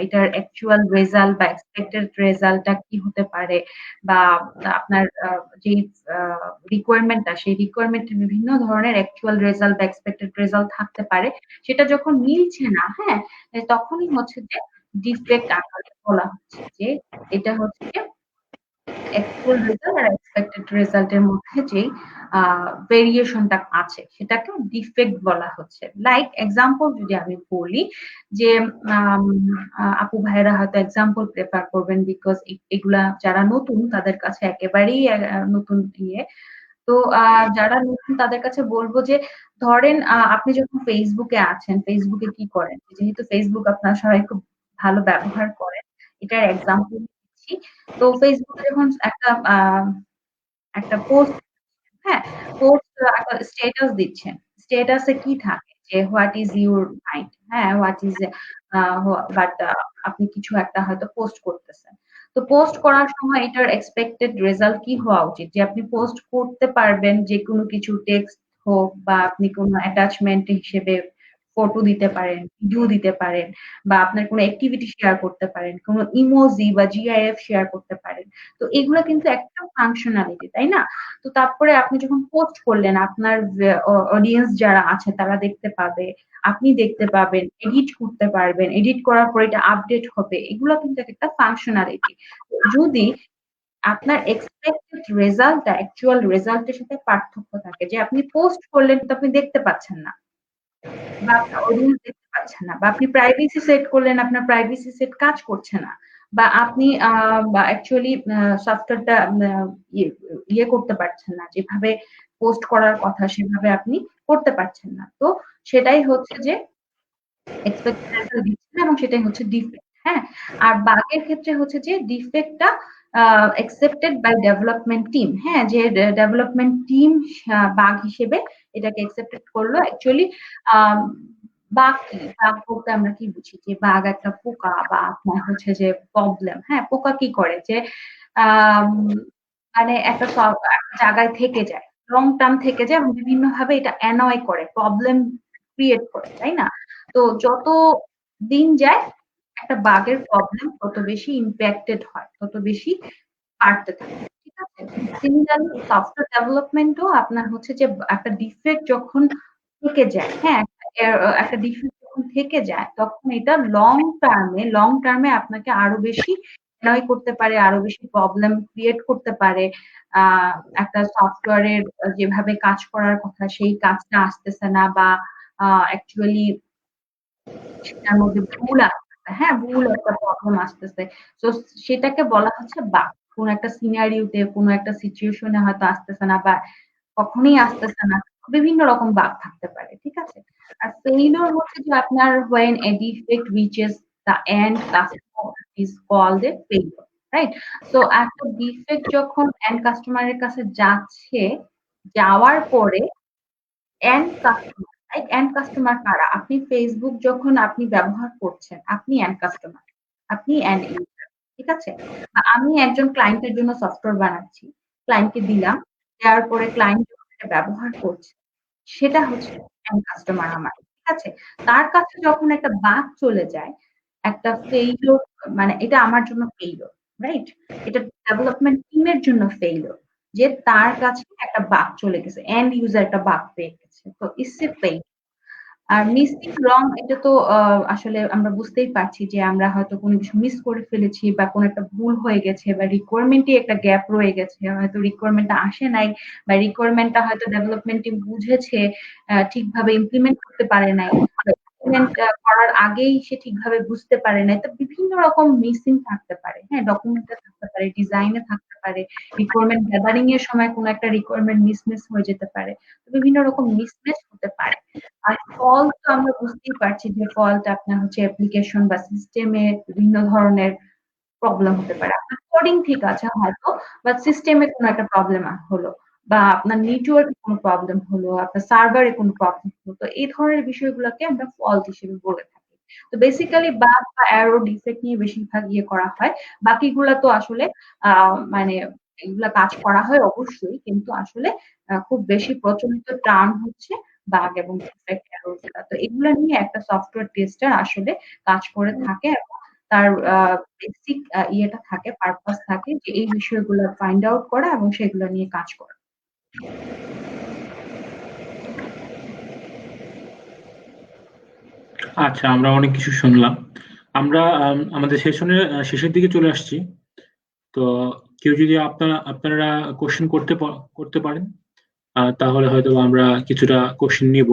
এটার অ্যাকচুয়াল রেজাল্ট বা এক্সপেক্টেড রেজাল্টটা কি হতে পারে বা আপনার যে রিকোয়ারমেন্টটা সেই রিকোয়ারমেন্টে বিভিন্ন ধরনের অ্যাকচুয়াল রেজাল্ট বা এক্সপেক্টেড রেজাল্ট থাকতে পারে সেটা যখন মিলছে না হ্যাঁ তখনই হচ্ছে যে ডিফেক্ট আকারে বলা হচ্ছে যে এটা হচ্ছে অ্যাকচুয়াল রেজাল্ট আর এক্সপেক্টেড রেজাল্টের মধ্যে যেই ভেরিয়েশনটা আছে সেটাকে ডিফেক্ট বলা হচ্ছে। লাইক এক্সাম্পল যদি আমি বলি যে আম আপু ভাইয়েরা হয়তো এক্সাম্পল প্রেফার করবেন বিকজ এগুলা যারা নতুন তাদের কাছে একেবারেই নতুন ইয়ে। তো যারা নতুন তাদের কাছে বলব যে ধরেন আপনি যখন ফেসবুকে আছেন, ফেসবুকে কি করেন? যেহেতু ফেসবুক আপনারা সবাই খুব ভালো ব্যবহার করেন। এটার এক্সাম্পল দিচ্ছি। তো ফেসবুকে যখন একটা পোস্ট হ্যাঁ, পোস্ট একটা স্ট্যাটাস দিচ্ছেন। স্ট্যাটাসে কি থাকে? যে হোয়াট ইস ইউর মাইন্ড? হ্যাঁ, হোয়াট ইস বাট আপনি কিছু একটা হয়তো পোস্ট করতেছেন। তো পোস্ট করার সময় এটার এক্সপেক্টেড রেজাল্ট কি হওয়া উচিত? যে আপনি পোস্ট করতে পারবেন যেকোনো কিছু টেক্সট হোক বা আপনি কোনো অ্যাটাচমেন্ট হিসেবে ফটো দিতে পারেন, ভিডিও দিতে পারেন বা আপনার কোনো অ্যাক্টিভিটি শেয়ার করতে পারেন, কোনো ইমোজি বা জিআইএফ শেয়ার করতে পারেন। তো এগুলা কিন্তু একটা ফাংশনালিটি, তাই না? তো তারপরে আপনি যখন পোস্ট করলেন আপনার অডিয়েন্স যারা আছে তারা দেখতে পাবে, আপনি দেখতে পাবেন, এডিট করতে পারবেন, এডিট করার পর এটা আপডেট হবে। এগুলো কিন্তু একটা ফাংশনালিটি। যদি আপনার এক্সপেক্টেড রেজাল্টটা অ্যাকচুয়াল রেজাল্টের সাথে পার্থক্য থাকে যে আপনি পোস্ট করলেন কিন্তু আপনি দেখতে পাচ্ছেন না বা আপনার অডিয়েন্স দেখতে পাচ্ছে না বা আপনি প্রাইভেসি সেট করলেন আপনার প্রাইভেসি সেট কাজ করছে না বা আপনি অ্যাকচুয়ালি সফটওয়্যারটা ইয়ে করতে পারছেন না যেভাবে পোস্ট করার কথা সেভাবে আপনি করতে পারছেন না তো সেটাই হচ্ছে যে এক্সপেক্টেড রেজাল্ট দিচ্ছে না এবং সেটাই হচ্ছে ডিফেক্ট হ্যাঁ আর বাগের ক্ষেত্রে হচ্ছে যে ডিফেক্টটা accepted by development team হ্যাঁ যে ডেভেলপমেন্ট টিম বাগ হিসেবে এটাকে accepted করলো অ্যাকচুয়ালি বাগ কি বাগ বলতে আমরা কি বুঝি যে বাগ একটা পোকা বা আপনার হচ্ছে যে প্রবলেম হ্যাঁ পোকা কি করে যে আম, মানে একটা একটা জায়গায় থেকে যায় লং টার্ম থেকে যায় এবং বিভিন্ন ভাবে এটা অ্যানয় করে প্রবলেম ক্রিয়েট করে তাই না তো যত দিন যায় একটা বাগের প্রবলেম তত বেশি ইম্প্যাক্টেড হয় তত বেশি বাড়তে থাকে ঠিক আছে সিমিলারলি সফটওয়্যার ডেভেলপমেন্টও আপনার হচ্ছে যে একটা ডিফেক্ট যখন থেকে যায় হ্যাঁ একটা ডিফেক্ট যখন থেকে যায় তখন এটা লং টার্মে আপনাকে আরো বেশি নয় করতে পারে আরো বেশি প্রবলেম ক্রিয়েট করতে পারে আহ একটা সফটওয়্যারের যেভাবে কাজ করার কথা সেই কাজটা আসতেছে না বা অ্যাকচুয়ালি সেটার মধ্যে ভুল আসতেছে, হ্যাঁ? ভুল একটা প্রবলেম আসতেছে। তো সেটাকে বলা হচ্ছে বাগ। কোন একটা সিনারিওতে, কোন একটা সিচুয়েশন এ হয়তো আসতেছে না বা কখনোই আসতেছে না। বিভিন্ন রকম বাগ থাকতে পারে। ঠিক আছে? আর ফেইলিউর হচ্ছে যে আপনার when a defect reaches the end customer is called a failure. Right? So একটা ডিফেক্ট যখন এন্ড কাস্টমারের কাছে যাচ্ছে, যাওয়ার পরে end customer, right? End customer কারা? আপনি Facebook যখন আপনি ব্যবহার করছেন, আপনি এন্ড কাস্টমার। আপনি এন্ড ইউজার। ঠিক আছে? আমি একজন ক্লায়েন্টের জন্য সফটওয়্যার বানাচ্ছি। ক্লায়েন্টকে দিলাম। দেওয়ার পরে ক্লায়েন্ট যখন এটা ব্যবহার করছে, সেটা হচ্ছে এন্ড কাস্টমার আমার। ঠিক আছে? তার কাছে যখন একটা বাগ চলে যায়, একটা ফেইলিউর মানে এটা আমার জন্য ফেইলিউর, রাইট? এটা ডেভেলপমেন্ট টিমের জন্য ফেইলিউর। যে তার কাছে একটা বাগ চলে গেছে। এন্ড ইউজার একটা বাগ পেয়ে গেছে। তো ইটস এ ফেইল। আর মিসিং রং এটা তো আসলে আমরা বুঝতেই পারছি যে আমরা হয়তো কোনো কিছু মিস করে ফেলেছি বা কোনো একটা ভুল হয়ে গেছে বা রিকোয়ারমেন্টে একটা গ্যাপ রয়ে গেছে। হয়তো রিকোয়ারমেন্টটা আসে নাই বা রিকোয়ারমেন্টটা হয়তো ডেভেলপমেন্ট টিম বুঝেছে ঠিকভাবে ইমপ্লিমেন্ট করতে পারে নাই। ইমপ্লিমেন্ট করার আগেই সে ঠিকভাবে বুঝতে পারে নাই। তো বিভিন্ন রকম মিসিং থাকতে পারে। হ্যাঁ, ডকুমেন্টে থাকতে পারে পারে, ডিজাইনে থাকতে পারে, রিকোয়ারমেন্ট গ্যাদারিং এর সময় কোনো একটা রিকোয়ারমেন্ট মিসম্যাচ হয়ে যেতে পারে। বিভিন্ন রকম মিসম্যাচ হতে পারে। আর ফল্ট তো আমরা বুঝতেই পারছি যে ফল্ট আপনার হচ্ছে অ্যাপ্লিকেশন বা সিস্টেমে বিভিন্ন ধরনের প্রবলেম হতে পারে। আপনার কোডিং ঠিক আছে হয়তো, বাট সিস্টেমে কোনো একটা প্রবলেম হলো বা আপনার নেটওয়ার্কে কোনো প্রবলেম হলো, আপনার সার্ভারে কোনো প্রবলেম হলো। তো এই ধরনের বিষয়গুলোকে আমরা ফল্ট হিসেবে বলে থাকি। তো বেসিক্যালি বাগ বা এরর ডিফেক্ট নিয়ে বেশিরভাগ ইয়ে করা হয়। বাকিগুলা তো আসলে মানে এগুলা কাজ করা হয় অবশ্যই, কিন্তু আসলে খুব বেশি প্রচলিত টার্ম হচ্ছে বাগ এবং ডিফেক্ট এরর গুলা। তো এগুলা নিয়ে একটা সফটওয়্যার টেস্টার আসলে কাজ করে থাকে এবং তার বেসিক ইয়েটা থাকে, পারপাস থাকে যে এই বিষয়গুলো ফাইন্ড আউট করা এবং সেগুলো নিয়ে কাজ করা। আচ্ছা, আমরা অনেক কিছু শুনলাম। আমরা আমাদের সেশনের শেষের দিকে চলে আসছি। তো কেউ যদি আপনারা কোশ্চেন করতে পারেন, তাহলে হয়তো আমরা কিছুটা কোশ্চেন নিব।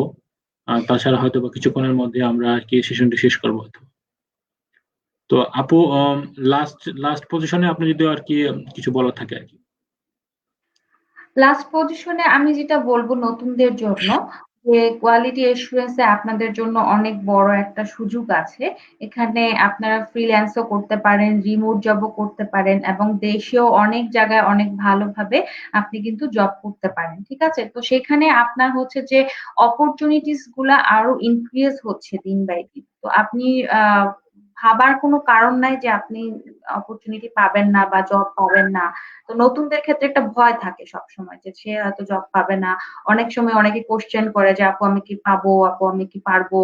আর তাছাড়া হয়তো বা কিছুক্ষণের মধ্যে আমরা আর কি সেশনটি শেষ করবো হয়তো। তো আপু, লাস্ট লাস্ট পজিশনে আপনি যদি আর কি কিছু বলার থাকে আর কি। লাস্ট পজিশনে আমি যেটা বলবো নতুনদের জন্য যে কোয়ালিটি এসুরেন্সে আপনাদের জন্য অনেক বড় একটা সুযোগ আছে। এখানে আপনারা ফ্রিল্যান্সও করতে পারেন, রিমোট জবও করতে পারেন এবং দেশেও অনেক জায়গায় অনেক ভালোভাবে আপনি কিন্তু জব করতে পারেন। ঠিক আছে? তো সেখানে আপনার হচ্ছে যে অপরচুনিটিস গুলা আরো ইনক্রিজ হচ্ছে দিন বাই দিন। তো আপনি ভাবার কোনো কারণ নাই যে আপনি অপরচুনিটি পাবেন না বা জব পাবেন না। তো নতুনদের ক্ষেত্রে একটা ভয় থাকে সবসময় যে সে হয়তো জব পাবে না। অনেক সময় অনেকে কোশ্চেন করে যে আপু আমি কি পাবো, আপু আমি কি পারবো।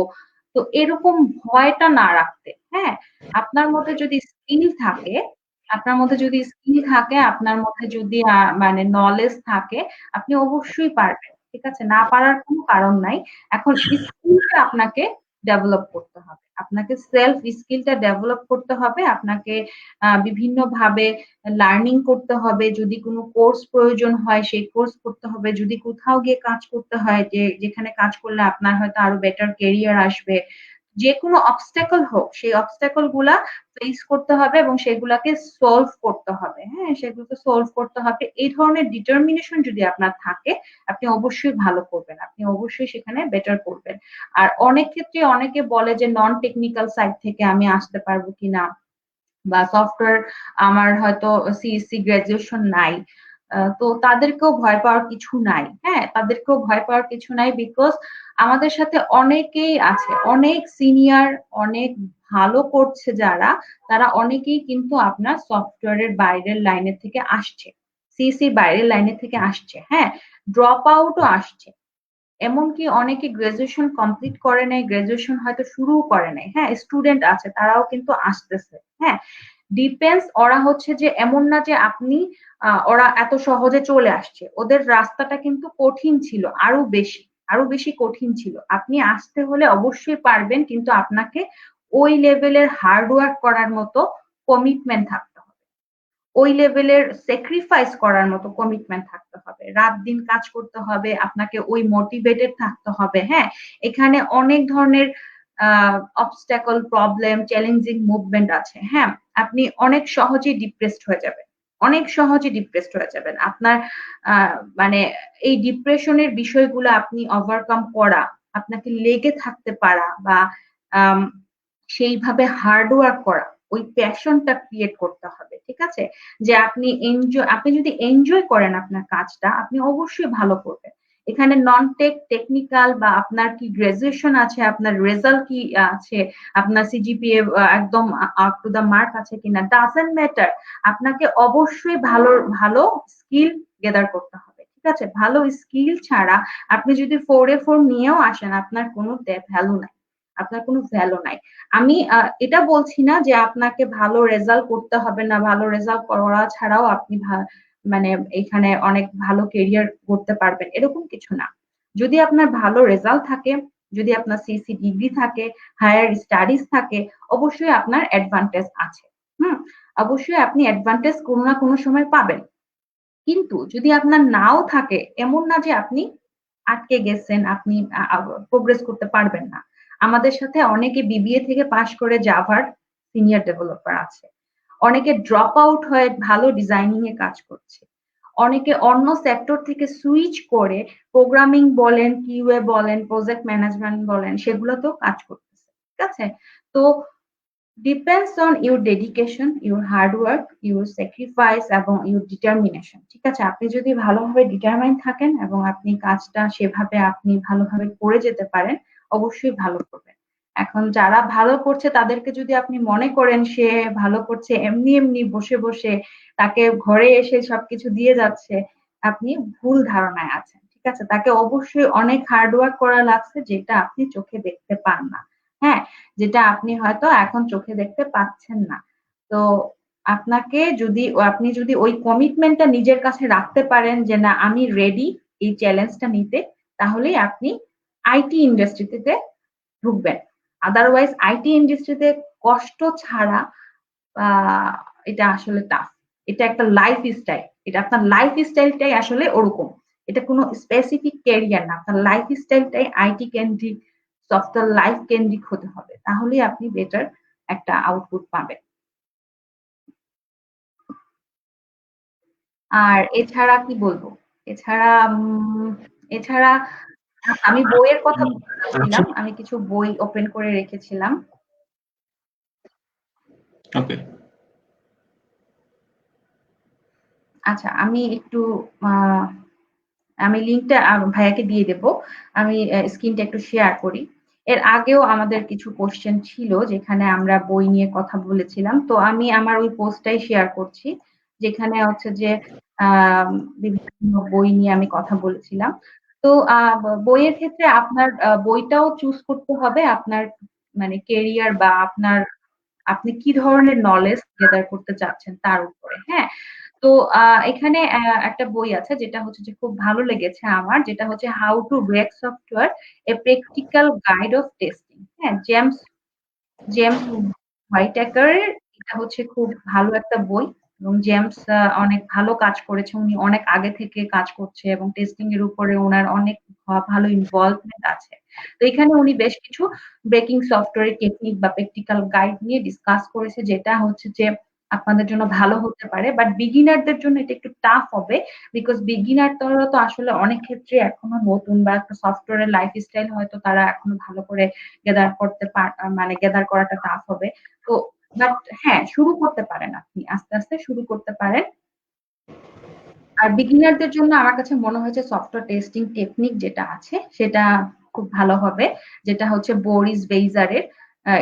তো এরকম ভয়টা না রাখতে, হ্যাঁ? আপনার মধ্যে যদি স্কিল থাকে, আপনার মধ্যে যদি স্কিল থাকে, আপনার মধ্যে যদি মানে নলেজ থাকে, আপনি অবশ্যই পারবেন। ঠিক আছে? না পারার কোনো কারণ নাই। এখন স্কিলটা আপনাকে ডেভেলপ করতে হবে। আপনাকে সেলফ স্কিলটা ডেভেলপ করতে হবে। আপনাকে বিভিন্নভাবে লার্নিং করতে হবে। যদি কোনো কোর্স প্রয়োজন হয় সেই কোর্স করতে হবে। যদি কোথাও গিয়ে কাজ করতে হয় যে যেখানে কাজ করলে আপনার হয়তো আরো বেটার ক্যারিয়ার আসবে। যেকোনো অবস্ট্যাকল হোক সেই অবস্ট্যাকল গুলা ফেস করতে হবে এবং সেগুলাকে সলভ করতে হবে। হ্যাঁ? সেগুলোকে সলভ করতে হবে। এই ধরনের ডিটারমিনেশন যদি আপনার থাকে আপনি অবশ্যই ভালো করবেন। আপনি অবশ্যই সেখানে বেটার করবেন। আর অনেক ক্ষেত্রে অনেকে বলে যে নন টেকনিক্যাল সাইড থেকে আমি আসতে পারবো কিনা বা সফটওয়্যার আমার হয়তো সিএসসি গ্র্যাজুয়েশন নাই। তো তাদেরকেও ভয় পাওয়ার কিছু নাই। হ্যাঁ? তাদেরকেও ভয় পাওয়ার কিছু নাই বিকজ আমাদের সাথে অনেকেই আছে। অনেক সিনিয়র, অনেক ভালো করছে যারা, তারা অনেকেই কিন্তু আপনার সফটওয়্যারের বাইরের লাইনের থেকে আসছে। সিএসসির বাইরের লাইনের থেকে আসছে। হ্যাঁ? ড্রপ আউটও আসছে। এমনকি অনেকে গ্রাজুয়েশন কমপ্লিট করে নাই, গ্রাজুয়েশন হয়তো শুরুও করে নাই। হ্যাঁ? স্টুডেন্ট আছে, তারাও কিন্তু আসতেছে। হ্যাঁ? ডিপেন্ডস ওরা হচ্ছে যে এমন না যে আপনি ওরা এত সহজে চলে আসছে। ওদের রাস্তাটা কিন্তু কঠিন ছিল, আরো বেশি কঠিন ছিল। আপনি আসতে হলে অবশ্যই পারবেন, কিন্তু আপনাকে ওই লেভেলের হার্ড ওয়ার্ক করার মতো কমিটমেন্ট থাকতে হবে। ওই লেভেলের স্যাক্রিফাইস করার মতো কমিটমেন্ট থাকতে হবে। রাত দিন কাজ করতে হবে, আপনাকে ওই মোটিভেটেড থাকতে হবে। হ্যাঁ? এখানে অনেক ধরনের অবস্ট্যাকল, প্রবলেম, চ্যালেঞ্জিং মুভমেন্ট আছে। হ্যাঁ? আপনি অনেক সহজেই ডিপ্রেসড হয়ে যাবেন। অনেক সহজে ডিপ্রেসড হয়ে যাবেন। আপনার মানে এই ডিপ্রেশনের বিষয়গুলো আপনি ওভারকাম করা, আপনাকে লেগে থাকতে পারা বা আম সেইভাবে হার্ড ওয়ার্ক করা, ওই প্যাশনটা ক্রিয়েট করতে হবে। ঠিক আছে? যে আপনি যদি এনজয় করেন আপনার কাজটা, আপনি অবশ্যই ভালো করবেন। এখানে টেকনিক্যাল বা আপনার কি গ্র্যাজুয়েশন আছে, আপনার রেজাল্ট কি আছে, আপনার সিজিপিএ একদম আপ টু দ্য মার্ক আছে কিনা, ডাজন্ট ম্যাটার। আপনাকে অবশ্যই ভালো স্কিল গেদার করতে হবে। ঠিক আছে? ভালো স্কিল ছাড়া আপনি যদি 4 এ 4 নিয়েও আসেন, আপনার কোনো ভ্যালু নাই। আপনার কোনো ভ্যালু নাই। আমি এটা বলছি না যে আপনাকে ভালো রেজাল্ট করতে হবে না, ভালো রেজাল্ট করা ছাড়াও আপনি মানে এখানে অনেক ভালো কেরিয়ার করতে পারবেন, এরকম কিছু না। যদি আপনার ভালো রেজাল্ট থাকে, যদি আপনার সিসি ডিগ্রি থাকে, হায়ার স্টাডিজ থাকে, অবশ্যই আপনার অ্যাডভান্টেজ আছে। হুম? অবশ্যই আপনি অ্যাডভান্টেজ কোনো না কোনো সময় পাবেন। কিন্তু যদি আপনার নাও থাকে, এমন না যে আপনি আটকে গেছেন, আপনি প্রোগ্রেস করতে পারবেন না। আমাদের সাথে অনেকে বিবিএ থেকে পাশ করে জাভার সিনিয়র ডেভেলপার আছে। অনেকে ড্রপ আউট হয়ে ভালো ডিজাইনিং এ কাজ করছে। অনেকে অন্য সেক্টর থেকে সুইচ করে প্রোগ্রামিং বলেন, কিউএ বলেন, প্রজেক্ট ম্যানেজমেন্ট বলেন সেগুলোতেও কাজ করতেছে। ঠিক আছে? তো depends on your dedication, your hard work, your sacrifice এবং your determination. ঠিক আছে? আপনি যদি ভালোভাবে ডিটারমাইন থাকেন এবং আপনি কাজটা সেভাবে আপনি ভালোভাবে করে যেতে পারেন, অবশ্যই ভালো করবেন। এখন যারা ভালো করছে তাদেরকে যদি আপনি মনে করেন সে ভালো করছে এমনি, এমনি বসে, বসে তাকে ঘরে এসে সবকিছু দিয়ে যাচ্ছে, আপনি ভুল ধারণায় আছেন। ঠিক আছে? তাকে অবশ্যই অনেক হার্ড ওয়ার্ক করা লাগছে যেটা আপনি চোখে দেখতে পান না। হ্যাঁ? যেটা আপনি হয়তো এখন চোখে দেখতে পাচ্ছেন না। তো আপনি যদি ওই কমিটমেন্টটা নিজের কাছে রাখতে পারেন যে না আমি রেডি এই চ্যালেঞ্জটা নিতে, তাহলেই আপনি আইটি ইন্ডাস্ট্রিতে ঢুকবেন। আদারওয়াইজ আইটি ইন্ডাস্ট্রিতে কষ্ট ছাড়া এটা আসলে টাফ। এটা একটা লাইফ স্টাইল। এটা আপনার লাইফ স্টাইলটাই আসলে ওরকম। এটা কোনো স্পেসিফিক ক্যারিয়ার না। আপনার লাইফ স্টাইলটাই আইটি কেন্দ্রিক, সফটওয়্যার লাইফ কেন্দ্রিক হতে হবে। তাহলেই আপনি বেটার একটা আউটপুট পাবেন। আর এছাড়া কি বলবো? এছাড়া এছাড়া আমি বইয়ের কথা বলতে আচ্ছা, চাচ্ছিলাম। আমি কিছু বই ওপেন করে রেখেছিলাম। ওকে। আচ্ছা, আমি একটু আ আমি লিঙ্কটা ভাইয়াকে দিয়ে দেব। আমি স্ক্রিনটা একটু শেয়ার করি। এর আগেও আমাদের কিছু কোয়েশ্চেন ছিল যেখানে আমরা বই নিয়ে কথা বলেছিলাম। তো আমি আমার ওই পোস্টটাই শেয়ার করছি। যেখানে হচ্ছে যে আ বিভিন্ন বই নিয়ে আমি কথা বলেছিলাম। তো বইয়ের ক্ষেত্রে আপনার বইটাও চুজ করতে হবে আপনার মানে কেরিয়ার বা আপনি কি ধরনের নলেজ গেদার করতে চাচ্ছেন তার উপরে। হ্যাঁ? তো এখানে একটা বই আছে যেটা হচ্ছে যে খুব ভালো লেগেছে আমার। যেটা হচ্ছে 'how to break software: a practical guide of testing'. হ্যাঁ? জেমস হোয়াইটেকার এর এটা হচ্ছে খুব ভালো একটা বই এবং জেমস অনেক ভালো কাজ করেছে। উনি অনেক আগে থেকে কাজ করছে এবং টেস্টিং এর উপরে উনার অনেক ভালো ইনভলভমেন্ট আছে। তো এখানে উনি বেশ কিছু ব্রেকিং সফটওয়্যার টেকনিক বা প্র্যাকটিক্যাল গাইড নিয়ে ডিসকাস করেছে যেটা হচ্ছে যে আপনাদের জন্য ভালো হতে পারে। বাট বিগিনারদের জন্য এটা একটু টাফ হবে। বিকজ বিগিনাররা তো আসলে অনেক ক্ষেত্রে এখনো নতুন বা একটা সফটওয়্যারের লাইফস্টাইল হয়তো তারা এখনো ভালো করে মানে গেদার করাটা টাফ হবে। তো বাট হ্যাঁ, শুরু করতে পারেন আপনি। আস্তে, আস্তে শুরু করতে পারেন। আর বিগিনারদের জন্য আমার কাছে মনে হয়েছে সফটওয়্যার টেস্টিং টেকনিক যেটা আছে সেটা খুব ভালো হবে। যেটা হচ্ছে বরিস বেইজারের।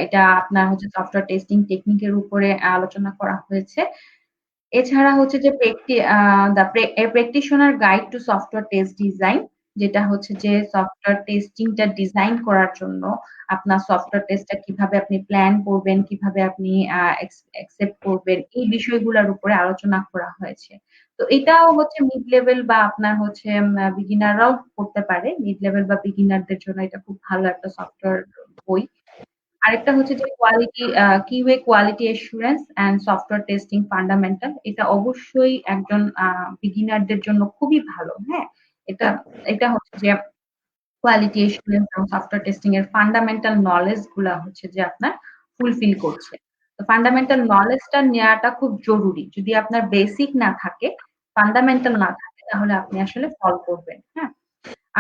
এটা আপনার হচ্ছে সফটওয়্যার টেস্টিং টেকনিকের উপরে আলোচনা করা হয়েছে। এছাড়া হচ্ছে যে a practitioner guide to software test design, যেটা হচ্ছে যে সফটওয়্যার টেস্টিংটা ডিজাইন করার জন্য আপনার সফটওয়্যার টেস্টটা কিভাবে আপনি প্ল্যান করবেন, কিভাবে আপনি অ্যাকসেপ্ট করবেন, এই বিষয়গুলোর উপরে আলোচনা করা হয়েছে। তো এটাও হচ্ছে মিড লেভেল বা আপনার হচ্ছে বিগিনাররাও পড়তে পারে। মিড লেভেল বা বিগিনারদের জন্য এটা খুব ভালো একটা সফটওয়্যার বই। আরেকটা হচ্ছে যে QA quality assurance and software testing fundamental. এটা অবশ্যই একজন বিগিনারদের জন্য খুবই ভালো। হ্যাঁ? এটা এটা হচ্ছে যে কোয়ালিটি অ্যাসুরেন্স এবং সফটওয়্যার টেস্টিং এর ফান্ডামেন্টাল নলেজ গুলা হচ্ছে যে আপনার ফুলফিল করছে। তো ফান্ডামেন্টাল নলেজটা নেওয়াটা খুব জরুরি। যদি আপনার বেসিক না থাকে, ফান্ডামেন্টাল না থাকে তাহলে আপনি আসলে ফল করবেন। হ্যাঁ?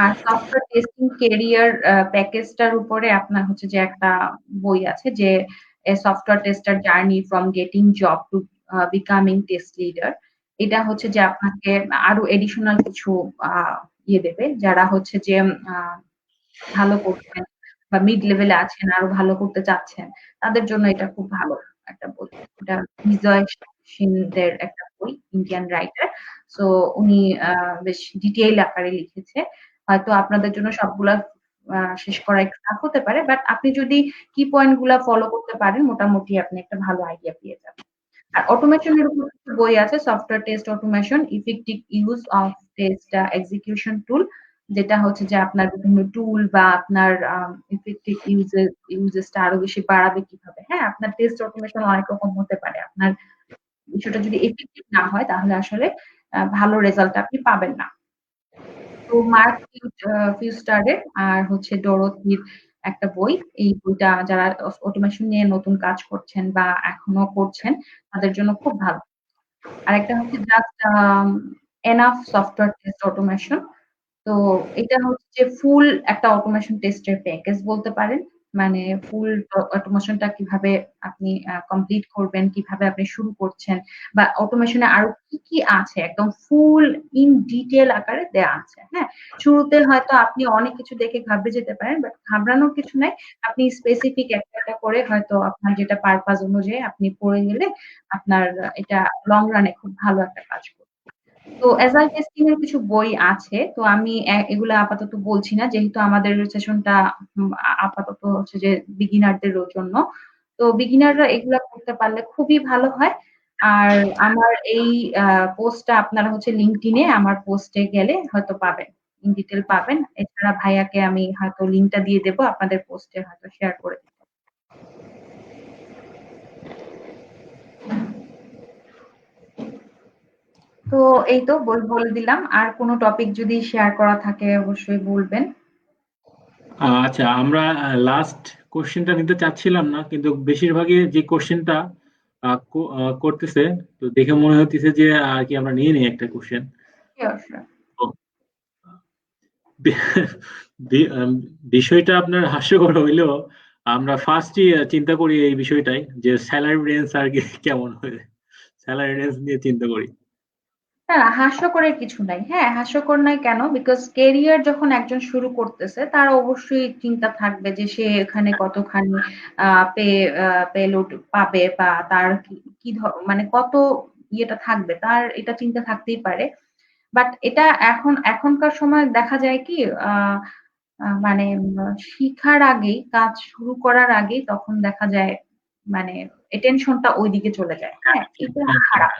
আর সফটওয়্যার টেস্টিং কেরিয়ার প্যাকেজটার উপরে আপনার হচ্ছে যে একটা বই আছে যে software tester journey from getting job to becoming test leader. এটা হচ্ছে যে আপনাকে আরো এডিশনাল কিছু দেবে যারা হচ্ছে যে ভালো করছেন বা মিড লেভেলে আছেন আরো ভালো করতে চাচ্ছেন তাদের জন্য এটা খুব ভালো একটা বই। এটা বিজয় সেনদের একটা বই, ইন্ডিয়ান রাইটার। সো উনি বেশ ডিটেইল আকারে লিখেছে। হয়তো আপনাদের জন্য সবগুলা শেষ করা একটু টাফ হতে পারে। বাট আপনি যদি কি পয়েন্ট গুলা ফলো করতে পারেন মোটামুটি আপনি একটা ভালো আইডিয়া পেয়ে যাবেন। আর অটোমেশন এর উপর কিছু বই আছে, software test automation, effective use of test execution tool, যেটা হচ্ছে যে আপনার বিভিন্ন টুল বা আপনার ইফেক্টিভ ইউজেসটা আরো বেশি বাড়াবে কিভাবে। হ্যাঁ? আপনার টেস্ট অটোমেশন অনেক রকম হতে পারে। আপনার বিষয়টা যদি ইফেক্টিভ না হয় তাহলে আসলে ভালো রেজাল্ট আপনি পাবেন না। তো মার্ক ফিউস্টারের আর হচ্ছে ডরোথির একটা বই। এই বইটা যারা অটোমেশন নিয়ে নতুন কাজ করছেন বা এখনো করছেন তাদের জন্য খুব ভালো। আরেকটা হচ্ছে just enough software test automation. তো এটা হচ্ছে ফুল একটা অটোমেশন টেস্টের প্যাকেজ বলতে পারেন। মানে ফুল অটোমেশনটা কিভাবে আপনি কমপ্লিট করবেন, কিভাবে আপনি শুরু করছেন বা অটোমেশনে আরো কি আছে একদম ফুল ইন ডিটেইল আকারে দেয়া আছে। হ্যাঁ? শুরুতে হয়তো আপনি অনেক কিছু দেখে ঘাবড়ে যেতে পারেন, বাট ঘাবড়ানোর কিছু নাই। আপনি স্পেসিফিক একটা করে হয়তো আপনার যেটা পারপাস অনুযায়ী আপনি পড়ে গেলে আপনার এটা লং রানে খুব ভালো একটা কাজ করবে। তো এজাইল টেস্টিং এর কিছু বই আছে। তো আমি এগুলা আপাতত বলছি না। যেহেতু আমাদের সেশনটা আপাতত হচ্ছে যে বিগিনারদের জন্য। তো বিগিনাররা এগুলা করতে পারলে খুবই ভালো হয়। আর আমার এই পোস্টটা আপনারা হচ্ছে LinkedIn এ আমার পোস্টে গেলে হয়তো পাবেন। ইন ডিটেইল পাবেন। এছাড়া ভাইয়াকে আমি হয়তো লিংকটা দিয়ে দেব। আপনাদের পোস্টে হয়তো শেয়ার করে দিতে। তো এই তো বলে দিলাম। আর কোনো টপিক যদি শেয়ার করা থাকে অবশ্যই বলবেন। আচ্ছা, আমরা লাস্ট কোশ্চেনটা নিতে চাচ্ছিলাম না, কিন্তু বেশিরভাগই যে কোশ্চেনটা করতেছে, তো দেখে মনে হচ্ছে যে আর কি আমরা নিয়ে নিই একটা কোশ্চেন। Sure, sure. বিষয়টা আপনার হাস্যকর হইলেও আমরা ফার্স্টই চিন্তা করি এই বিষয়টাই, যে স্যালারি রেঞ্জ আর কি কেমন হবে, স্যালারি রেঞ্জ নিয়ে চিন্তা করি। না, না, হাস্যকরের কিছু নাই। হ্যাঁ, হাস্যকর নাই কেন? বিকজ কেরিয়ার যখন একজন শুরু করতেছে তার অবশ্যই চিন্তা থাকবে যে সে এখানে কতখানি পে পেলোড পাবে বা তার কি মানে কত ইয়েটা থাকবে তার এটা চিন্তা থাকতেই পারে। বাট এটা এখনকার সময় দেখা যায় কি মানে শিখার আগেই কাজ শুরু করার আগেই তখন দেখা যায় মানে অ্যাটেনশনটা ওইদিকে চলে যায়। হ্যাঁ? এটা হ্যাঁ, হ্যাঁ, খারাপ।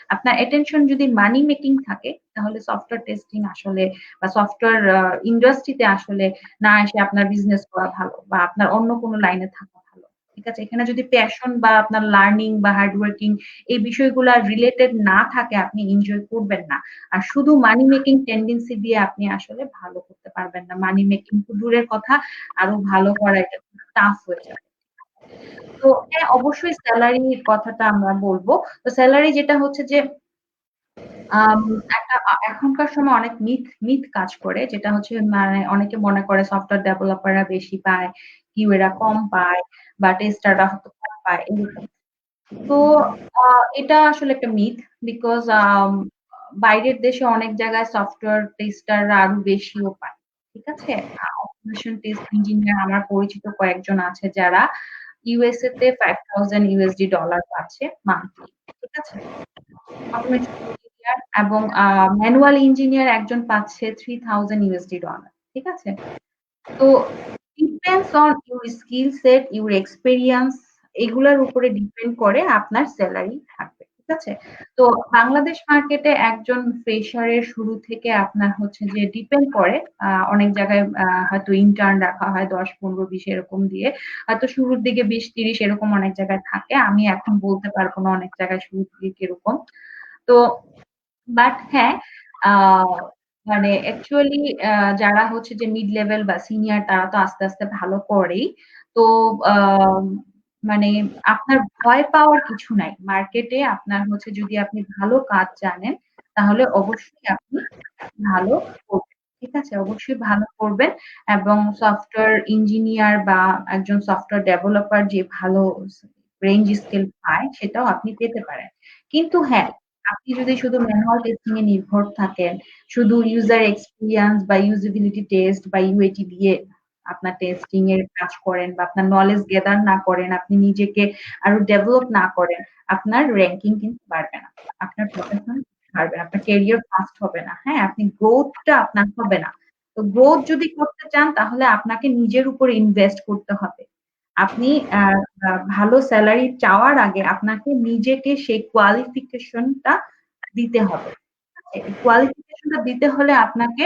আপনার অ্যাটেনশন যদি মানি মেকিং থাকে তাহলে সফটওয়্যার টেস্টিং আসলে বা সফটওয়্যার ইন্ডাস্ট্রিতে আসলে না এসে আপনার বিজনেস করা ভালো বা আপনার অন্য কোনো লাইনে থাকা ভালো। ঠিক আছে? এখানে যদি প্যাশন বা আপনার লার্নিং বা হার্ড ওয়ার্কিং এই বিষয়গুলা রিলেটেড না থাকে আপনি এনজয় করবেন না। আর শুধু মানি মেকিং টেনডেন্সি দিয়ে আপনি আসলে ভালো করতে পারবেন না। মানি মেকিং তো দূরের কথা, আরো ভালো করা এটা খুব টাফ হয়ে যাবে। তো হ্যাঁ, অবশ্যই সেলারির কথাটা আমরা বলব। তো সেলারি যেটা হচ্ছে যে আম একটা এখনকার সময় অনেক মিথ কাজ করে। যেটা হচ্ছে মানে অনেকে মনে করে সফটওয়্যার ডেভেলপাররা বেশি পায়, কিউএ রা কম পায় বা টেস্টাররা হয়তো কম পায় এরকম। তো আ এটা আসলে একটা মিথ। বিকজ বাইরের দেশে অনেক জায়গায় সফটওয়্যার টেস্টাররা আরো বেশিও পায়। ঠিক আছে? অটোমেশন টেস্ট ইঞ্জিনিয়ার আমার পরিচিত কয়েকজন আছে যারা ইউএসএ তে $5000 পাচ্ছে মান্থলি। ঠিক আছে? অটোমেশন ইঞ্জিনিয়ার এবং ম্যানুয়াল ইঞ্জিনিয়ার একজন পাচ্ছে $3000। ঠিক আছে? তো depends on your skill set, your experience এগুলার উপরে ডিপেন্ড করে আপনার সেলারি থাকবে। ঠিক আছে? তো বাংলাদেশ মার্কেটে একজন ফ্রেশারের শুরু থেকে আপনার হচ্ছে যে ডিপেন্ড করে অনেক জায়গায় হয়তো ইন্টার্ন রাখা হয় ১০, ১৫, ২০ এরকম দিয়ে। হয়তো শুরুর দিকে ২০, ৩০ এরকম অনেক জায়গায় থাকে। আমি এখন বলতে পারব না অনেক জায়গায় শুরুর দিকে কিরকম। তো বাট হ্যাঁ, আ মানে অ্যাকচুয়ালি যারা হচ্ছে যে মিড লেভেল বা সিনিয়র তারা তো আস্তে, আস্তে ভালো করেই। তো আ মানে আপনার ভয় পাওয়ার কিছু নাই। মার্কেটে আপনার হচ্ছে যদি আপনি ভালো কাজ জানেন, তাহলে অবশ্যই আপনি ভালো করবেন। ঠিক আছে? অবশ্যই ভালো করবেন এবং সফটওয়্যার ইঞ্জিনিয়ার বা একজন সফটওয়্যার ডেভেলপার যে ভালো রেঞ্জ স্কেল পায় সেটাও আপনি পেতে পারেন। কিন্তু হ্যাঁ, আপনি যদি শুধু ম্যানুয়াল টেস্টিং এ নির্ভর থাকেন, শুধু ইউজার এক্সপেরিয়েন্স বা ইউজিবিলিটি টেস্ট বা ইউএটি দিয়ে আপনার টেস্টিং এর কাজ করেন বা আপনার নলেজ গেদার না করেন, আপনি নিজেকে আরো ডেভেলপ না করেন, আপনার র‍্যাংকিং কিন্তু বাড়বে না। আপনার প্রফেশন বাড়বে না। আপনার ক্যারিয়ার ফাস্ট হবে না। হ্যাঁ? আপনি গ্রোথটা আপনার হবে না। তো গ্রোথ যদি করতে চান তাহলে আপনাকে নিজের উপর ইনভেস্ট করতে হবে। আপনি আ আ ভালো সেলারি চাওয়ার আগে আপনাকে নিজেকে সেই কোয়ালিফিকেশনটা দিতে হবে। ঠিক আছে? এই কোয়ালিফিকেশনটা দিতে হলে আপনাকে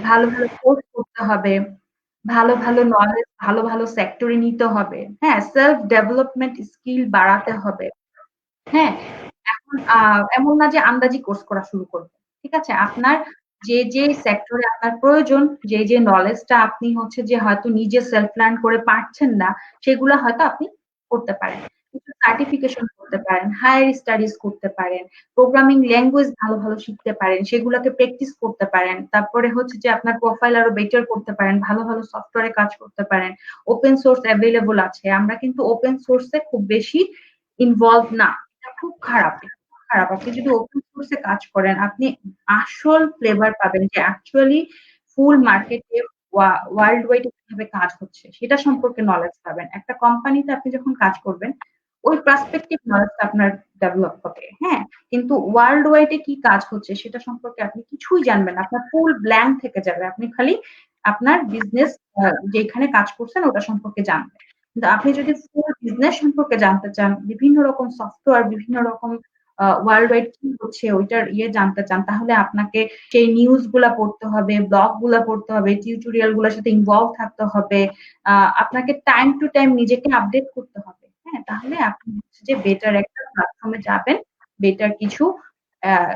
ভালো, ভালো কোর্স করতে হবে। ভালো, ভালো নলেজ ভালো, ভালো সেক্টরে নিতে হবে। হ্যাঁ? সেলফ ডেভেলপমেন্ট স্কিল বাড়াতে হবে। হ্যাঁ? এখন এমন না যে আন্দাজি কোর্স করা শুরু করবেন। ঠিক আছে? আপনার যে সেক্টরে আপনার প্রয়োজন, যে নলেজটা আপনি হচ্ছে যে হয়তো নিজে সেলফ লার্ন করে পারছেন না, সেগুলা হয়তো আপনি করতে পারেন। কিছু সার্টিফিকেশন করতে পারেন, হায়ার স্টাডিজ করতে পারেন, প্রোগ্রামিং ল্যাঙ্গুয়েজ ভালো, ভালো শিখতে পারেন, সেগুলাকে প্র্যাকটিস করতে পারেন। তারপরে হচ্ছে যে আপনার প্রোফাইল আরো বেটার করতে পারেন, ভালো, ভালো সফটওয়্যারে কাজ করতে পারেন। ওপেন সোর্স এভেইলেবল আছে। আমরা কিন্তু ওপেন সোর্সে খুব বেশি ইনভলভ না। এটা খুব খারাপ। খারাপ। আপনি যদি ওপেন সোর্সে কাজ করেন, আপনি আসল ফ্লেভার পাবেন যে অ্যাকচুয়ালি ফুল মার্কেটে ওয়ার্ল্ড ওয়াইড কিভাবে কাজ হচ্ছে সেটা সম্পর্কে নলেজ পাবেন। একটা কোম্পানিতে আপনি যখন কাজ করবেন, ওই পার্সপেক্টিভ নলেজটা আপনার ডেভেলপ হবে। হ্যাঁ? কিন্তু ওয়ার্ল্ড ওয়াইড এ কি কাজ হচ্ছে সেটা সম্পর্কে আপনি কিছুই জানবেন না। আপনার ফুল ব্ল্যাঙ্ক থেকে যাবে। আপনি খালি আপনার বিজনেস যেখানে কাজ করছেন ওটা সম্পর্কে জানবেন। কিন্তু আপনি যদি ফুল বিজনেস সম্পর্কে জানতে চান, বিভিন্ন রকম সফটওয়্যার, বিভিন্ন রকম ওয়ার্ল্ড ওয়াইড কি হচ্ছে ওইটার জানতে চান, তাহলে আপনাকে সেই নিউজ গুলা পড়তে হবে, ব্লগ গুলা পড়তে হবে, টিউটোরিয়াল গুলোর সাথে ইনভলভ থাকতে হবে। আপনাকে টাইম টু টাইম নিজেকে আপডেট করতে হবে। হ্যাঁ? তাহলে আপনি হচ্ছে যে বেটার একটা প্ল্যাটফর্মে যাবেন, বেটার কিছু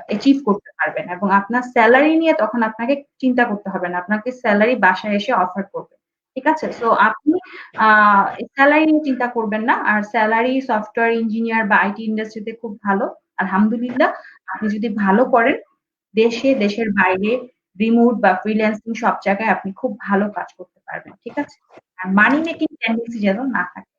অ্যাচিভ করতে পারবেন এবং আপনার সেলারি নিয়ে তখন আপনাকে চিন্তা করতে হবে না। আপনাকে সেলারি বাসায় এসে অফার করবে। ঠিক আছে? সো আপনি সেলারি নিয়ে চিন্তা করবেন না। আর সেলারি সফটওয়্যার ইঞ্জিনিয়ার বা আইটি ইন্ডাস্ট্রিতে খুব ভালো। আলহামদুলিল্লাহ। আপনি যদি ভালো করেন, দেশে, দেশের বাইরে, রিমোট বা ফ্রিল্যান্সিং সব জায়গায় আপনি খুব ভালো কাজ করতে পারবেন। ঠিক আছে? আর মানি মেকিং টেন্ডেন্সি যেন না থাকে।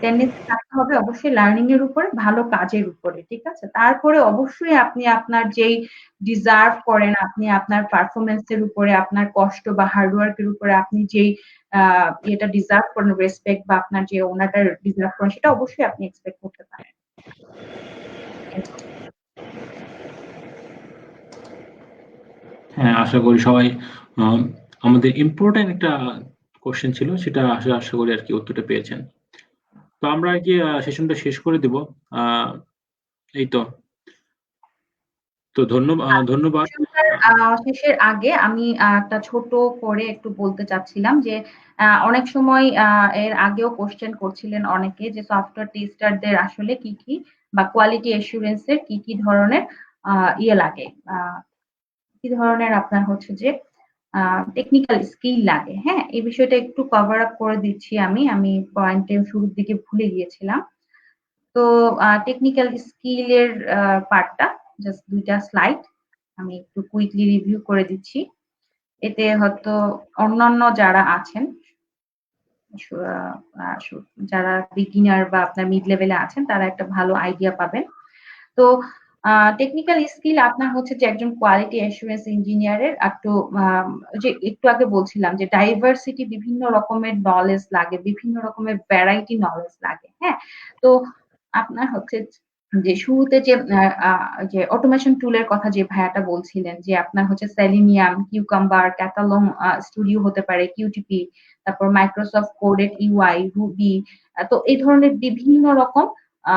টেন্ডেন্সি থাকতে হবে অবশ্যই লার্নিং এর উপরে, ভালো কাজের উপরে। ঠিক আছে? তারপরে অবশ্যই আপনি আপনার যেই ডিজার্ভ করেন, আপনি আপনার পারফরম্যান্স এর উপরে, আপনার কষ্ট বা হার্ড ওয়ার্ক এর উপরে আপনি যেই ইয়েটা ডিজার্ভ করেন, রেসপেক্ট বা আপনার যে ওনারটা ডিজার্ভ করেন, সেটা অবশ্যই আপনি এক্সপেক্ট করতে পারেন। হ্যাঁ, আশা করি সবাই আমাদের ইম্পর্টেন্ট একটা কোশ্চেন ছিল, সেটা আশা করি আর কি উত্তরটা পেয়েছেন। তো আমরা আর কি সেশনটা শেষ করে দিব। এই তো। তো ধন্যবাদ। শেষের আগে আমি একটা ছোট করে একটু বলতে চাচ্ছিলাম যে অনেক সময় এর আগেও কোশ্চেন করছিলেন অনেকে যে সফটওয়্যার টেস্টারদের আসলে কি কি বা কোয়ালিটি অ্যাসুরেন্স এর কি কি ধরনের ইয়ে লাগে, কি ধরনের আপনার হচ্ছে যে টেকনিক্যাল স্কিল লাগে। হ্যাঁ, এই বিষয়টা একটু কভার আপ করে দিচ্ছি আমি পয়েন্টে শুরুর দিকে ভুলে গিয়েছিলাম। তো টেকনিক্যাল স্কিলের পার্টটা জাস্ট ২ টা স্লাইড আমি একটু কুইকলি রিভিউ করে দিচ্ছি। এতে হয়তো অন্যান্য যারা আছেন, সু আ আ সু যারা বিগিনার বা আপনার মিড লেভেলে আছেন তারা একটা ভালো আইডিয়া পাবেন। তো টেকনিক্যাল স্কিল আপনার হচ্ছে যে একজন কোয়ালিটি অ্যাসুরেন্স ইঞ্জিনিয়ারের যে একটু আগে বলছিলাম যে ডাইভার্সিটি বিভিন্ন রকমের নলেজ লাগে, বিভিন্ন রকমের ভ্যারাইটি নলেজ লাগে। হ্যাঁ? তো আপনার হচ্ছে যে শুরুতে যে অটোমেশন টুলের কথা যে ভাইয়াটা বলছিলেন যে আপনার হচ্ছে সেলিনিয়াম, কিউকাম্বার, ক্যাটালং স্টুডিও হতে পারে, কিউটিপি, তারপর মাইক্রোসফট কোডেড ইউআই, রুবি। তো এই ধরনের বিভিন্ন রকম আ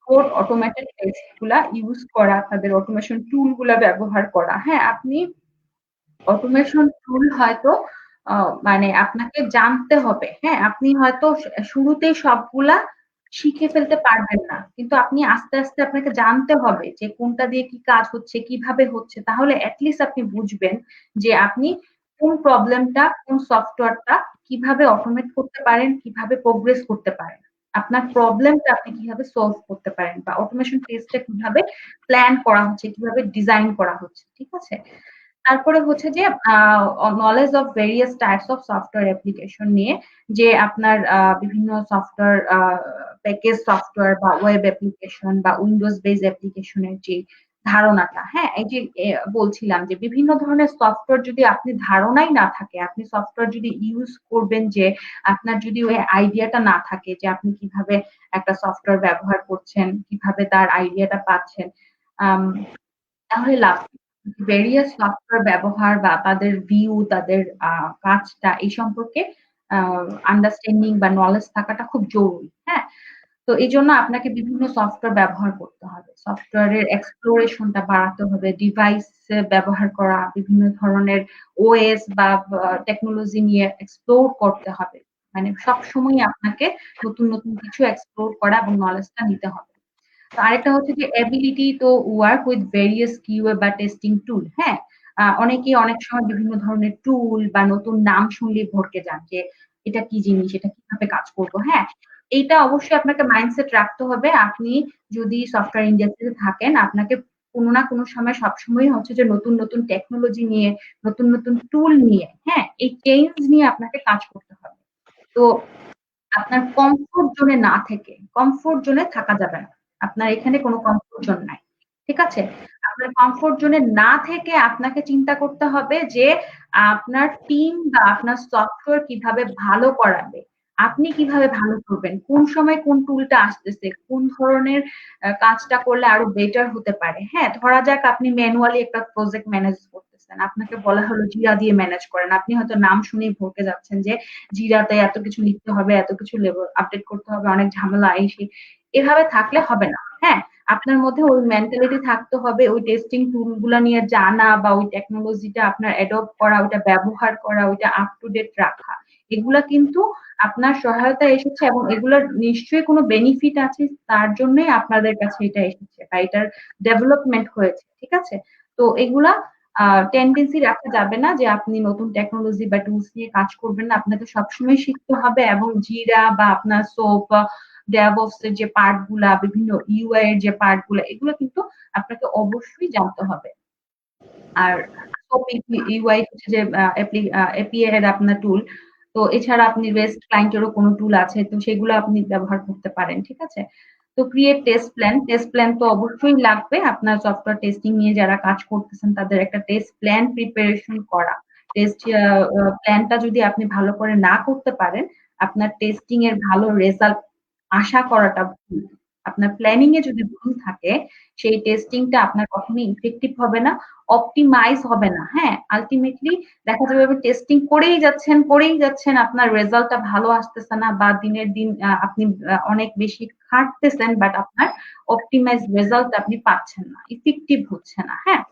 কোড অটোমেটেড টেক্সট গুলা ইউজ করা, তাদের অটোমেশন টুল গুলা ব্যবহার করা। হ্যাঁ, আপনি অটোমেশন টুল হয়তো মানে আপনাকে জানতে হবে। হ্যাঁ, আপনি হয়তো শুরুতেই সবগুলা শিখে ফেলতে পারবেন না। কিন্তু আপনি আস্তে, আস্তে আপনাকে জানতে হবে যে কোনটা দিয়ে কি কাজ হচ্ছে, কিভাবে হচ্ছে। তাহলে এট লিস্ট আপনি বুঝবেন যে আপনি কোন প্রবলেমটা, কোন সফটওয়্যারটা কিভাবে অটোমেট করতে পারেন, কিভাবে প্রোগ্রেস করতে পারেন। আপনার প্রবলেমটা আপনি কিভাবে সলভ করতে পারেন বা অটোমেশন টেস্টটা কিভাবে প্ল্যান করা হচ্ছে, কিভাবে ডিজাইন করা হচ্ছে। ঠিক আছে? তারপরে হচ্ছে যে knowledge of various types of software application নিয়ে যে আপনার বিভিন্ন সফটওয়্যার প্যাকেজ সফটওয়্যার বা ওয়েব অ্যাপ্লিকেশন বা উইন্ডোজ বেস অ্যাপ্লিকেশনের যে ধারণাটা, হ্যাঁ, এই যে বলছিলাম যে বিভিন্ন ধরনের সফটওয়্যার যদি আপনি ধারণাই না থাকে, আপনি সফটওয়্যার যদি ইউজ করবেন যে আপনার যদি ওই আইডিয়াটা না থাকে যে আপনি কিভাবে একটা সফটওয়্যার ব্যবহার করছেন, কিভাবে তার আইডিয়াটা পাচ্ছেন, আম তাহলে লাভ কি? ভেরিয়াস সফটওয়্যার ব্যবহার বা তাদের ভিউ, তাদের কাজটা এই সম্পর্কে আ আন্ডারস্ট্যান্ডিং বা নলেজ থাকাটা খুব জরুরি। হ্যাঁ? তো এজন্য আপনাকে বিভিন্ন সফটওয়্যার ব্যবহার করতে হবে। সফটওয়্যারের এক্সপ্লোরেশন টা বাড়াতে হবে। ডিভাইস ব্যবহার করা, বিভিন্ন ধরনের ওএস বা টেকনোলজি নিয়ে এক্সপ্লোর করতে হবে। মানে সবসময়ই আপনাকে নতুন, নতুন কিছু এক্সপ্লোর করা এবং নলেজটা নিতে হবে। তো আরেকটা হচ্ছে যে ability to work with various QA বা টেস্টিং টুল। হ্যাঁ? অনেকেই অনেক সময় বিভিন্ন ধরনের টুল বা নতুন নাম শুনলেই ভড়কে যান যে এটা কি জিনিস, এটা কিভাবে কাজ করব। হ্যাঁ, এইটা অবশ্যই আপনাকে মাইন্ডসেট রাখতে হবে। আপনি যদি সফটওয়্যার ইন্ডাস্ট্রিতে থাকেন, আপনাকে কোনো না কোনো সময় সবসময় হচ্ছে যে নতুন নতুন টেকনোলজি নিয়ে, নতুন নতুন টুল নিয়ে, হ্যাঁ, এই চেঞ্জ নিয়ে আপনাকে কাজ করতে হবে। তো আপনার কমফোর্ট জোনে না থেকে, কমফোর্ট জোনে থাকা যাবে না। আপনার এখানে কোনো কমফোর্ট জোন নাই। ঠিক আছে? আপনার কমফোর্ট জোনে না থেকে আপনাকে চিন্তা করতে হবে যে আপনার টিম বা আপনার সফটওয়্যার কিভাবে ভালো করাবে। আপনি কিভাবে ভালো করবেন? কোন সময় কোন টুলটা আসতেছে? কোন ধরনের কাজটা করলে আরো বেটার হতে পারে। হ্যাঁ? ধরা যাক আপনি ম্যানুয়ালি একটা প্রজেক্ট ম্যানেজ করতেছেন। আপনাকে বলা হলো জিরা দিয়ে ম্যানেজ করেন। আপনি হয়তো নাম শুনেই ভড়কে যাচ্ছেন যে জিরাতে এত কিছু লিখতে হবে, এত কিছু লেভেল আপডেট করতে হবে, অনেক ঝামেলা এই সেই। এভাবে থাকলে হবে না। হ্যাঁ? আপনার মধ্যে ওই মেন্টালিটি থাকতে হবে, ওই টেস্টিং টুল গুলা নিয়ে জানা বা ওই টেকনোলজিটা আপনার অ্যাডপ্ট করা, ওইটা ব্যবহার করা, ওইটা আপ টু ডেট রাখা। এগুলা কিন্তু আপনার সহায়তা এসেছে এবং এগুলোর নিশ্চয়ই কোনো বেনিফিট আছে, তার জন্যই আপনাদের কাছে এটা এসেছে বা এটার ডেভেলপমেন্ট হয়েছে। ঠিক আছে? তো এগুলা টেন্ডেন্সি রাখা যাবে না যে আপনি নতুন টেকনোলজি বা টুলস নিয়ে কাজ করবেন না। আপনাকে সবসময় শিখতে হবে এবং জিরা বা আপনার সোপ, ডেভঅপস এর যে পার্ট গুলা, বিভিন্ন ইউআই এর যে পার্ট গুলা, এগুলো কিন্তু আপনাকে অবশ্যই জানতে হবে। আর সোপ ইউআই হচ্ছে যে এপিআই এর আপনার টুল। তো এছাড়া আপনি রেস্ট ক্লায়েন্টেরও কোনো টুল আছে, তো সেগুলো আপনি ব্যবহার করতে পারেন। ঠিক আছে? তো create test plan. Test plan তো অবশ্যই লাগবে। আপনার সফটওয়্যার টেস্টিং নিয়ে যারা কাজ করতেছেন তাদের একটা টেস্ট প্ল্যান প্রিপারেশন করা। টেস্ট প্ল্যানটা যদি আপনি ভালো করে না করতে পারেন, আপনার টেস্টিং এর ভালো রেজাল্ট আশা করাটা ভুল। আপনার প্ল্যানিং এ যদি ভুল থাকে, সেই টেস্টিংটা আপনার কখনোই ইফেক্টিভ হবে না, অপটিমাইজ হবে না। হ্যাঁ? আল্টিমেটলি দেখা যাবে আপনি টেস্টিং করেই যাচ্ছেন, আপনার রেজাল্টটা ভালো আসতেছে না বা দিনের দিন আপনি অনেক বেশি খাটতেছেন বাট আপনার অপটিমাইজ রেজাল্ট আপনি পাচ্ছেন না, ইফেক্টিভ হচ্ছে না। হ্যাঁ?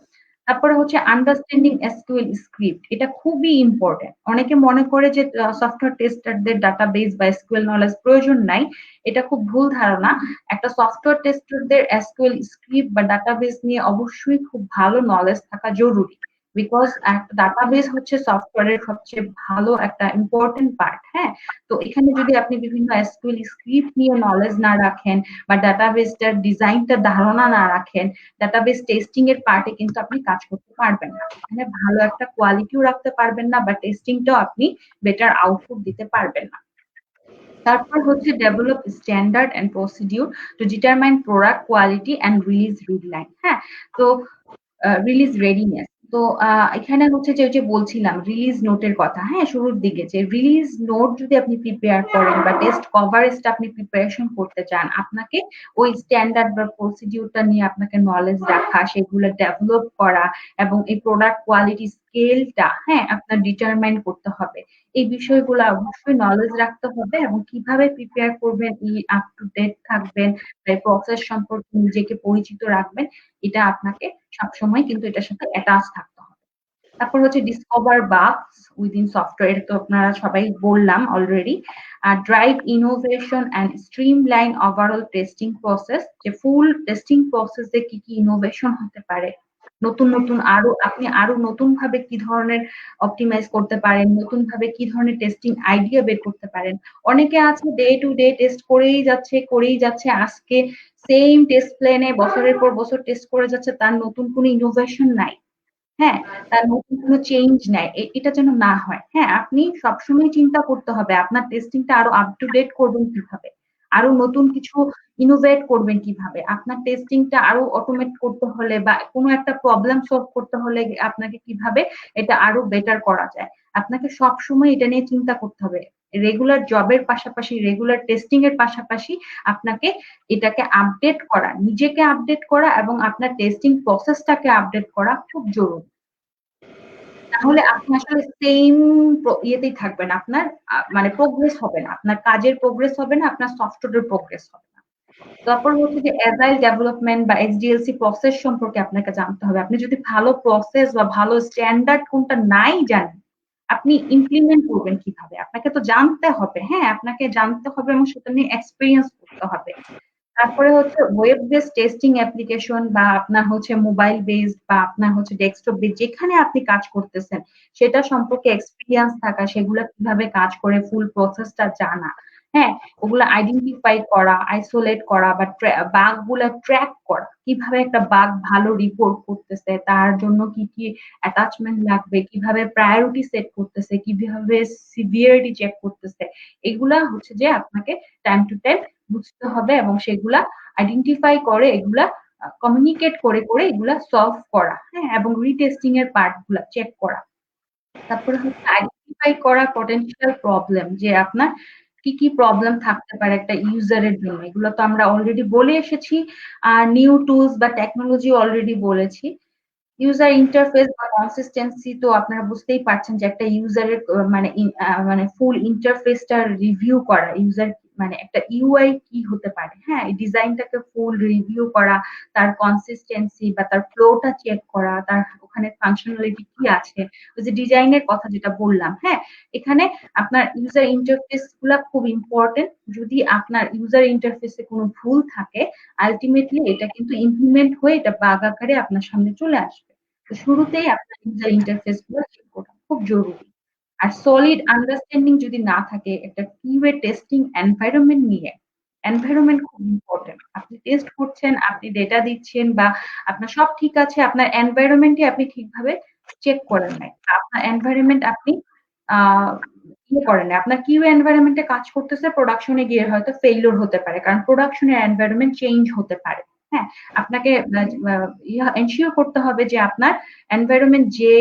তারপরে হচ্ছে আন্ডারস্ট্যান্ডিং এসকিউএল স্ক্রিপ্ট। এটা খুবই ইম্পর্টেন্ট। অনেকে মনে করে যে সফটওয়্যার টেস্টারদের ডাটাবেস বা এসকিউএল নলেজ প্রয়োজন নাই। এটা খুব ভুল ধারণা। একটা সফটওয়্যার টেস্টারদের এসকিউএল স্ক্রিপ্ট বা ডাটাবেস নিয়ে অবশ্যই খুব ভালো নলেজ থাকা জরুরি। বিকজ একটা ডাটাবেস হচ্ছে সফটওয়্যারের সবচেয়ে ভালো একটা ইম্পর্টেন্ট পার্ট। হ্যাঁ? তো এখানে যদি আপনি বিভিন্ন এসকিউএল স্ক্রিপ্ট নিয়ে নলেজ না রাখেন বা ডাটাবেসটার ডিজাইনটার ধারণা না রাখেন, ডাটাবেস টেস্টিং এর পার্টে কিন্তু আপনি কাজ করতে পারবেন না। এখানে ভালো একটা কোয়ালিটিও রাখতে পারবেন না বা টেস্টিংটাও আপনি বেটার আউটপুট দিতে পারবেন না। তারপর হচ্ছে develop standard and procedure to determine product quality and release redline. হ্যাঁ? তো রিলিজ রেডিনেস। তো এখানে হচ্ছে যে ওই যে বলছিলাম রিলিজ নোটের কথা, হ্যাঁ, শুরুর দিকে যে রিলিজ নোট যদি আপনি প্রিপেয়ার করেন বা টেস্ট কভারেজটা আপনি প্রিপারেশন করতে চান, আপনাকে ওই স্ট্যান্ডার্ড বা প্রসিডিউরটা নিয়ে আপনাকে নলেজ রাখা, সেগুলো ডেভেলপ করা এবং এই প্রোডাক্ট কোয়ালিটি স্কেলটা, হ্যাঁ, আপনার ডিটারমাইন করতে হবে। এই বিষয়গুলো অবশ্যই নলেজ রাখতে হবে এবং কিভাবে প্রিপেয়ার করবেন, আপ টু ডেট থাকবেন, প্রসেস সম্পর্কে নিজেকে পরিচিত রাখবেন, এটা আপনাকে সবসময় কিন্তু এটার সাথে অ্যাটাচ থাকতে হবে। তারপর হচ্ছে ডিসকভার বাগস উইদিন সফটওয়্যার, তো আপনারা সবাই বললাম already. Drive innovation and streamline overall testing process, যে ফুল টেস্টিং প্রসেসে কি কি ইনোভেশন হতে পারে, নতুন নতুন আপনি আরো নতুন ভাবে কি ধরনের অপটিমাইজ করতে পারেন, নতুন ভাবে কি ধরনের টেস্টিং আইডিয়া বের করতে পারেন। অনেকে আছে ডে টু ডে টেস্ট করেই যাচ্ছে, আজকে সেম টেস্ট প্ল্যানে বছরের পর বছর টেস্ট করে যাচ্ছে, তার নতুন কোনো ইনোভেশন নাই। হ্যাঁ? তার নতুন কোনো চেঞ্জ নাই। এটা যেন না হয়। হ্যাঁ? আপনি সবসময় চিন্তা করতে হবে আপনার টেস্টিংটা আরো আপ টু ডেট করবেন কিভাবে? আরো নতুন কিছু ইনোভেট করবেন কিভাবে? আপনার টেস্টিংটা আরো অটোমেট করতে হলে বা কোনো একটা প্রবলেম সলভ করতে হলে আপনাকে কিভাবে এটা আরো বেটার করা যায়? আপনাকে সবসময় এটা নিয়ে চিন্তা করতে হবে। রেগুলার জবের পাশাপাশি, রেগুলার টেস্টিং এর পাশাপাশি আপনাকে এটাকে আপডেট করা, নিজেকে আপডেট করা এবং আপনার টেস্টিং প্রসেসটাকে আপডেট করা খুব জরুরি। তাহলে আপনি আসলে সেইম ইয়েতেই থাকবেন। আপনার মানে প্রোগ্রেস হবে না। আপনার কাজের প্রোগ্রেস হবে না, আপনার সফটওয়্যারের প্রোগ্রেস হবে না। তারপর হচ্ছে যে এজাইল ডেভেলপমেন্ট বা এসডিএলসি প্রসেস সম্পর্কে আপনাকে জানতে হবে। আপনি যদি ভালো প্রসেস বা ভালো স্ট্যান্ডার্ড কোনটা নাই জানেন, আপনি ইমপ্লিমেন্ট করবেন কিভাবে? আপনাকে তো জানতে হবে, হ্যাঁ? আপনাকে জানতে হবে এবং সেটা নিয়ে এক্সপেরিয়েন্স করতে হবে। তারপরে হচ্ছে ওয়েব বেসড টেস্টিং অ্যাপ্লিকেশন বা আপনার হচ্ছে মোবাইল বেসড বা আপনার হচ্ছে ডেস্কটপ বেসড যেখানে আপনি কাজ করতেছেন সেটা সম্পর্কে এক্সপিরিয়েন্স থাকা, সেগুলা কিভাবে কাজ করে ফুল প্রসেসটা জানা। হ্যাঁ, ওগুলা আইডেন্টিফাই করা, আইসোলেট করা বা বাগ গুলা ট্র্যাক করা, কিভাবে একটা বাগ ভালো রিপোর্ট করতেছে, তার জন্য কি কি অ্যাটাচমেন্ট লাগবে, কিভাবে প্রায়োরিটি সেট করতেছে, কিভাবে সিভিয়ারিটি চেক করতেছে, এগুলা হচ্ছে যে আপনাকে টাইম টু টাইম বুঝতে হবে এবং সেগুলা আইডেন্টিফাই করে এগুলা কমিউনিকেট করে করে এগুলা সলভ করা, হ্যাঁ, এবং রিটেস্টিং এর পার্ট গুলা চেক করা। তারপরে হচ্ছে আইডেন্টিফাই করা পটেনশিয়াল প্রবলেম, যে আপনার কি কি প্রবলেম থাকতে পারে একটা ইউজারের জন্য, এগুলো তো আমরা অলরেডি বলে এসেছি। আর নিউ টুলস বা টেকনোলজি অলরেডি বলেছি। ইউজার ইন্টারফেস বা কনসিস্টেন্সি তো আপনারা বুঝতেই পারছেন যে একটা ইউজারের মানে ফুল ইন্টারফেসটা রিভিউ করা, ইউজার মানে একটা ইউআই কি হতে পারে, হ্যাঁ, এই ডিজাইনটাকে ফুল রিভিউ করা, তার কনসিস্টেন্সি বা তার ফ্লোটা চেক করা, তার ওখানে ফাংশনালিটি কি আছে, ওই যে ডিজাইনের কথা যেটা বললাম, হ্যাঁ, এখানে আপনার ইউজার ইন্টারফেস গুলা খুব ইম্পর্টেন্ট। যদি আপনার ইউজার ইন্টারফেসে কোনো ভুল থাকে, আলটিমেটলি এটা কিন্তু ইমপ্লিমেন্ট হয়ে এটা বাগ আকারে আপনার সামনে চলে আসবে। তো শুরুতেই আপনার ইউজার ইন্টারফেস গুলো চেক করা খুব জরুরি। আর সলিড আন্ডারস্ট্যান্ডিং যদি না থাকে একটা কিওয়ে টেস্টিং এনভায়রনমেন্ট নিয়ে, এনভায়রনমেন্ট খুব ইম্পর্টেন্ট। আপনি টেস্ট করছেন, আপনি ডেটা দিচ্ছেন বা আপনার সব ঠিক আছে, আপনার এনভায়রনমেন্টই আপনি ঠিকভাবে চেক করেন নাই, আপনার এনভায়রনমেন্ট আপনি আহ ইয়ে করেন নাই, আপনার কিউএ এনভায়রনমেন্টে কাজ করতেছে, প্রোডাকশনে গিয়ে হয়তো ফেইলিওর হতে পারে, কারণ প্রোডাকশনের এনভায়রনমেন্ট চেঞ্জ হতে পারে। হ্যাঁ, আপনাকে এনশিওর করতে হবে যে আপনার এনভায়রনমেন্ট যে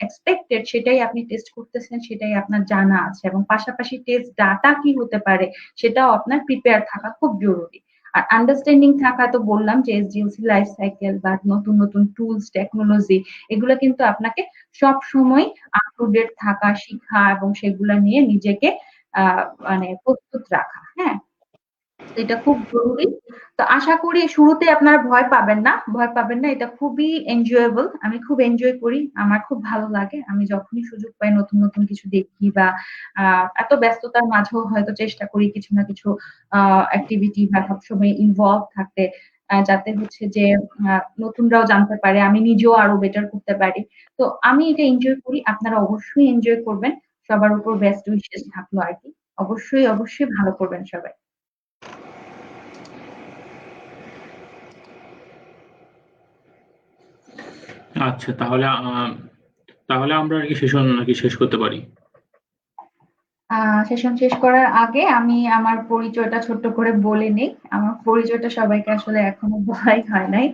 এক্সপেক্টেড সেটাই আপনি টেস্ট করতেছেন, সেটাই আপনার জানা আছে, এবং পাশাপাশি টেস্ট ডাটা কি হতে পারে সেটাও আপনার প্রিপেয়ার থাকা খুব জরুরি। আর আন্ডারস্ট্যান্ডিং থাকা তো বললাম যে এসডিএলসি লাইফ সাইকেল বা নতুন নতুন টুলস টেকনোলজি, এগুলো কিন্তু আপনাকে সব সময় আপ টু ডেট থাকা, শিখা এবং সেগুলা নিয়ে নিজেকে মানে প্রস্তুত রাখা। হ্যাঁ, এটা খুব জরুরি। তো আশা করি শুরুতে আপনারা ভয় পাবেন না, ভয় পাবেন না, এটা খুবই এনজয়েবল, আমি খুব এনজয় করি, আমার খুব ভালো লাগে, আমি যখনই সুযোগ পাই নতুন নতুন কিছু দেখি বা এত ব্যস্ততার মাঝেও হয়তো চেষ্টা করি কিছু না কিছু অ্যাক্টিভিটি বা সবসময় ইনভলভ থাকতে, যাতে হচ্ছে যে নতুনরাও জানতে পারে, আমি নিজেও আরো বেটার করতে পারি। তো আমি এটা এনজয় করি, আপনারা অবশ্যই এনজয় করবেন। সবার উপর বেস্ট উইশেস থাকলো আর কি। অবশ্যই অবশ্যই ভালো করবেন সবাই। আচ্ছা, তাহলে আমরা আর কি সেশন নাকি শেষ করতে পারি? সেশন শেষ করার আগে আমি আমার পরিচয়টা ছোট্ট করে বলে নেই। আমার পরিচয়টা সবাইকে আসলে এখনো বলাই হয় নাই।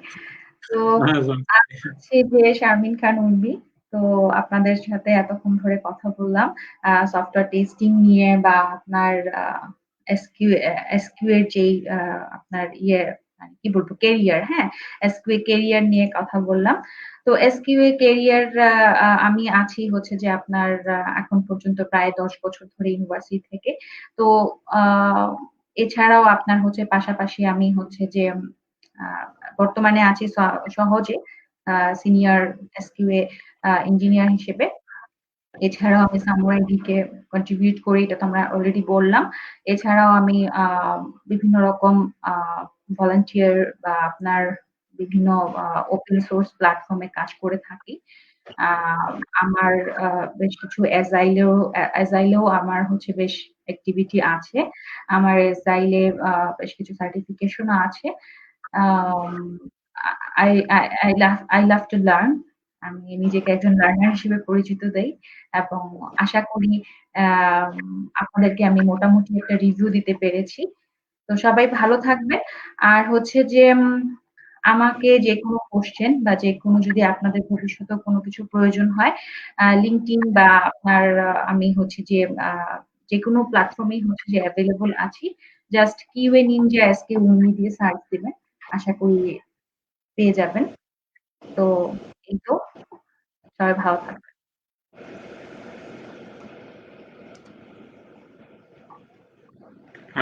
তো হ্যাঁ, আমি হচ্ছি যে শারমিন খান উর্মি। তো আপনাদের সাথে এতক্ষণ ধরে কথা বললাম সফটওয়্যার টেস্টিং নিয়ে বা আপনার এসকিউ এর যেই আপনার ইয়ে মানে কি বলবো কেরিয়ার, হ্যাঁ, এসকিউ কেরিয়ার নিয়ে কথা বললাম। তো এসকিউ কেরিয়ার আমি আছি হচ্ছে যে আপনার এখন পর্যন্ত প্রায় 10 বছর ধরে ইউনিভার্সিটি থেকে। তো আহ, এছাড়াও আপনার হচ্ছে পাশাপাশি আমি হচ্ছে যে আহ, বর্তমানে আছি সহজে সিনিয়র এসকিউএ ইঞ্জিনিয়ার হিসেবে। এছাড়াও আমি সামুরাই কে কন্ট্রিবিউট করি, এটা তো আমরা অলরেডি বললাম। এছাড়াও আমি বিভিন্ন রকম ভলান্টিয়ার বা আপনার বিভিন্ন ওপেন সোর্স প্ল্যাটফর্মে কাজ করে থাকি। আহ, আমার বেশ কিছু এজাইলেও আমার হচ্ছে বেশ অ্যাক্টিভিটি আছে। আমার এজাইলে বেশ কিছু সার্টিফিকেশনও আছে। um, I love to learn. আমি নিজেকে একজন লার্নার হিসেবে পরিচিত দেই এবং আশা করি আপনাদেরকে আমি মোটামুটি একটা রিভিউ দিতে পেরেছি। তো সবাই ভালো থাকবে। আর হচ্ছে যে আমাকে যেকোনো কোশ্চেন বা যেকোনো যদি আপনাদের ভবিষ্যতে কোনো কিছু প্রয়োজন হয়, লিঙ্কডইন বা আপনার আমি হচ্ছে যে যেকোনো প্ল্যাটফর্মেই হচ্ছে যে অ্যাভেলেবল আছি। Just QA Ninja SK Urmi দিয়ে সার্চ দিবেন। আশা করি পেয়ে যাবেন। তো এই তো, সবাই ভালো থাকবেন।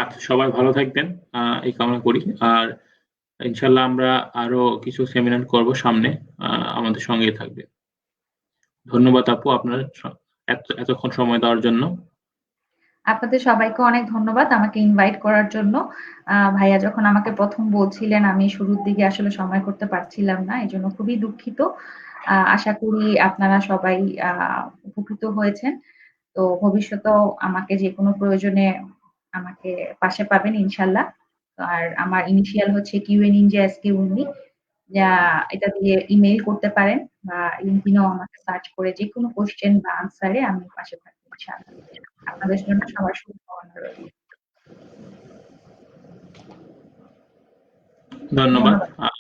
আচ্ছা, সবাই ভালো থাকবেন, এই কামনা করি। আর ইনশাল্লাহ আমরা আরো কিছু সেমিনার করব সামনে, আমাদের সঙ্গেই থাকবে। ধন্যবাদ আপু, আপনার এতক্ষণ সময় দেওয়ার জন্য। আপনাদের সবাইকে অনেক ধন্যবাদ আমাকে ইনভাইট করার জন্য। ভাইয়া যখন আমাকে ১ম বলছিলেন আমি শুরুর দিকে আসলে সময় করতে পারছিলাম না। এজন্য খুবই দুঃখিত। আশা করি আপনারা সবাই আ উপকৃত হয়েছেন। তো ভবিষ্যতেও আমাকে যেকোনো প্রয়োজনে আমাকে পাশে পাবেন ইনশাআল্লাহ। আর আমার ইনিশিয়াল হচ্ছে QNinja only। এটা দিয়ে ইমেইল করতে পারেন বা LinkedIn এও আমাকে সার্চ করে যেকোনো কোয়েশ্চেন বা আনসারে আমি পাশে থাকবো ইনশাআল্লাহ। আপনাদের জন্য সবার শুভকামনা রইল। ধন্যবাদ। ধন্যবাদ।